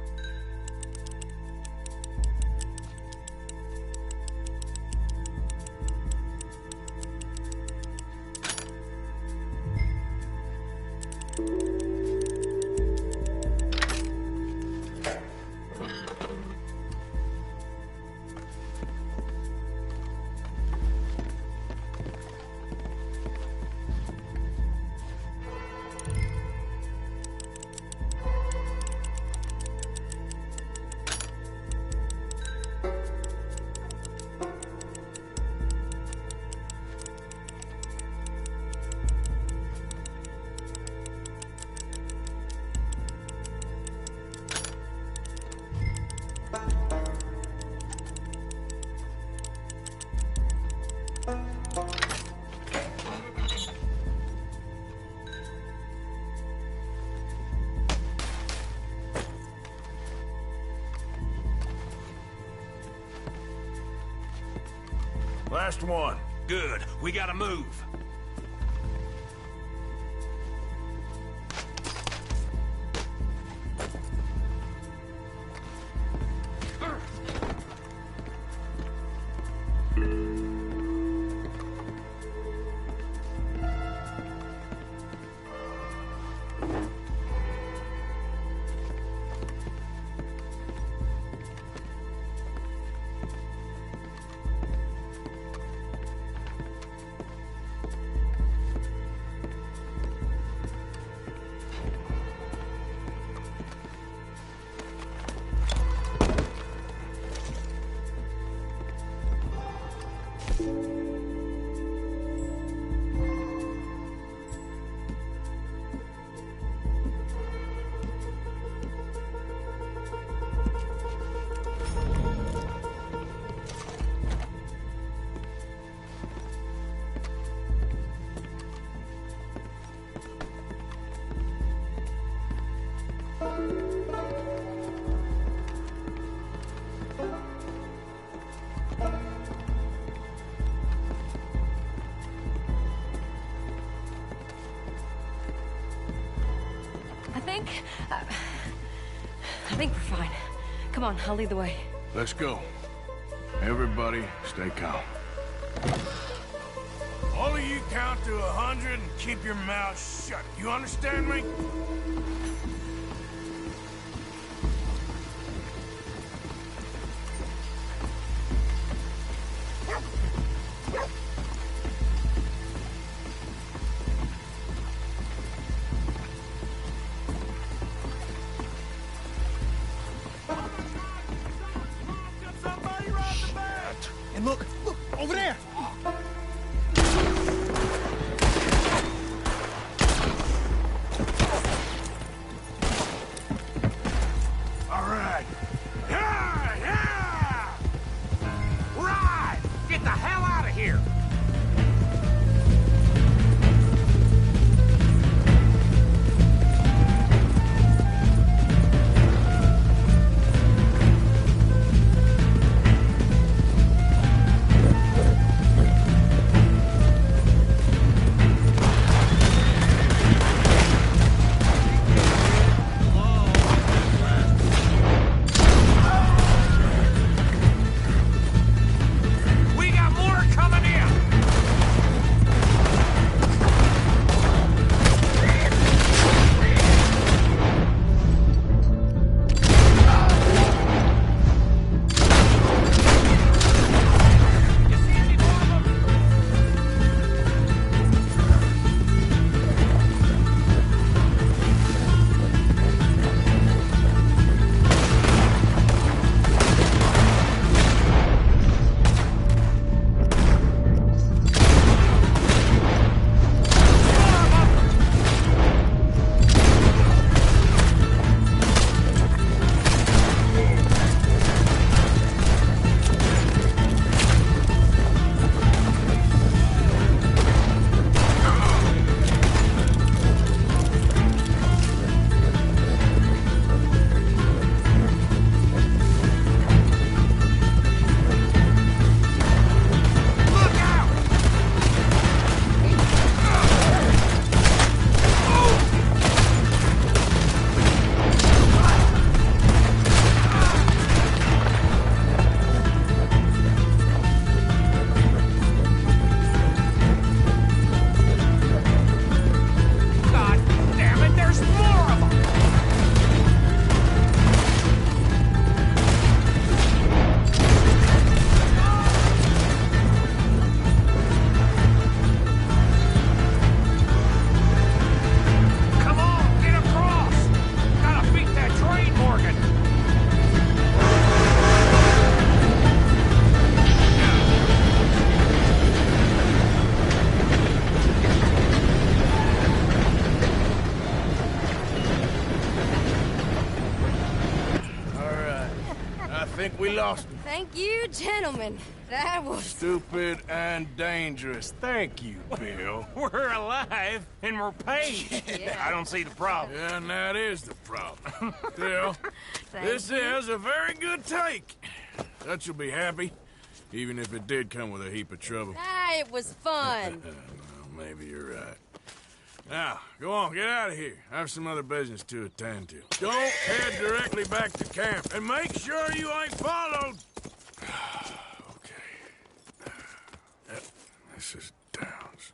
E: Last one.
C: Good. We gotta move.
H: I think we're fine. Come on, I'll lead the way.
E: Let's go. Everybody, stay calm. All of you count to 100 and keep your mouth shut. You understand me?
O: And look, over there!
E: All right.
C: Yeah! Right! Get the hell out of here!
E: We lost him.
H: Thank you, gentlemen. That was...
E: Stupid and dangerous. Thank you, Bill.
C: We're alive, and we're paid.
H: Yeah.
C: I don't see the problem.
E: Yeah, and that is the problem. Bill, this is a very good take. Dutch will be happy. even if it did come with a heap of trouble.
H: Ah, it was fun.
E: Well, maybe you're right. Now, go on, get out of here. I have some other business to attend to. Don't head directly back to camp, and make sure you ain't followed. Okay. Yep, this is Downs.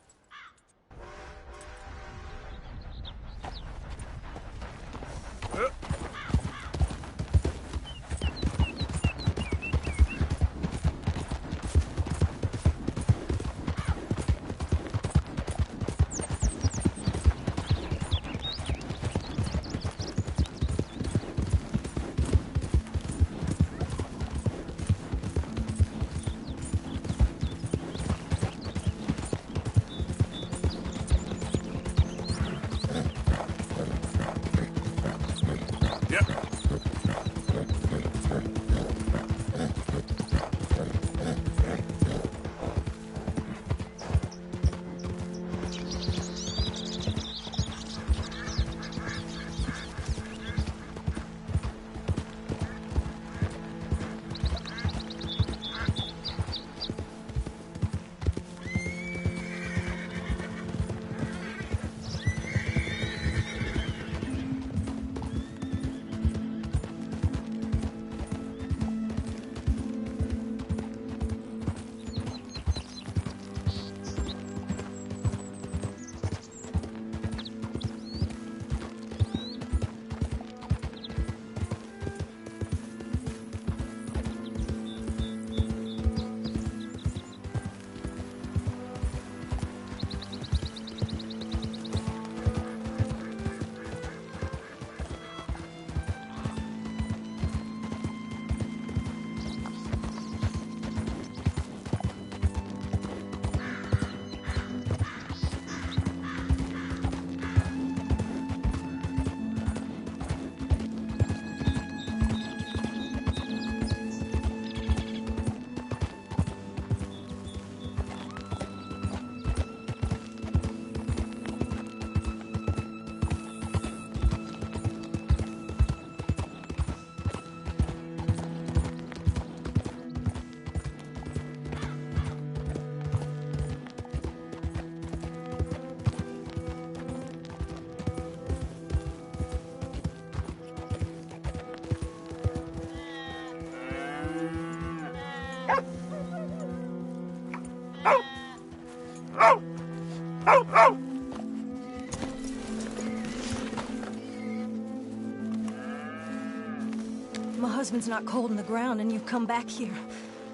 H: My husband's not cold in the ground, and you've come back here,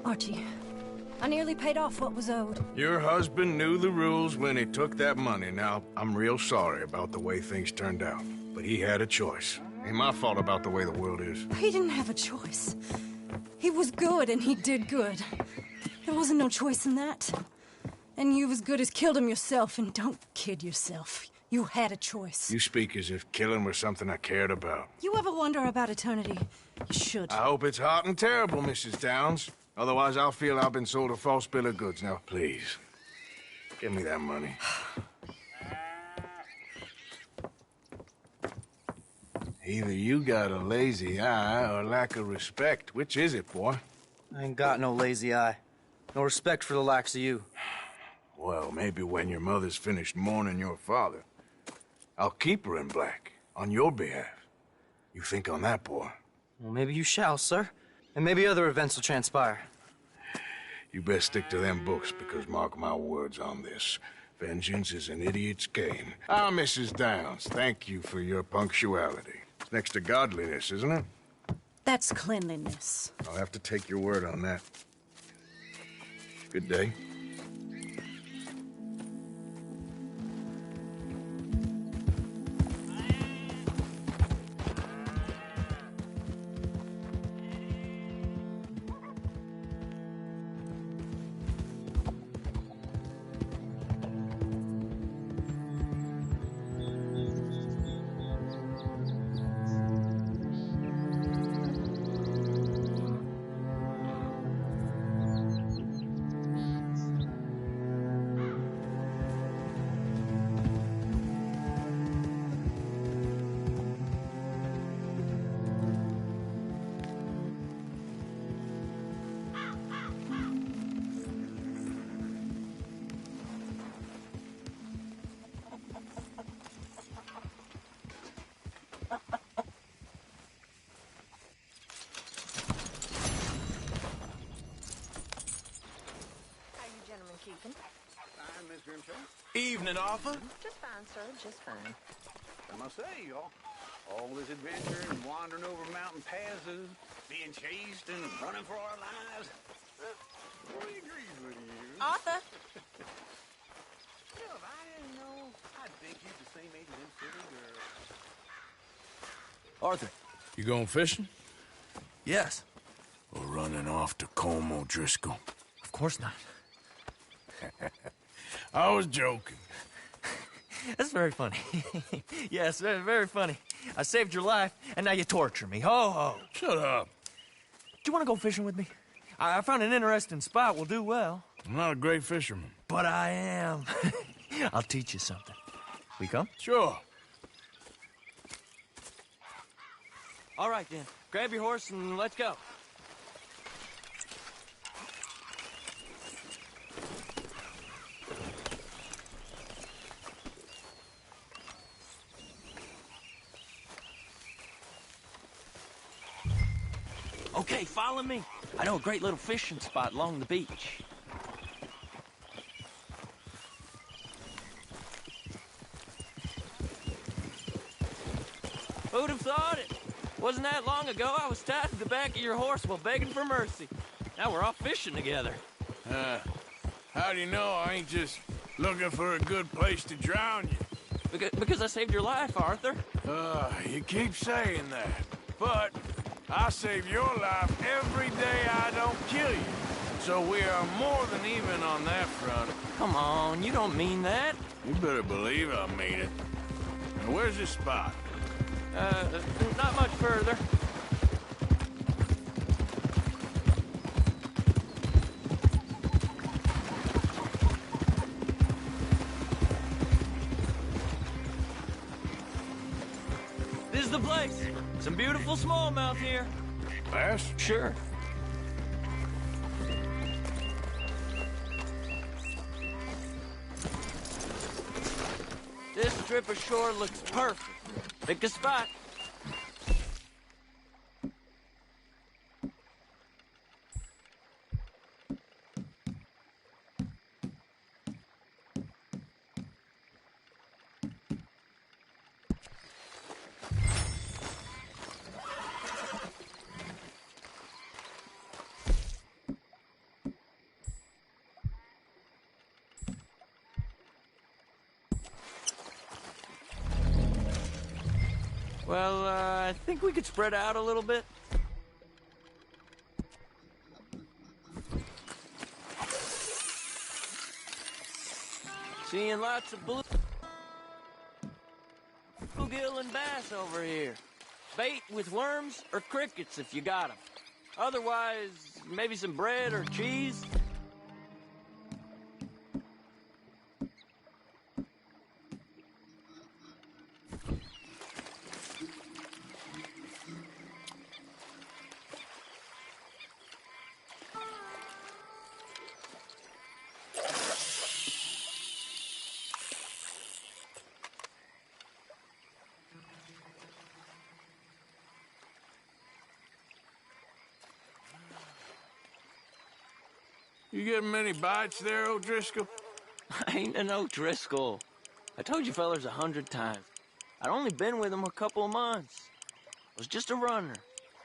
H: Archie. I nearly paid off what was owed.
E: Your husband knew the rules when he took that money. Now, I'm real sorry about the way things turned out. But he had a choice. Ain't my fault about the way the world is.
H: He didn't have a choice. He was good, and he did good. There wasn't no choice in that. And you've as good as killed him yourself, and don't kid yourself. You had a choice.
E: You speak as if killing was something I cared about.
H: You ever wonder about eternity? You should.
E: I hope it's hot and terrible, Mrs. Downs. Otherwise, I'll feel I've been sold a false bill of goods. Now, please, give me that money. Either you got a lazy eye or lack of respect. Which is it, boy?
N: I ain't got no lazy eye. No respect for the likes of you.
E: Well, maybe when your mother's finished mourning your father, I'll keep her in black, on your behalf. You think on that, boy?
N: Well, maybe you shall, sir. And maybe other events will transpire.
E: You best stick to them books, because mark my words on this. Vengeance is an idiot's game. Ah, Mrs. Downs, thank you for your punctuality. It's next to godliness, isn't it?
H: That's cleanliness.
E: I'll have to take your word on that. Good day.
J: Deacon?
K: Fine, Miss Grimshaw.
V: Evening, Arthur.
J: Just fine, sir. Just fine.
K: I must say, all this adventure and wandering over mountain passes, being chased and running for our lives. Fully agrees with you.
J: Arthur?
K: Well, if I didn't know, I'd think you're the same age as them silly girls.
V: Arthur.
E: You going fishing?
V: Yes.
E: Or running off to Colm O'Driscoll?
V: Of course not.
E: I was joking.
V: That's very funny. Yes, very, very funny. I saved your life, and now you torture me. Ho, ho.
E: Shut up.
V: Do you want to go fishing with me? I found an interesting spot. We'll do well.
E: I'm not a great fisherman.
V: But I am. I'll teach you something. We come?
E: Sure.
V: All right, then. Grab your horse and let's go. Okay, follow me. I know a great little fishing spot along the beach. Who'd have thought it? Wasn't that long ago I was tied to the back of your horse while begging for mercy. Now we're off fishing together.
E: How do you know I ain't just looking for a good place to drown you?
V: Because I saved your life, Arthur.
E: You keep saying that. But I save your life every day I don't kill you. So we are more than even on that front.
V: Come on, you don't mean that.
E: You better believe I mean it. Now, where's this spot?
V: Not much further. This is the place. Some beautiful smallmouth here.
E: Bass?
V: Sure. This strip of shore looks perfect. Pick a spot. Well, I think we could spread out a little bit. Seeing lots of bluegill and bass over here. Bait with worms or crickets if you got them. Otherwise, maybe some bread or cheese.
E: You getting many bites there, O'Driscoll?
V: I ain't an O'Driscoll. I told you fellers 100 times. I'd only been with him a couple of months. I was just a runner,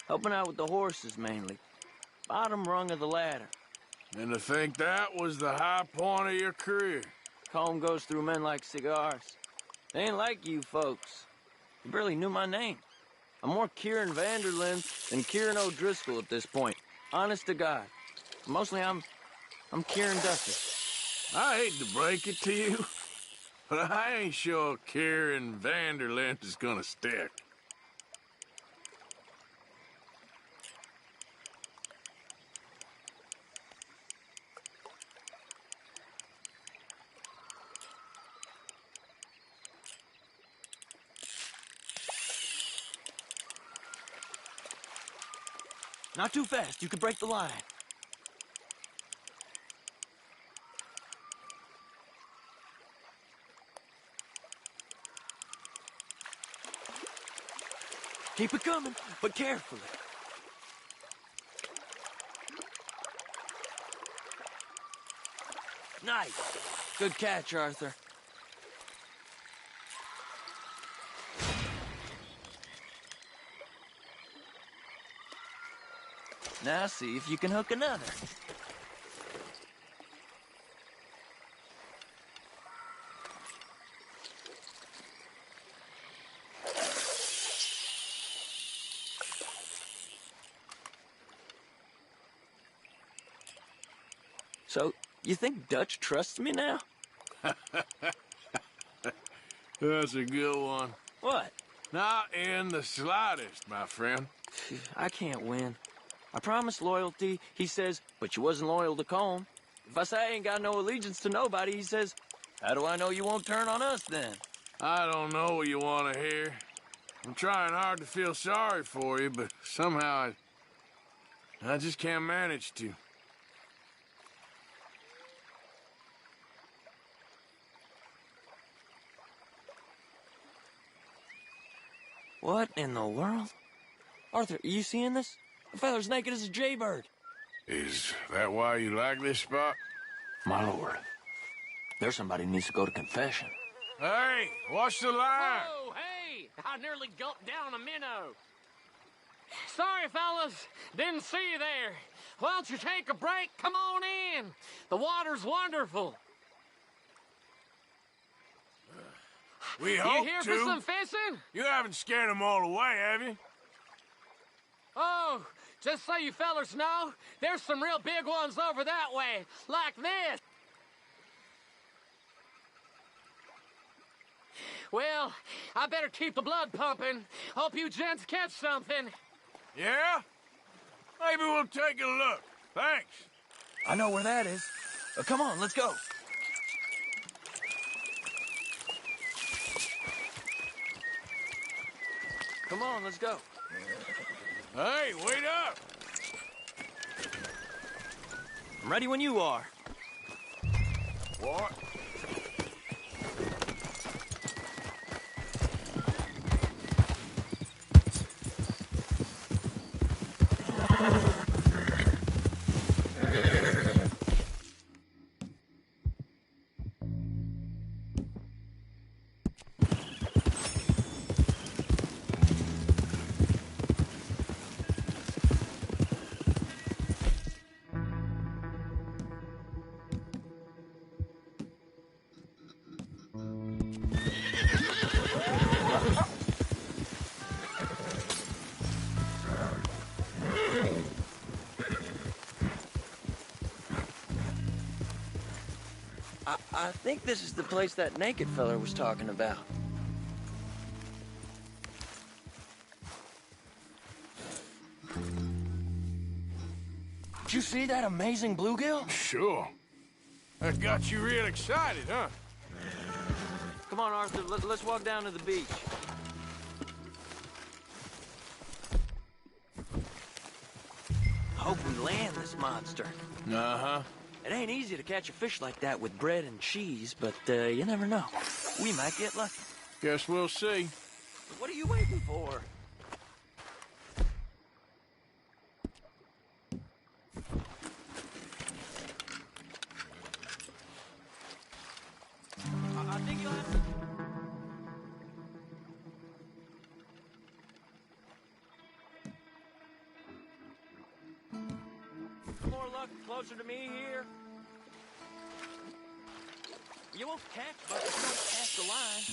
V: helping out with the horses mainly. Bottom rung of the ladder.
E: And to think that was the high point of your career.
V: Colm goes through men like cigars. They ain't like you folks. You barely knew my name. I'm more Kieran Vanderlyn than Kieran O'Driscoll at this point. Honest to God. Mostly I'm Kieran Duffy.
E: I hate to break it to you, but I ain't sure Kieran Vanderlyn is gonna stick.
V: Not too fast. You could break the line. Keep it coming, but carefully.
P: Nice. Good catch, Arthur. Now see if you can hook another. So, you think Dutch trusts me now?
E: That's a good one.
P: What?
E: Not in the slightest, my friend.
P: I can't win. I promised loyalty, he says, but you wasn't loyal to Colm. If I say I ain't got no allegiance to nobody, he says, how do I know you won't turn on us then?
E: I don't know what you want to hear. I'm trying hard to feel sorry for you, but somehow I just can't manage to.
P: What in the world? Arthur, are you seeing this? The fella's naked as a jaybird.
E: Is that why you like this spot?
P: My lord, there's somebody who needs to go to confession.
E: Hey, watch the line!
R: Whoa, hey! I nearly gulped down a minnow. Sorry, fellas. Didn't see you there. Why don't you take a break? Come on in. The water's wonderful.
E: We
R: You
E: hope
R: here
E: to.
R: for some fishing?
E: You haven't scared them all away, have you?
R: Oh, just so you fellers know, there's some real big ones over that way, like this. Well, I better keep the blood pumping. Hope you gents catch something.
E: Yeah? Maybe we'll take a look. Thanks.
P: I know where that is. Come on, let's go. Come on, let's go.
E: Hey, wait up!
P: I'm ready when you are.
E: What?
P: I think this is the place that naked feller was talking about. Did you see that amazing bluegill?
E: Sure. That got you real excited, huh?
P: Come on, Arthur, let's walk down to the beach. Hope we land this monster.
E: Uh-huh.
P: It ain't easy to catch a fish like that with bread and cheese, but you never know. We might get lucky.
E: Guess we'll see.
P: What are you waiting for? I think you'll have to... Some more luck closer to me here. You won't catch, but you won't cast the line.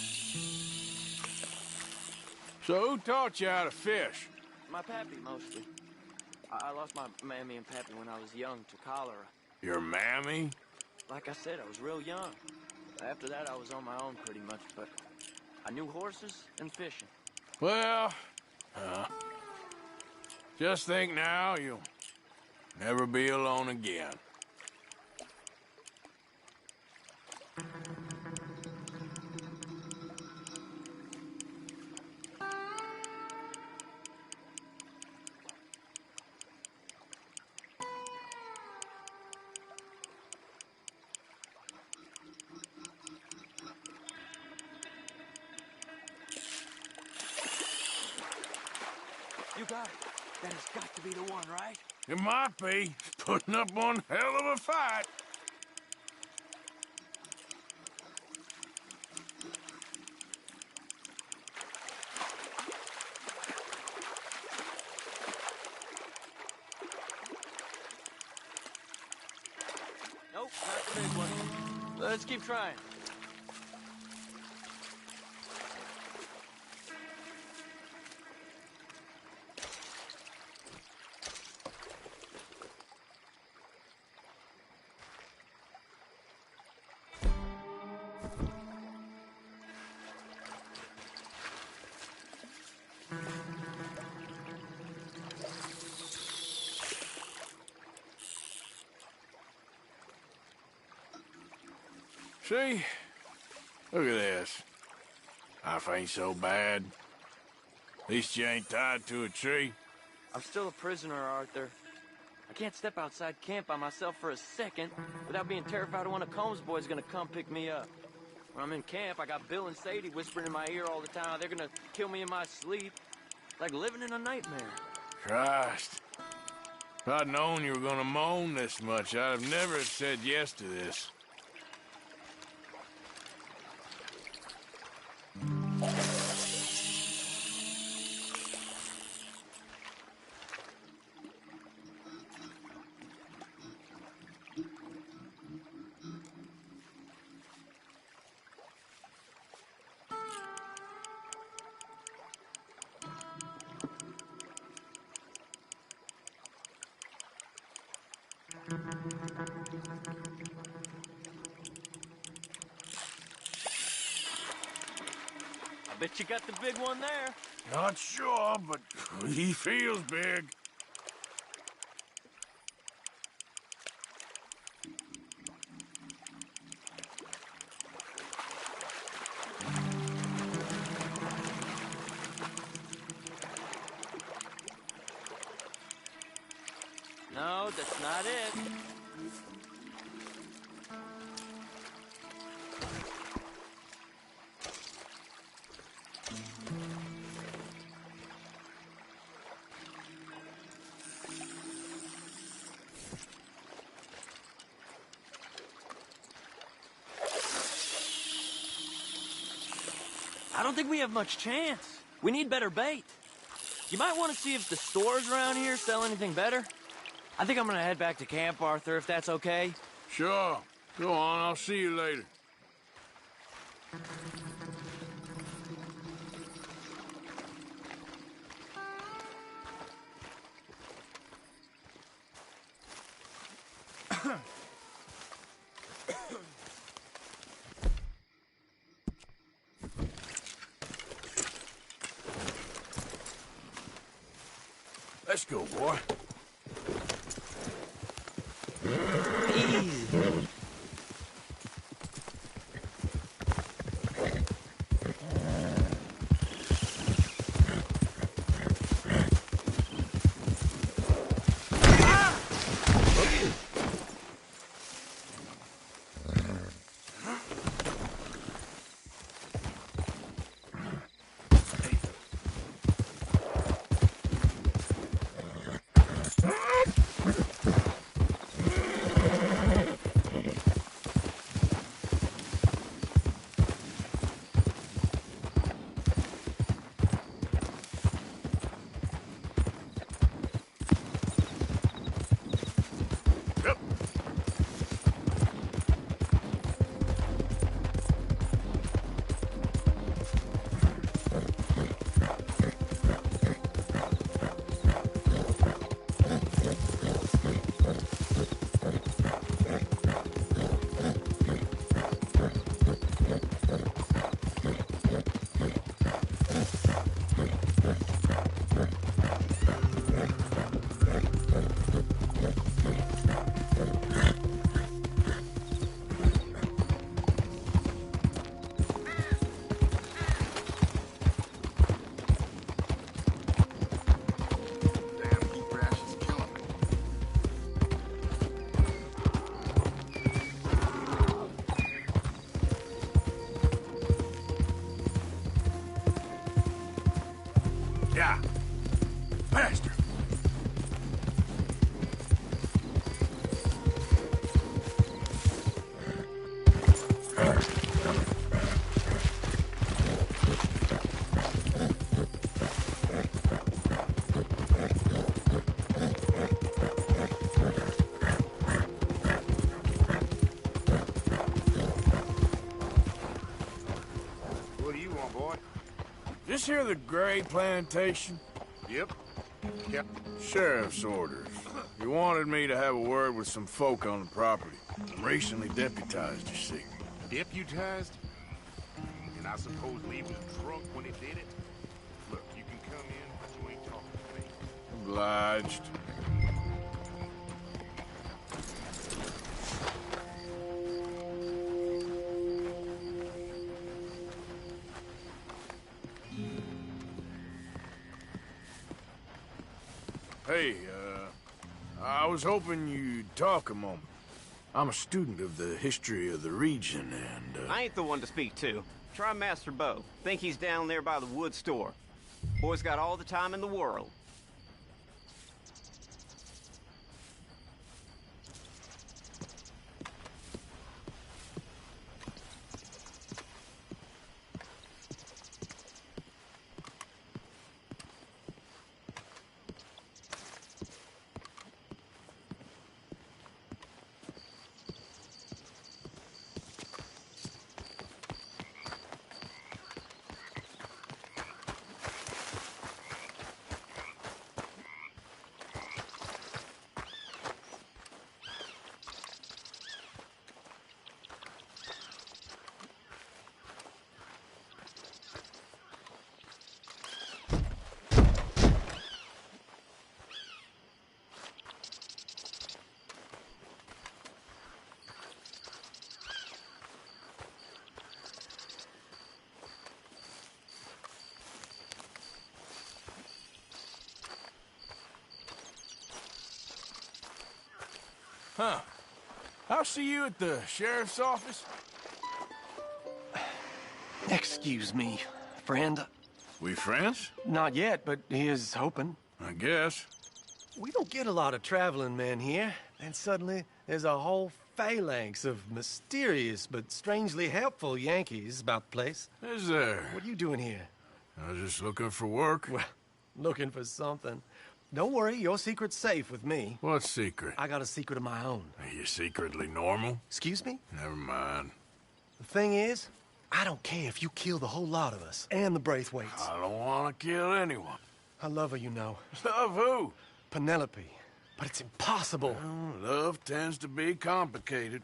E: So who taught you how to fish?
P: My pappy, mostly. I lost my mammy and pappy when I was young to cholera.
E: Your mammy?
P: Like I said, I was real young. After that, I was on my own pretty much, but I knew horses and fishing.
E: Well, just think now, you'll never be alone again.
P: You got it. That has got to be the one, right?
E: It might be. Putting up one hell of a fight.
P: Not the big one. Let's keep trying.
E: See? Look at this. Life ain't so bad. At least you ain't tied to a tree.
P: I'm still a prisoner, Arthur. I can't step outside camp by myself for a second without being terrified of one of Combs' boys gonna come pick me up. When I'm in camp, I got Bill and Sadie whispering in my ear all the time. They're gonna kill me in my sleep. It's like living in a nightmare.
E: Christ. If I'd known you were gonna moan this much, I'd have never said yes to this.
P: I bet you got the big one there.
E: Not sure, but he feels big.
P: No, that's not it. I don't think we have much chance. We need better bait. You might want to see if the stores around here sell anything better. I think I'm gonna head back to camp, Arthur, if that's okay.
E: Sure. Go on, I'll see you later. Let's go, boy.
P: Easy.
E: this here the Gray Plantation?
D: Yep. Yep.
E: Sheriff's orders. He wanted me to have a word with some folk on the property. I'm recently deputized, you see.
D: Deputized? And I suppose Lee was drunk when he did it? Look, you can come in, but you ain't talking to me.
E: Obliged. Hey, I was hoping you'd talk a moment. I'm a student of the history of the region, and,
I: I ain't the one to speak to. Try Master Bo. Think he's down there by the wood store. Boy's got all the time in the world.
E: Huh. I'll see you at the sheriff's office.
W: Excuse me, friend.
E: We friends?
W: Not yet, but he is hoping.
E: I guess.
W: We don't get a lot of traveling men here, and suddenly there's a whole phalanx of mysterious but strangely helpful Yankees about the place.
E: Is there?
W: What are you doing here?
E: I was just looking for work.
W: Well, looking for something. Don't worry, your secret's safe with me.
E: What secret?
W: I got a secret of my own.
E: Are you secretly normal?
W: Excuse me?
E: Never mind.
W: The thing is, I don't care if you kill the whole lot of us, and the Braithwaites.
E: I don't want to kill anyone.
W: I love her, you know.
E: Love who?
W: Penelope. But it's impossible.
E: Well, love tends to be complicated.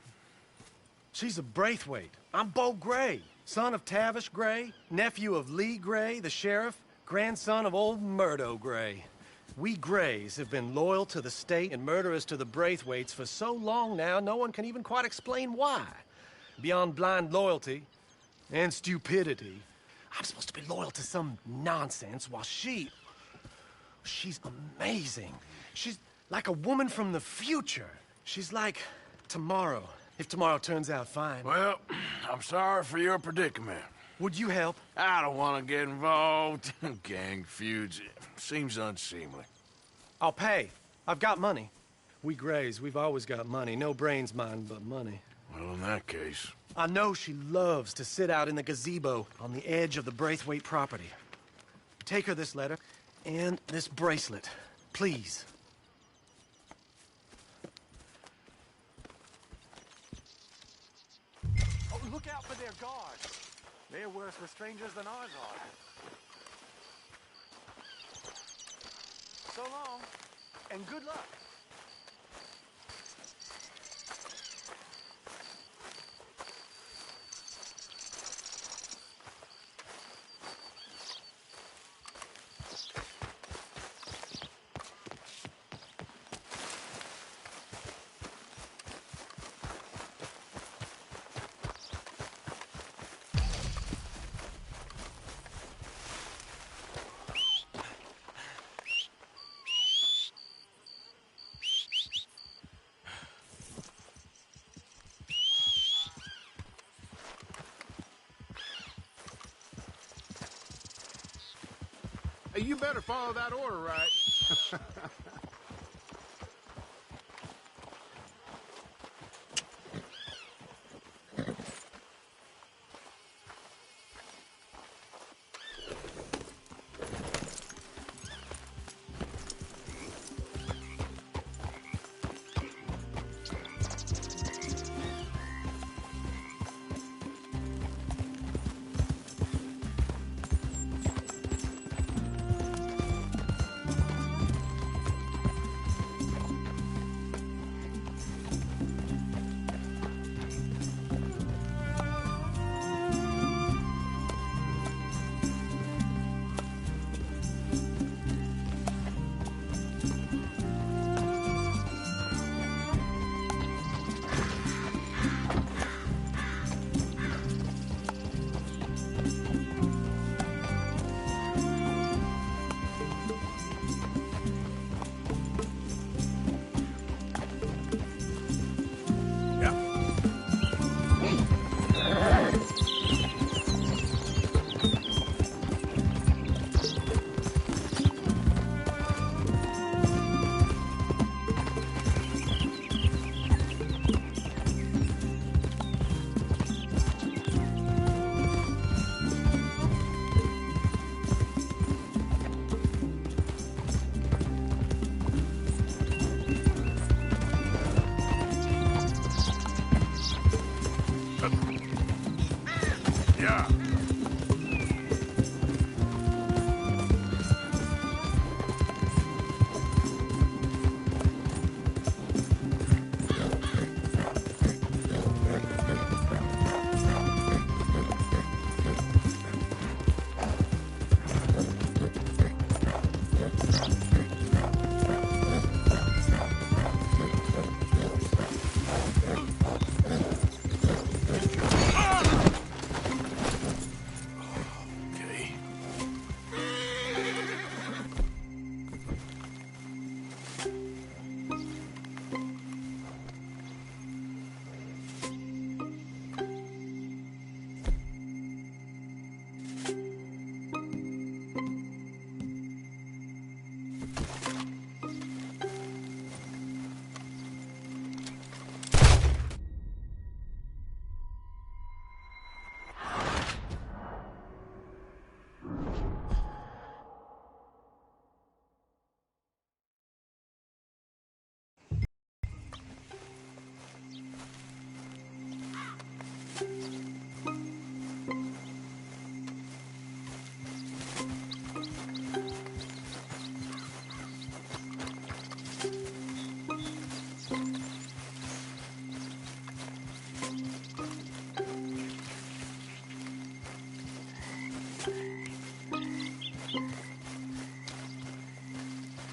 W: She's a Braithwaite. I'm Bo Gray, son of Tavish Gray, nephew of Lee Gray, the sheriff, grandson of old Murdo Gray. We Grays have been loyal to the state and murderers to the Braithwaites for so long now, no one can even quite explain why. Beyond blind loyalty and stupidity, I'm supposed to be loyal to some nonsense while she's amazing. She's like a woman from the future. She's like tomorrow, if tomorrow turns out fine.
E: Well, I'm sorry for your predicament.
W: Would you help?
E: I don't want to get involved. Gang feuds. Seems unseemly.
W: I'll pay. I've got money. We Grays, we've always got money. No brains, mind, but money.
E: Well, in that case...
W: I know she loves to sit out in the gazebo on the edge of the Braithwaite property. Take her this letter and this bracelet, please.
G: Oh, look out for their guards. They're worse for strangers than ours are. So long, and good luck.
D: Hey, you better follow that order, right? Yeah.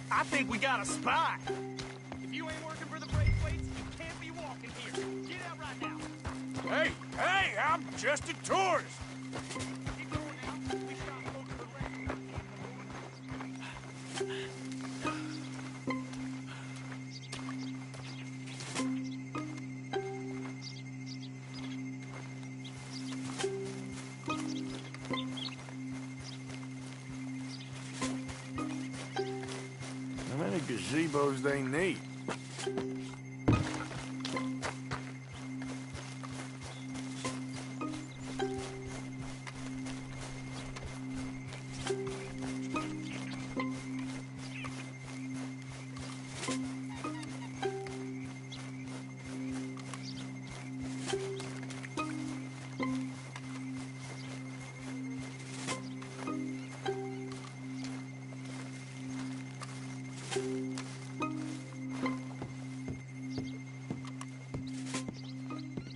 S: I think we got a spy. If you ain't working for the Braithwaites, you can't be walking here. Get out right now.
E: Hey, I'm just a tourist.
S: Keep going now. We shot folks for less.
E: How many gazebos they need?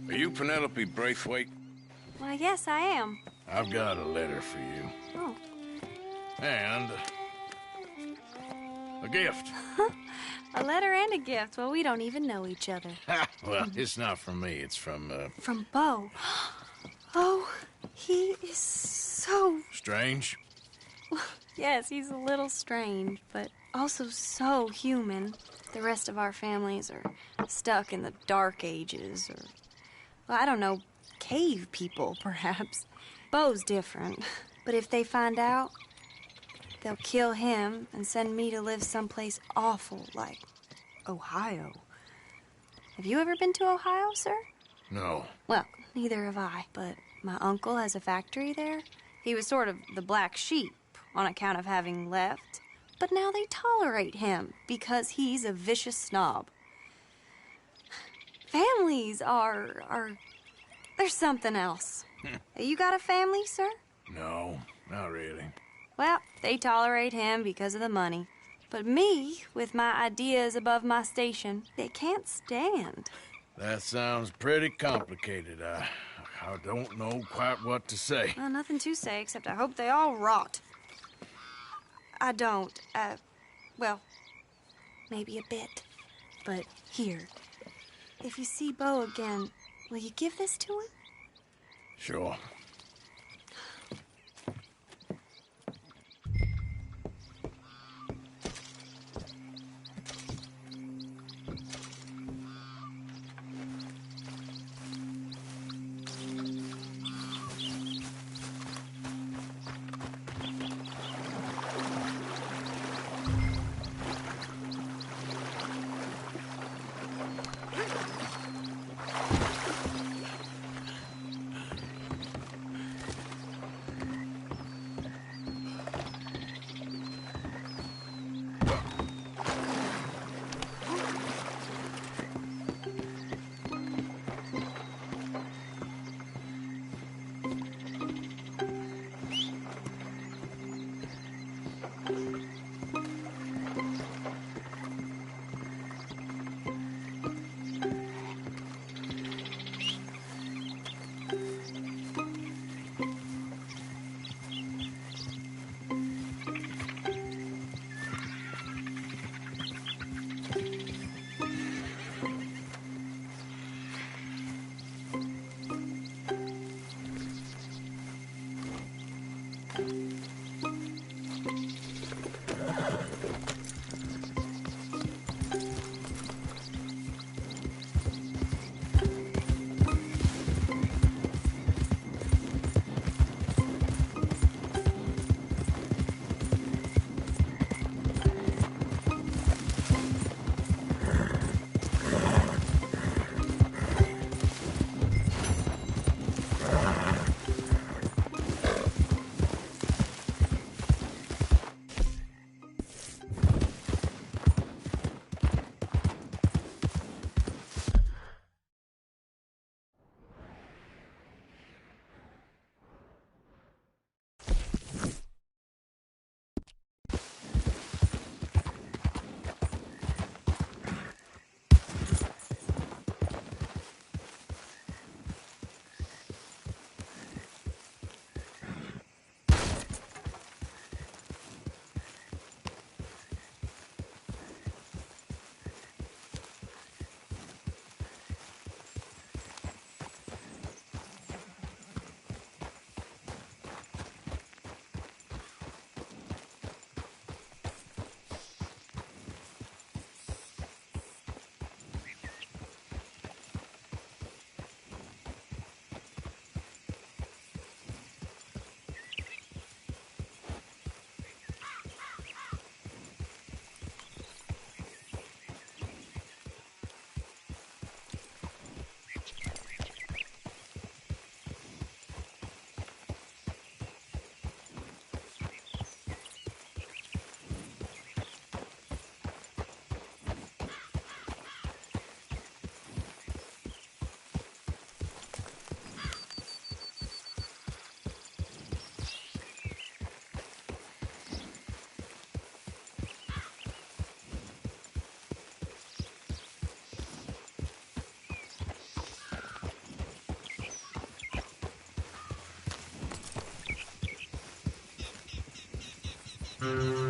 A: Are you Penelope Braithwaite?
M: Why, yes, I am.
A: I've got a letter for you.
M: Oh.
A: And a gift.
M: A letter and a gift. Well, we don't even know each other.
A: Well, it's not from me. It's from,
M: From Bo. Oh, he is so...
A: Strange?
M: Yes, he's a little strange, but also so human. The rest of our families are stuck in the Dark Ages, or... Well, I don't know, cave people, perhaps. Bo's different. But if they find out, they'll kill him and send me to live someplace awful like Ohio. Have you ever been to Ohio, sir?
A: No.
M: Well, neither have I, but my uncle has a factory there. He was sort of the black sheep on account of having left. But now they tolerate him because he's a vicious snob. Families are there's something else. You got a family, sir?
A: No, not really.
M: Well, they tolerate him because of the money. But me, with my ideas above my station, they can't stand.
A: That sounds pretty complicated. I don't know quite what to say.
M: Well, nothing to say, except I hope they all rot. I don't. Well, maybe a bit. But here, if you see Bo again, will you give this to him?
A: Sure.
P: Morning.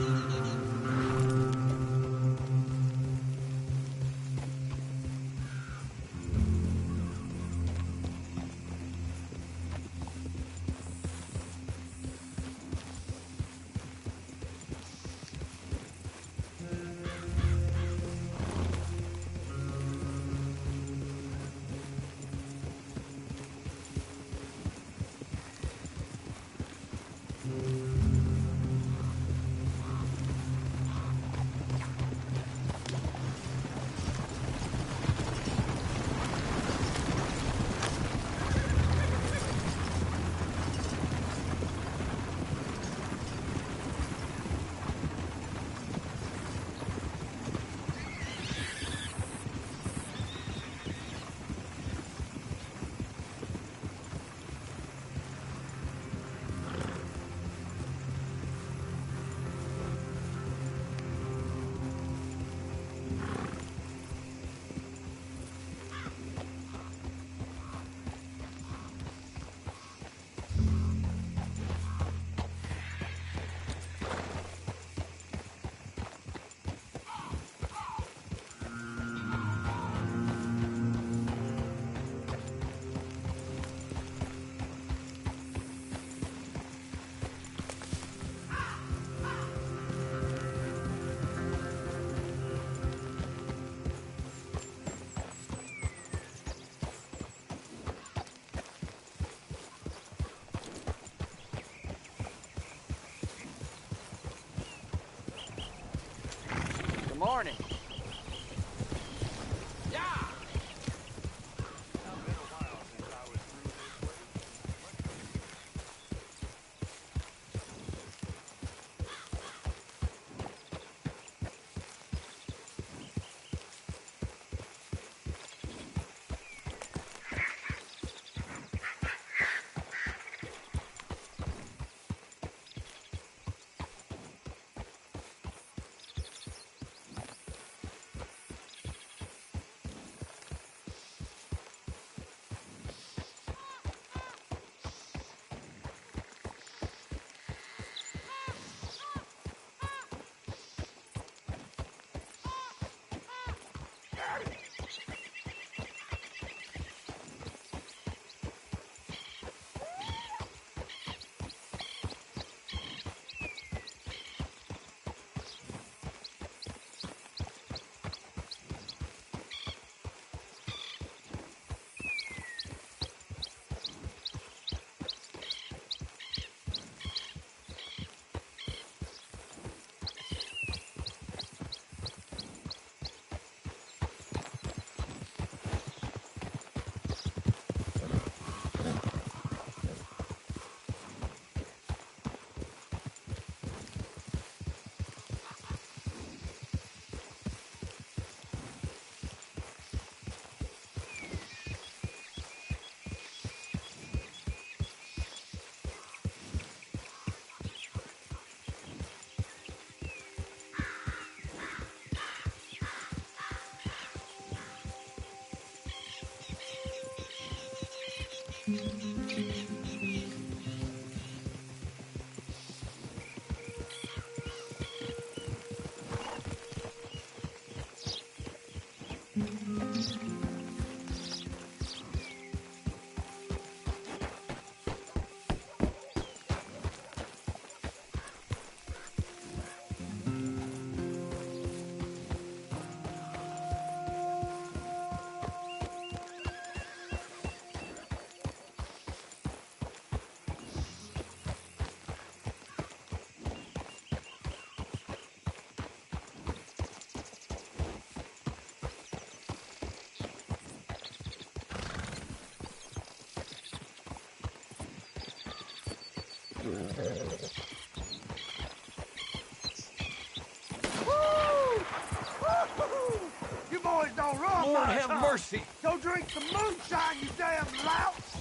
S: You boys don't run
V: Lord
S: much,
V: have
S: huh?
V: mercy.
S: Go drink some moonshine, you damn louts!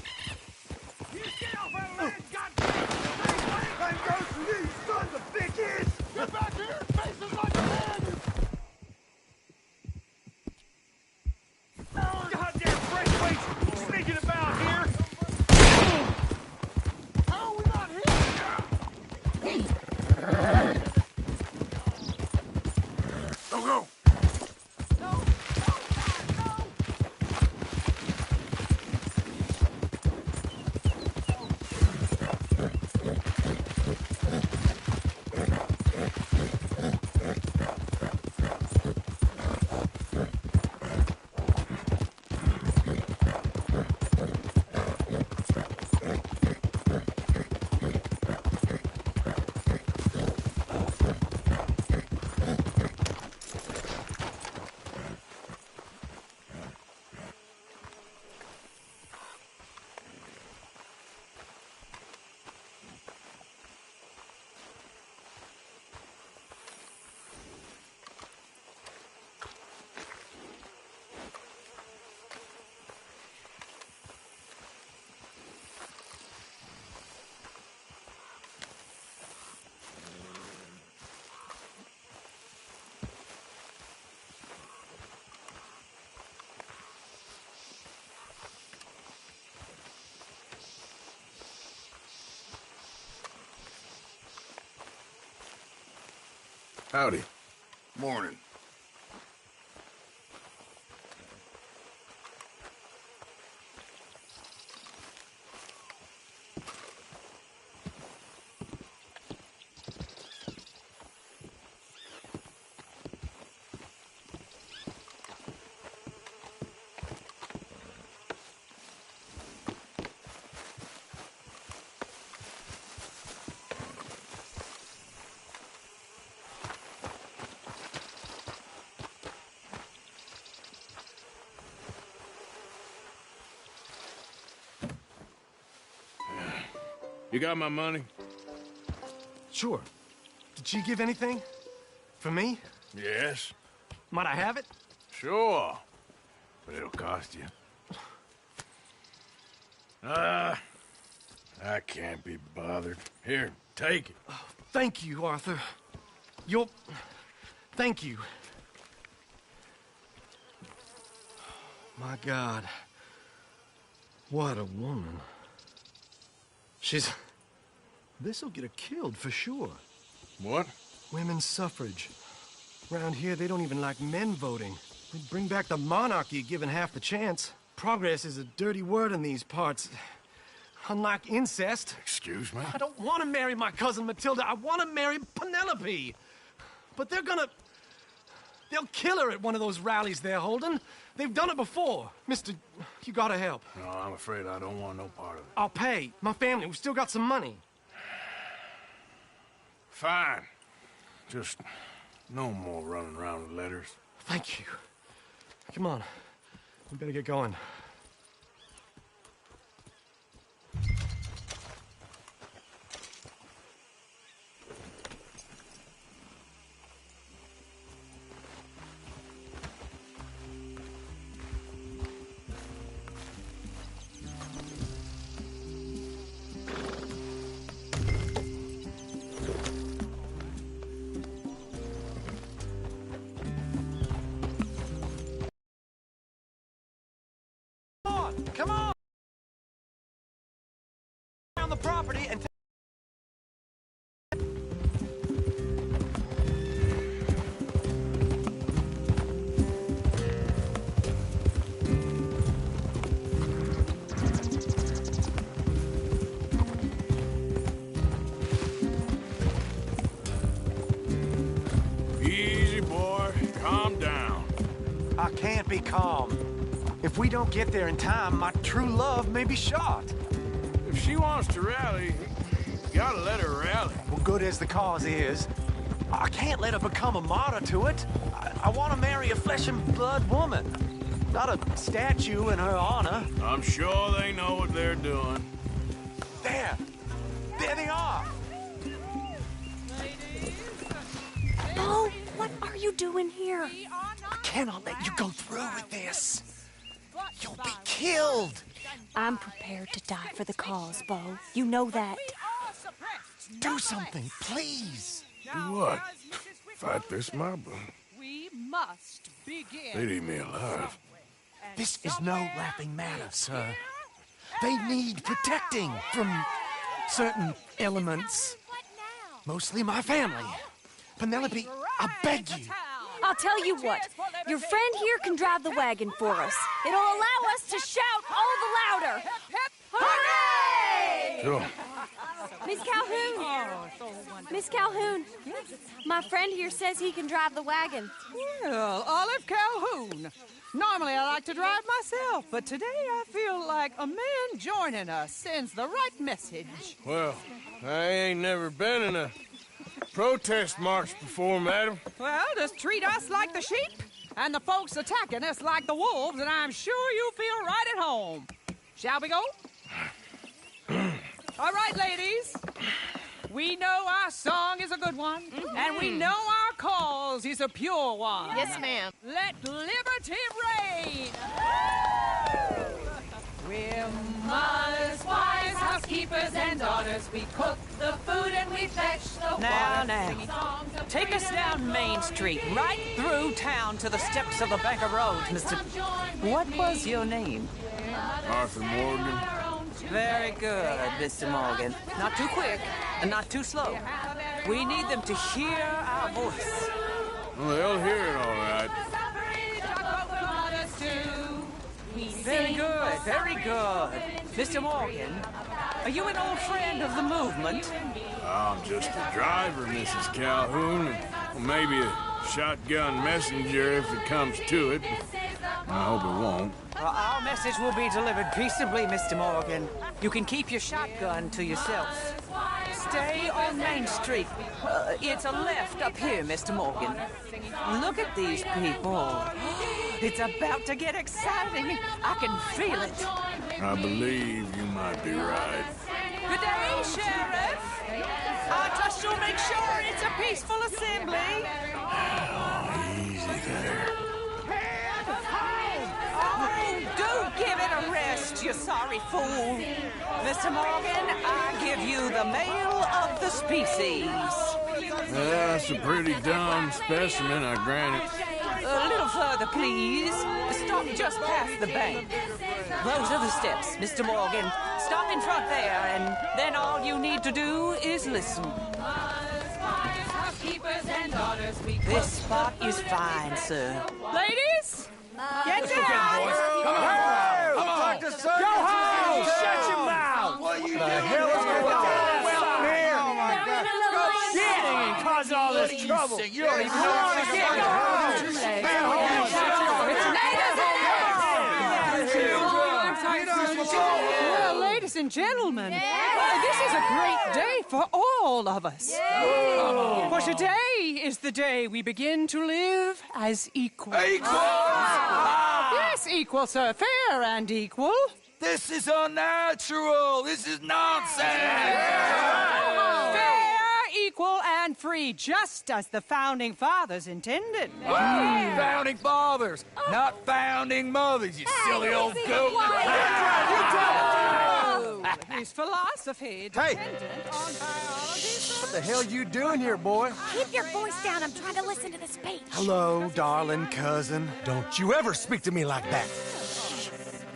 S: You get off that ledge, goddamn! Same goes for you, you sons of bitches! Get back here and face us like a man!
V: Goddamn breakaways sneaking about here.
S: How are we not here?
A: Howdy.
D: Morning.
A: You got my money?
W: Sure. Did she give anything? For me?
A: Yes.
W: Might I have it?
A: Sure. But it'll cost you. I can't be bothered. Here, take it.
W: Oh, thank you, Arthur. Thank you. My God. What a woman. This'll get her killed for sure.
A: What?
W: Women's suffrage. Around here, they don't even like men voting. They'd bring back the monarchy given half the chance. Progress is a dirty word in these parts. Unlike incest.
A: Excuse me?
W: I don't want to marry my cousin Matilda. I want to marry Penelope. But they'll kill her at one of those rallies they're holding. They've done it before. Mister, you gotta help.
A: No, I'm afraid I don't want no part of it.
W: I'll pay. My family, we've still got some money.
A: Fine. Just no more running around with letters.
W: Thank you. Come on. We better get going. Come on! Around the property and
A: Easy, boy. Calm down.
W: I can't be calm. If we don't get there in time, my true love may be shot.
A: If she wants to rally, you gotta let her rally.
W: Well, good as the cause is, I can't let her become a martyr to it. I want to marry a flesh and blood woman, not a statue in her honor.
A: I'm sure they know what they're doing.
W: There they are.
M: Bo, what are you doing here?
W: I cannot let you go through with this. You'll be killed.
M: I'm prepared to die for the cause, Bo. You know that.
W: Do something, please.
A: Do what? Fight this mob?
L: We must begin.
A: They'd eat me alive.
W: This is no laughing matter, sir. They need protecting from certain elements. Mostly my family. Penelope, I beg you.
M: I'll tell you what. Your friend here can drive the wagon for us. It'll allow us to shout all the louder. Hooray!
A: Sure.
M: Miss Calhoun. Miss Calhoun. My friend here says he can drive the wagon.
L: Well, Olive Calhoun. Normally I like to drive myself, but today I feel like a man joining us sends the right message.
A: Well, I ain't never been in a protest march before, madam.
L: Well, just treat us like the sheep, and the folks attacking us like the wolves, and I'm sure you feel right at home. Shall we go? All right, ladies. We know our song is a good one, and we know our cause is a pure one.
J: Yes, ma'am.
L: Let liberty reign! We're mothers, wives, housekeepers, and daughters. We cook the food and we fetch the water.
Q: Now, take us down Main Street, right through town to the steps of the Bank of Rhodes, Mr. What was your name?
A: Arthur Morgan.
Q: Very good, Mr. Morgan. Not too quick and not too slow. We need them to hear our our voice.
A: Well, they'll hear it all right.
Q: Very good, very good. Mr. Morgan, are you an old friend of the movement?
A: I'm just a driver, Mrs. Calhoun, and maybe a shotgun messenger if it comes to it. I hope it won't.
Q: Well, our message will be delivered peaceably, Mr. Morgan. You can keep your shotgun to yourself. Stay on Main Street. It's a left up here, Mr. Morgan. Look at these people. It's about to get exciting. I can feel it.
A: I believe you might be right.
Q: Good day, Sheriff. I trust you'll make sure it's a peaceful assembly.
A: Easy there.
Q: Oh, do give it a rest, you sorry fool. Mr. Morgan, I give you the male of the species.
A: That's a pretty dumb specimen, I grant it.
Q: A little further, please. Stop just past the bank. Those are the steps, Mr. Morgan. Stop in front there, and then all you need to do is listen. This spot is fine, sir. Ladies, get down!
S: Come on! Go home! Shut your mouth! What are you doing? The hell is going on? Well, here! Oh, my God. Go shit! And cause all this trouble. You don't even know what to get.
L: Well, ladies and gentlemen, this is a great day for all of us. For today is the day we begin to live as equals.
S: Equals?
L: Yes, equal, sir. Fair and equal.
S: This is unnatural. This is nonsense.
L: Fair, equal, and free, just as the Founding Fathers intended.
S: Founding fathers, not founding mothers, you silly old goat.
L: His philosophy dependent on biology.
W: What the hell you doing here, boy?
F: Keep your voice down. I'm trying to listen to the speech.
W: Hello, darling cousin. Don't you ever speak to me like that.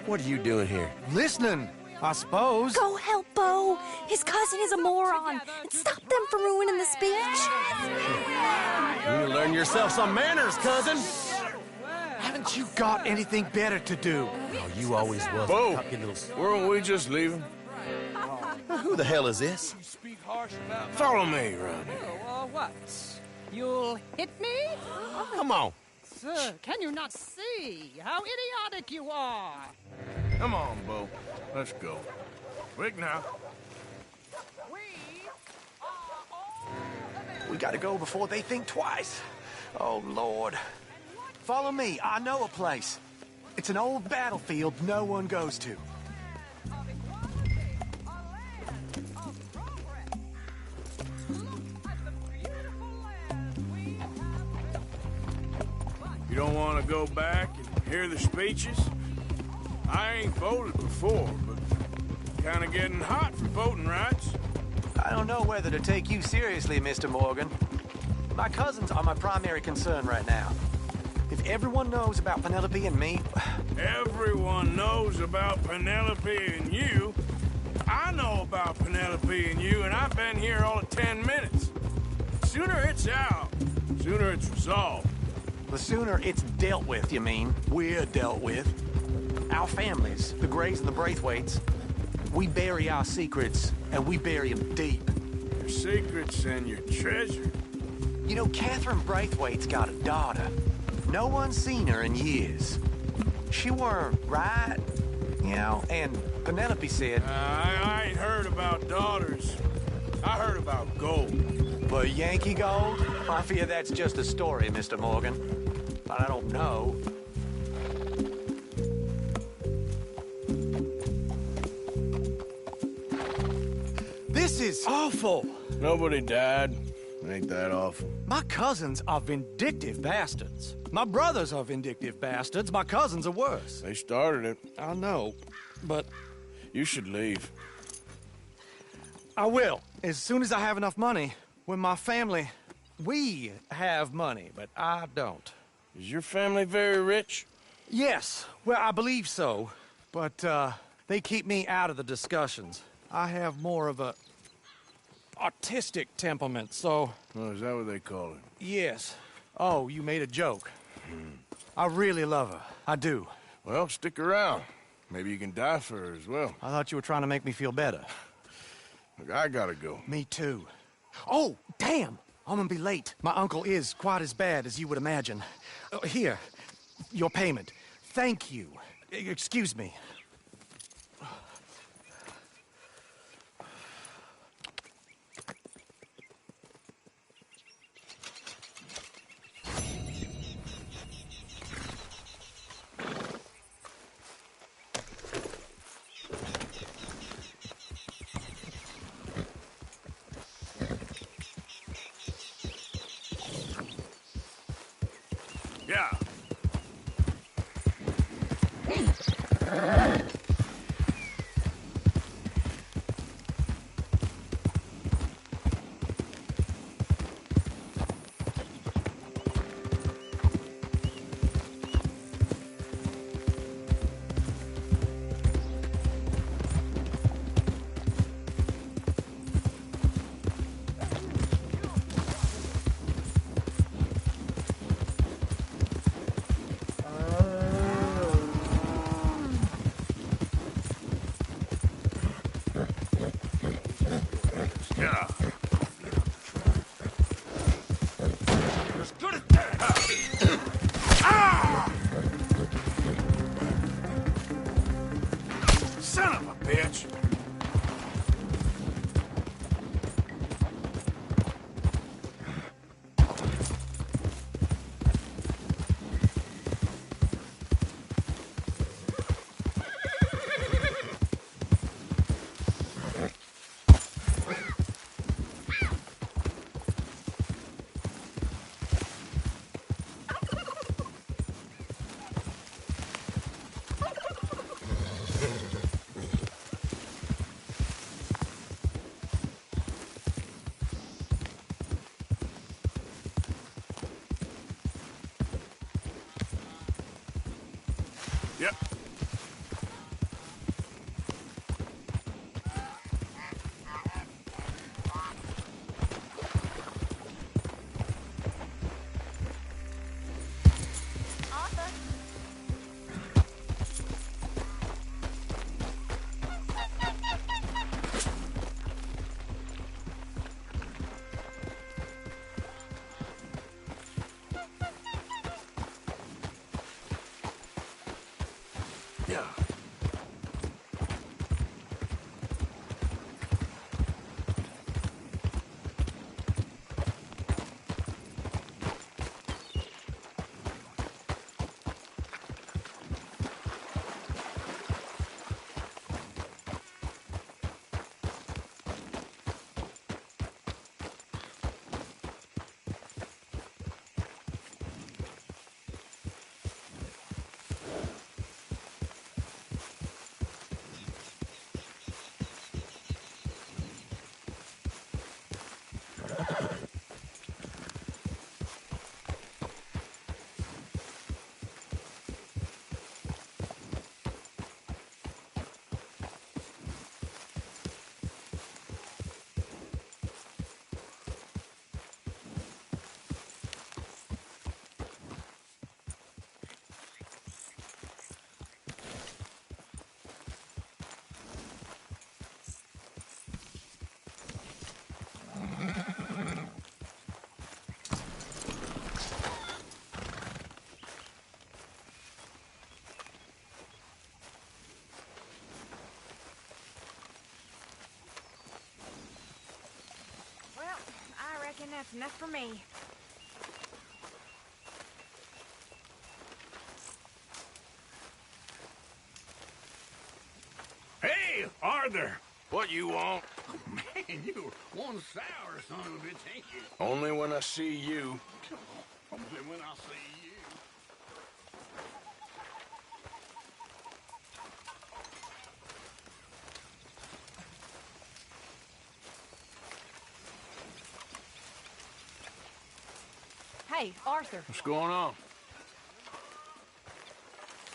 W: What are you doing here? Listening, I suppose.
F: Go help Bo. His cousin is a moron. And stop them from ruining the speech.
W: You need to learn yourself some manners, cousin. Haven't you got anything better to do? Oh, you always was.
A: Bo, weren't we just leaving?
W: Who the hell is this?
A: Follow me, Ronnie.
L: What? You'll hit me?
W: Come on.
L: Sir, can you not see how idiotic you are?
A: Come on, Bo. Let's go. Quick now.
O: We gotta go before they think twice. Oh, Lord. Follow me. I know a place. It's an old battlefield no one goes to.
A: You don't want to go back and hear the speeches? I ain't voted before, but kind of getting hot for voting rights.
O: I don't know whether to take you seriously, Mr. Morgan. My cousins are my primary concern right now. If everyone knows about Penelope and me...
A: Everyone knows about Penelope and you. I know about Penelope and you, and I've been here all of 10 minutes. Sooner it's out, sooner it's resolved.
O: The sooner it's dealt with, you mean. We're dealt with. Our families, the Grays and the Braithwaites, we bury our secrets, and we bury them deep.
A: Your secrets and your treasure.
O: You know, Catherine Braithwaite's got a daughter. No one's seen her in years. She weren't right, you know, and Penelope said...
A: I ain't heard about daughters. I heard about gold.
O: But Yankee gold? I fear that's just a story, Mr. Morgan. But I don't know. This is awful.
A: Nobody died. Ain't that awful?
W: My cousins are vindictive bastards. My brothers are vindictive bastards. My cousins are worse.
A: They started it.
W: I know, but...
A: You should leave.
W: I will, as soon as I have enough money. When my family... We have money, but I don't.
A: Is your family very rich?
W: Yes, well, I believe so. But, they keep me out of the discussions. I have more of a... artistic temperament, so...
A: Oh, is that what they call it?
W: Yes. Oh, you made a joke. I really love her. I do.
E: Well, stick around. Maybe you can die for her as well.
W: I thought you were trying to make me feel better.
E: Look, I gotta go.
W: Me too. Oh, damn! I'm gonna be late. My uncle is quite as bad as you would imagine. Here, your payment. Thank you. Excuse me.
A: Yeah. Yeah. As good as that. Ah! Son of a bitch. Yep. Yeah.
J: That's enough for me.
A: Hey, Arthur. What you want?
K: Man, you're one sour son of a bitch, ain't you?
A: Only when I see you.
K: Only when I see you.
J: Hey, Arthur.
A: What's going on?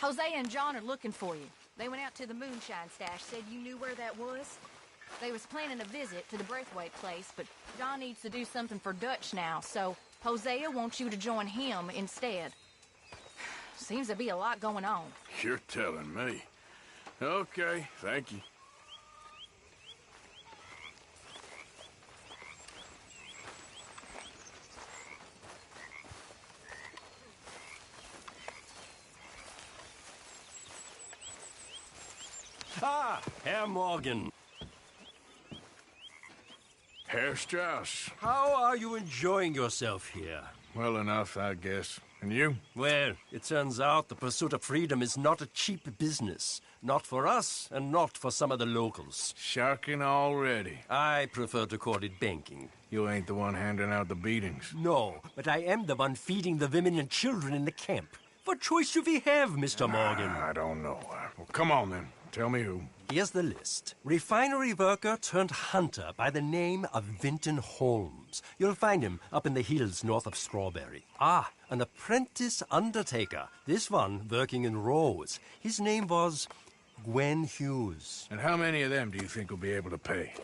J: Hosea and John are looking for you. They went out to the moonshine stash, said you knew where that was. They was planning a visit to the Braithwaite place, but John needs to do something for Dutch now, so Hosea wants you to join him instead. Seems to be a lot going on.
A: You're telling me. Okay, thank you.
B: Ah, Herr Morgan.
A: Herr Strauss.
B: How are you enjoying yourself here?
A: Well enough, I guess. And you?
B: Well, it turns out the pursuit of freedom is not a cheap business. Not for us, and not for some of the locals.
A: Sharking already.
B: I prefer to call it banking.
A: You ain't the one handing out the beatings.
B: No, but I am the one feeding the women and children in the camp. What choice do we have, Mr. Morgan?
A: I don't know. Well, come on, then. Tell me who.
B: Here's the list. Refinery worker turned hunter by the name of Vinton Holmes. You'll find him up in the hills north of Strawberry. Ah, an apprentice undertaker. This one working in Rhodes. His name was Gwen Hughes.
A: And how many of them do you think will be able to pay?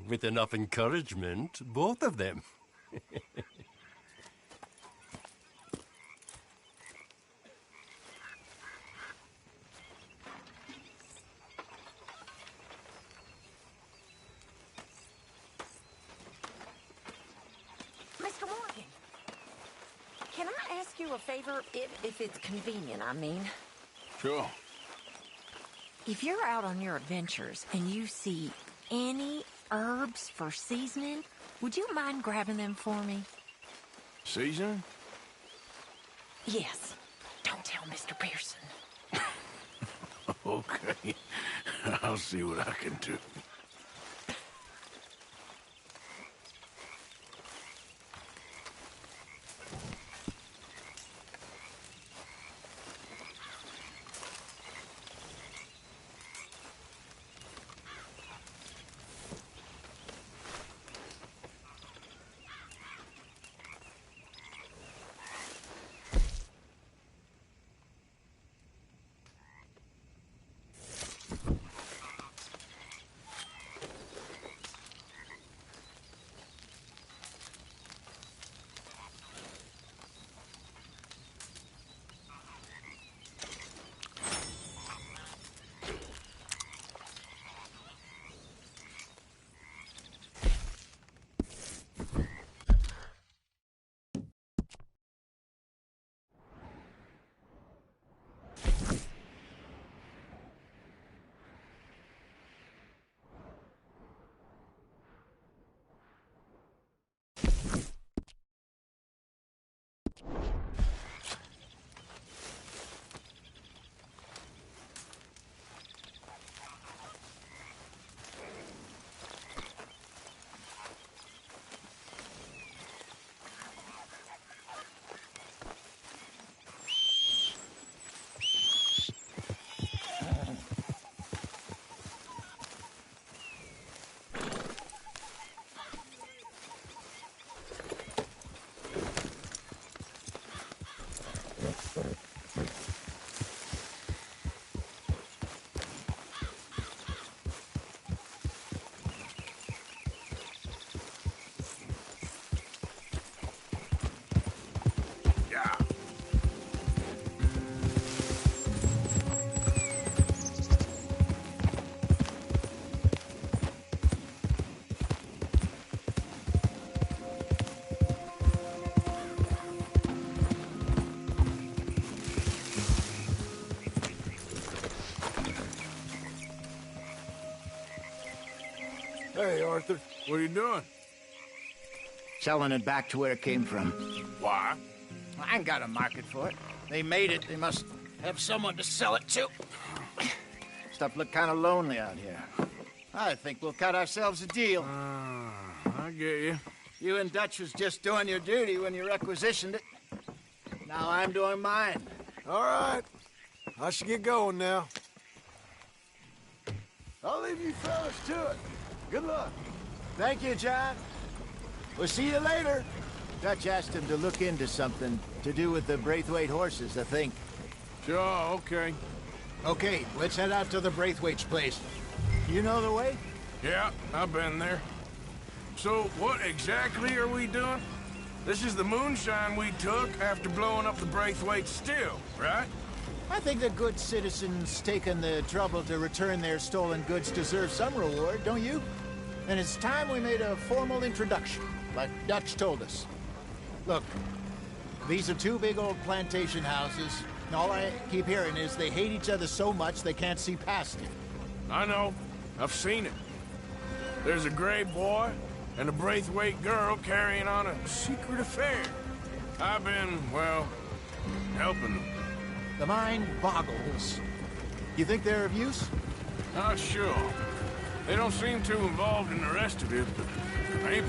B: With enough encouragement, both of them.
T: Mr. Morgan, can I ask you a favor, if it's convenient, I mean?
A: Sure.
T: If you're out on your adventures and you see any herbs for seasoning, would you mind grabbing them for me?
A: Seasoning?
T: Yes. Don't tell Mr. Pearson.
A: Okay. I'll see what I can do.
G: Hey, Arthur.
A: What are you doing?
G: Selling it back to where it came from.
A: Why?
G: I ain't got a market for it. They made it. They must have someone to sell it to. Stuff look kind of lonely out here. I think we'll cut ourselves a deal.
A: I get you.
G: You and Dutch was just doing your duty when you requisitioned it. Now I'm doing mine.
W: All right. I should get going now.
G: I'll leave you fellas to it. Good luck. Thank you, John. We'll see you later. Dutch asked him to look into something to do with the Braithwaite horses, I think.
A: Sure, okay.
G: Okay, let's head out to the Braithwaite's place. You know the way?
A: Yeah, I've been there. So, what exactly are we doing? This is the moonshine we took after blowing up the Braithwaite still, right?
G: I think the good citizens taking the trouble to return their stolen goods deserve some reward, don't you? And it's time we made a formal introduction, like Dutch told us. Look, these are two big old plantation houses. And all I keep hearing is they hate each other so much they can't see past it.
A: I know. I've seen it. There's a gray boy and a Braithwaite girl carrying on a secret affair. I've been, well, helping them.
G: The mind boggles. You think they're of use?
A: Not sure. They don't seem too involved in the rest of it, but maybe.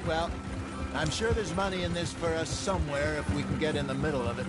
G: Well, I'm sure there's money in this for us somewhere if we can get in the middle of it.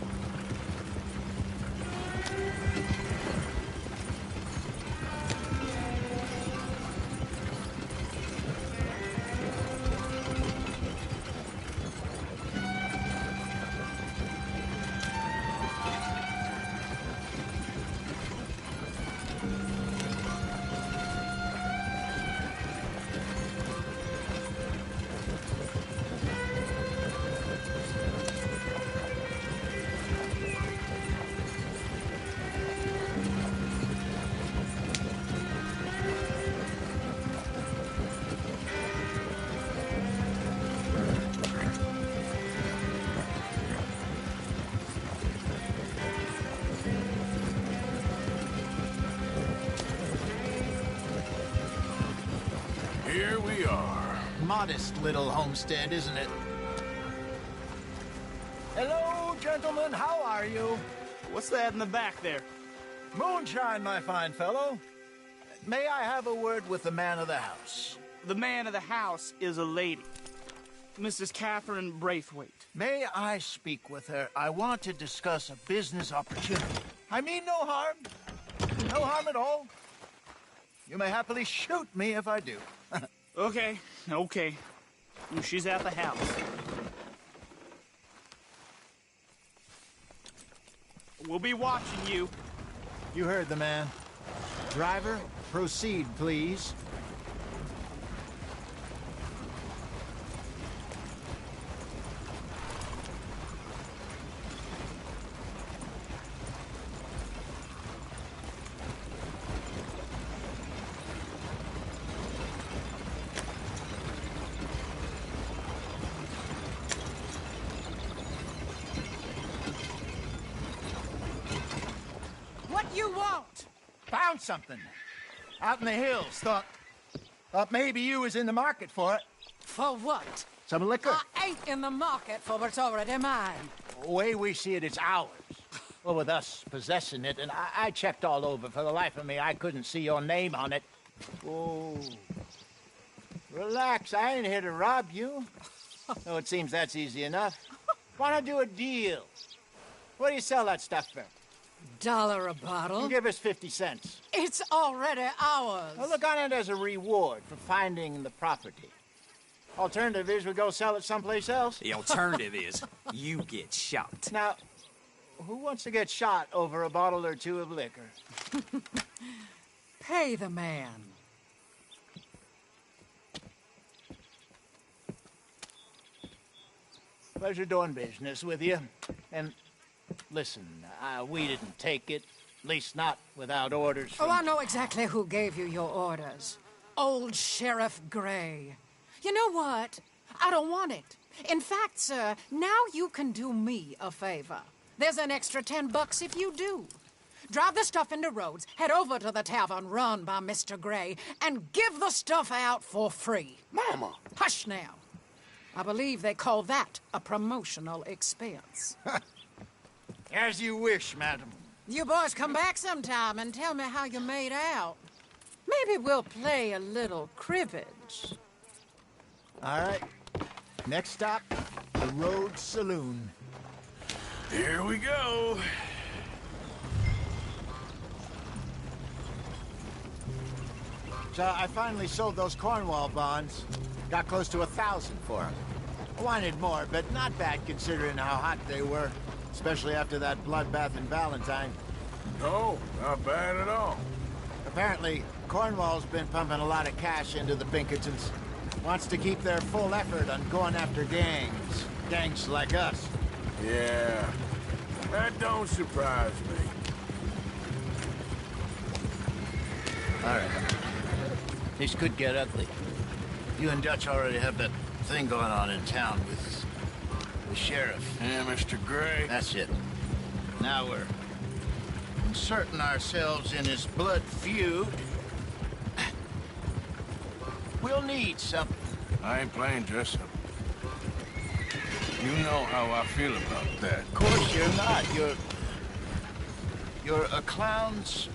A: Here we are.
G: Modest little homestead, isn't it? Hello, gentlemen. How are you?
C: What's that in the back there?
G: Moonshine, my fine fellow. May I have a word with the man of the house?
C: The man of the house is a lady. Mrs. Catherine Braithwaite.
G: May I speak with her? I want to discuss a business opportunity. I mean no harm. No harm at all. You may happily shoot me if I do.
C: Okay. She's at the house. We'll be watching you.
G: You heard the man. Driver, proceed, please.
L: What you want?
G: Found something. Out in the hills. Thought maybe you was in the market for it.
L: For what?
G: Some liquor.
L: I ain't in the market for what's already mine.
G: The way we see it, it's ours. Well, with us possessing it, and I checked all over. For the life of me, I couldn't see your name on it. Oh. Relax, I ain't here to rob you. Oh, it seems that's easy enough. Why not do a deal? What do you sell that stuff for?
L: $1 a bottle?
G: You give us 50 cents.
L: It's already ours.
G: Well, look on it as a reward for finding the property. Alternative is we go sell it someplace else.
N: The alternative is you get shot.
G: Now, who wants to get shot over a bottle or two of liquor?
L: Pay the man.
G: Pleasure doing business with you. And listen, we didn't take it. At least not without orders from...
L: Oh, I know exactly who gave you your orders. Old Sheriff Gray. You know what? I don't want it. In fact, sir, now you can do me a favor. There's an extra $10 if you do. Drive the stuff into Rhodes, head over to the tavern run by Mr. Gray, and give the stuff out for free.
D: Mama!
L: Hush now. I believe they call that a promotional expense.
G: As you wish, madam.
L: You boys come back sometime and tell me how you made out. Maybe we'll play a little cribbage.
G: All right. Next stop, the Rhodes Saloon.
A: Here we go.
G: So I finally sold those Cornwall bonds. Got close to 1,000 for them. I wanted more, but not bad considering how hot they were. Especially after that bloodbath in Valentine.
A: No, not bad at all.
G: Apparently, Cornwall's been pumping a lot of cash into the Pinkertons. Wants to keep their full effort on going after gangs. gangs like us.
A: Yeah, that don't surprise me.
G: All right. This could get ugly. You and Dutch already have that thing going on in town with the sheriff.
A: Yeah, Mr. Gray.
G: That's it. Now we're inserting ourselves in his blood feud. We'll need something.
A: I ain't playing dress up. You know how I feel about that.
G: Of course you're not. You're a clown's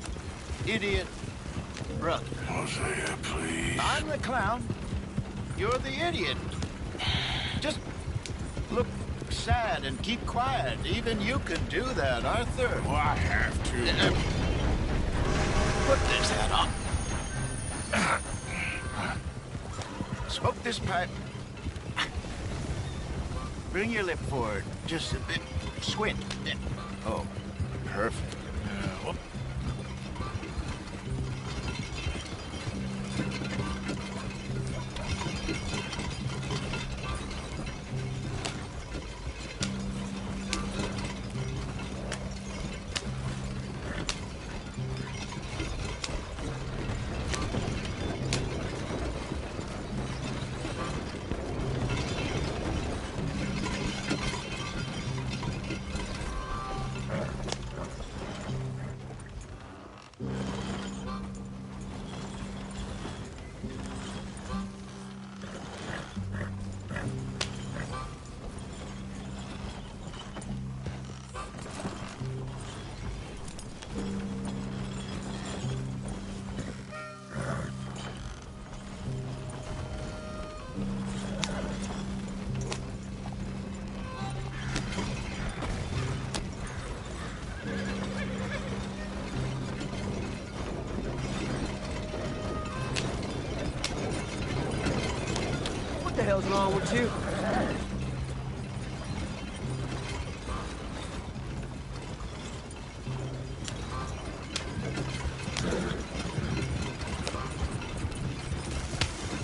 G: idiot brother.
A: Hosea, please.
G: I'm the clown. You're the idiot. Just look sad and keep quiet. Even you can do that, Arthur.
A: Well, I have to.
G: Put this hat on. Smoke this pipe. Bring your lip forward just a bit. Squint. Oh, perfect. Whoop.
I: What the hell's wrong with you?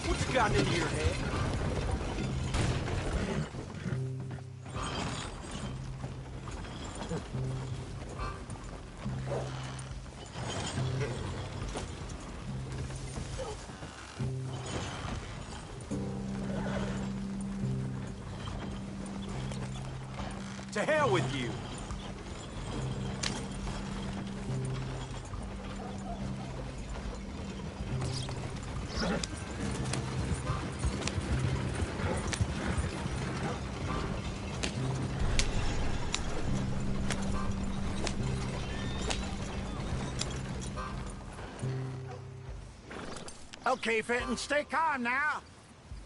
I: What's gotten into your head? To hell with you!
G: Okay, Fenton, stay calm now.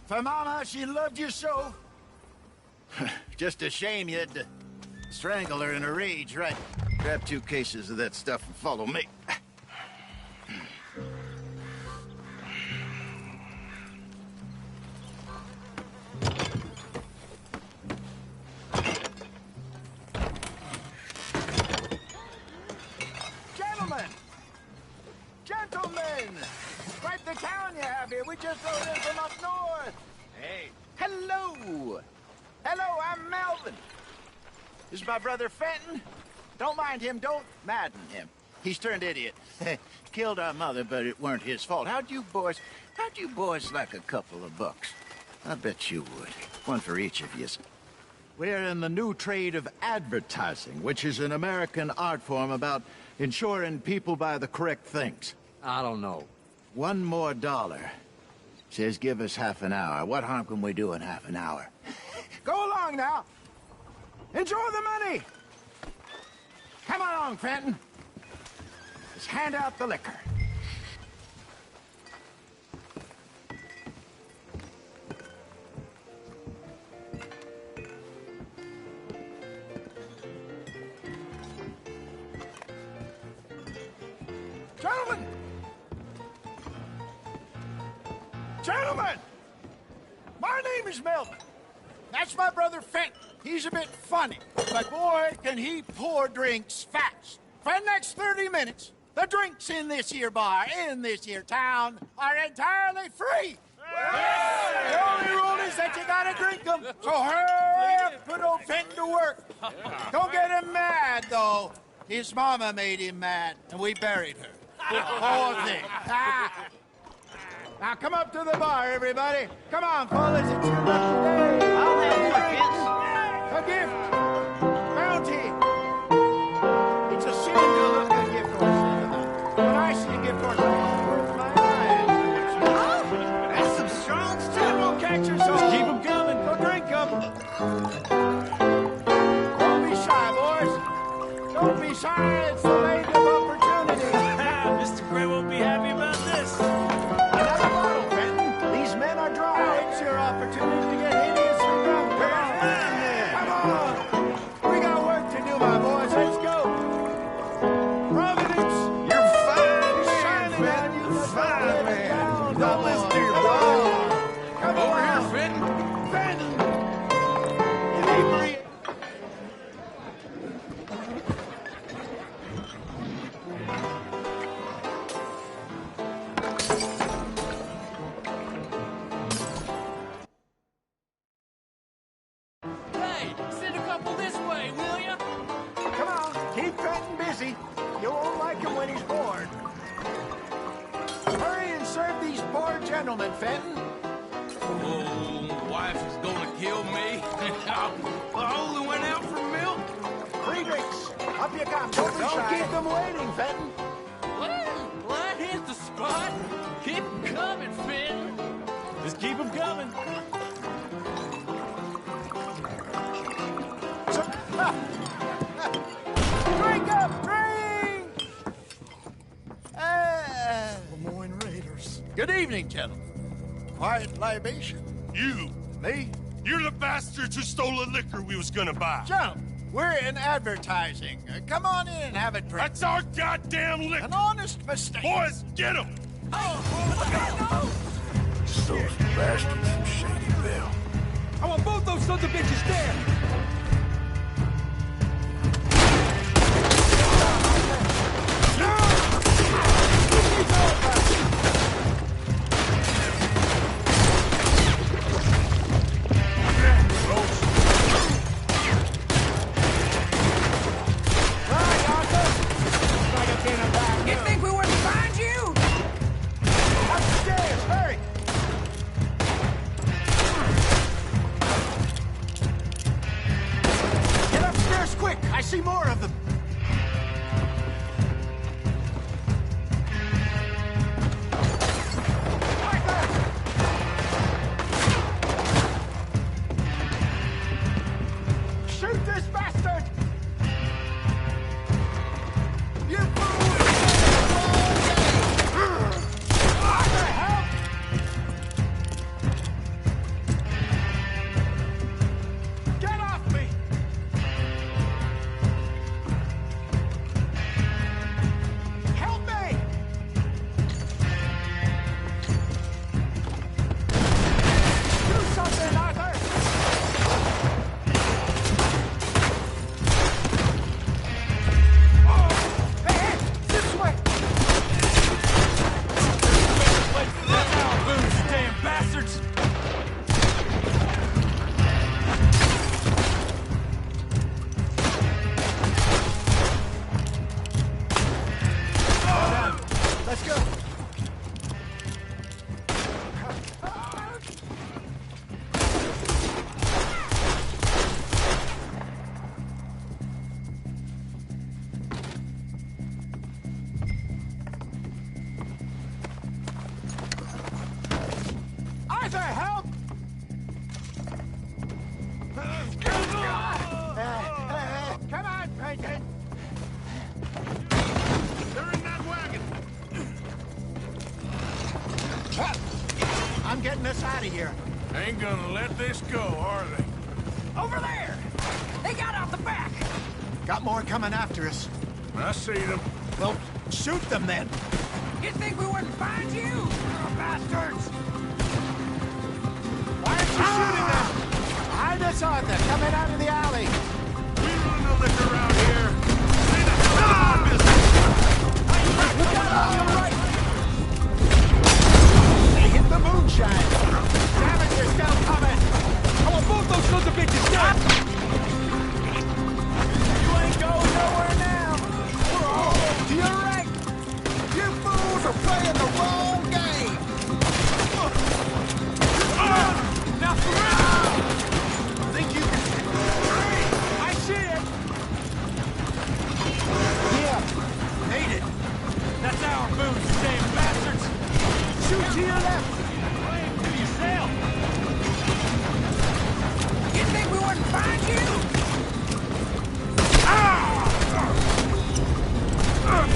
G: For Mama, she loved you so. Just a shame you had to strangle her in a rage, right? Grab 2 cases of that stuff and follow me. Gentlemen! Gentlemen! Quite the town you have here. We just rode in from up north. Hey. Hello! Hello, I'm Melvin. This is my brother Fenton. Don't mind him, don't madden him. He's turned idiot. Killed our mother, but it weren't his fault. How'd you boys like a couple of bucks? I bet you would. One for each of you. We're in the new trade of advertising, which is an American art form about ensuring people buy the correct things.
I: I don't know.
G: $1 more. Says give us half an hour. What harm can we do in half an hour? Go along now. Enjoy the money. Come along, Fenton. Let's hand out the liquor. Gentlemen! Gentlemen! My name is Melvin. That's my brother Fenton. He's a bit funny, but boy, can he pour drinks fast. For the next 30 minutes, the drinks in this here bar, in this here town, are entirely free. The only rule is that you gotta drink them. So hurry up, put old Fenton to work. Don't get him mad, though. His mama made him mad, and we buried her. Poor thing. Now come up to the bar, everybody. Come on, fellas, it's your lucky day.
C: I'll have one, Vince.
G: A gift. Bounty. It's a sin to look at a gift horse in the night. When I see a gift horse, I'm worth my eyes. That's some strong stuff. Won't catch your soul. Just keep them coming. Go drink them. Don't be shy, boys. Don't be shy. It's the maid of opportunity.
C: Mr. Gray won't be happy about this.
G: Another bottle, Fenton. These men are dry. It's your opportunity to get hideously drunk. Come on. We got work to do, my boys. Let's go. Providence.
S: You're fine, man, Fenton. You're fine, man. Don't listen to your brother.
G: Come
S: Over here,
G: on.
S: Fenton.
G: Fenton. Inebriate.
C: Hey, send a couple this way, will ya?
G: Come on. Keep Fenton busy. You won't like him when he's bored. Hurry and serve these poor gentlemen, Fenton.
K: Oh, wife is gonna kill me. I only went out for milk.
G: Free drinks. Up you come. Don't keep them waiting, Fenton.
C: Well, that hit the spot. Keep 'em coming, Finn. Just keep 'em coming.
G: Drink up, drink!
D: Lemoyne Raiders.
G: Good evening, gentlemen. Quiet libation.
H: You.
G: Me?
H: You're the bastards who stole the liquor we was gonna buy.
G: Gentlemen, we're in advertising. Come on in and have a drink.
H: That's our goddamn liquor.
G: An honest mistake.
H: Boys, get him!
D: Those bastards from Shadyville.
V: I want both those sons of bitches dead!
Q: You think we wouldn't find you?
G: Upstairs, hurry! Get upstairs quick! I see more of them. Shoot this bastard! You fool! What the hell? Get off me! Help me! Do something, Arthur! Hey, hey, this way!
C: Damn bastards!
G: Let's go. Arthur, help! Come on, Pinkerton.
H: They're in that wagon.
G: I'm getting us out of here.
A: Ain't gonna let this go, are they?
Q: Over there! They got out the back!
G: Got more coming after us.
A: I see them.
G: Well, shoot them then.
Q: You think we wouldn't find you? Oh, bastards!
G: Why aren't you shooting them? Hide us, Arthur. Coming out of the alley.
H: We run the liquor out here. Stay the hell out of our business.
G: Look out on your right. They hit the moonshine. Damn it, they're still coming.
S: Find you!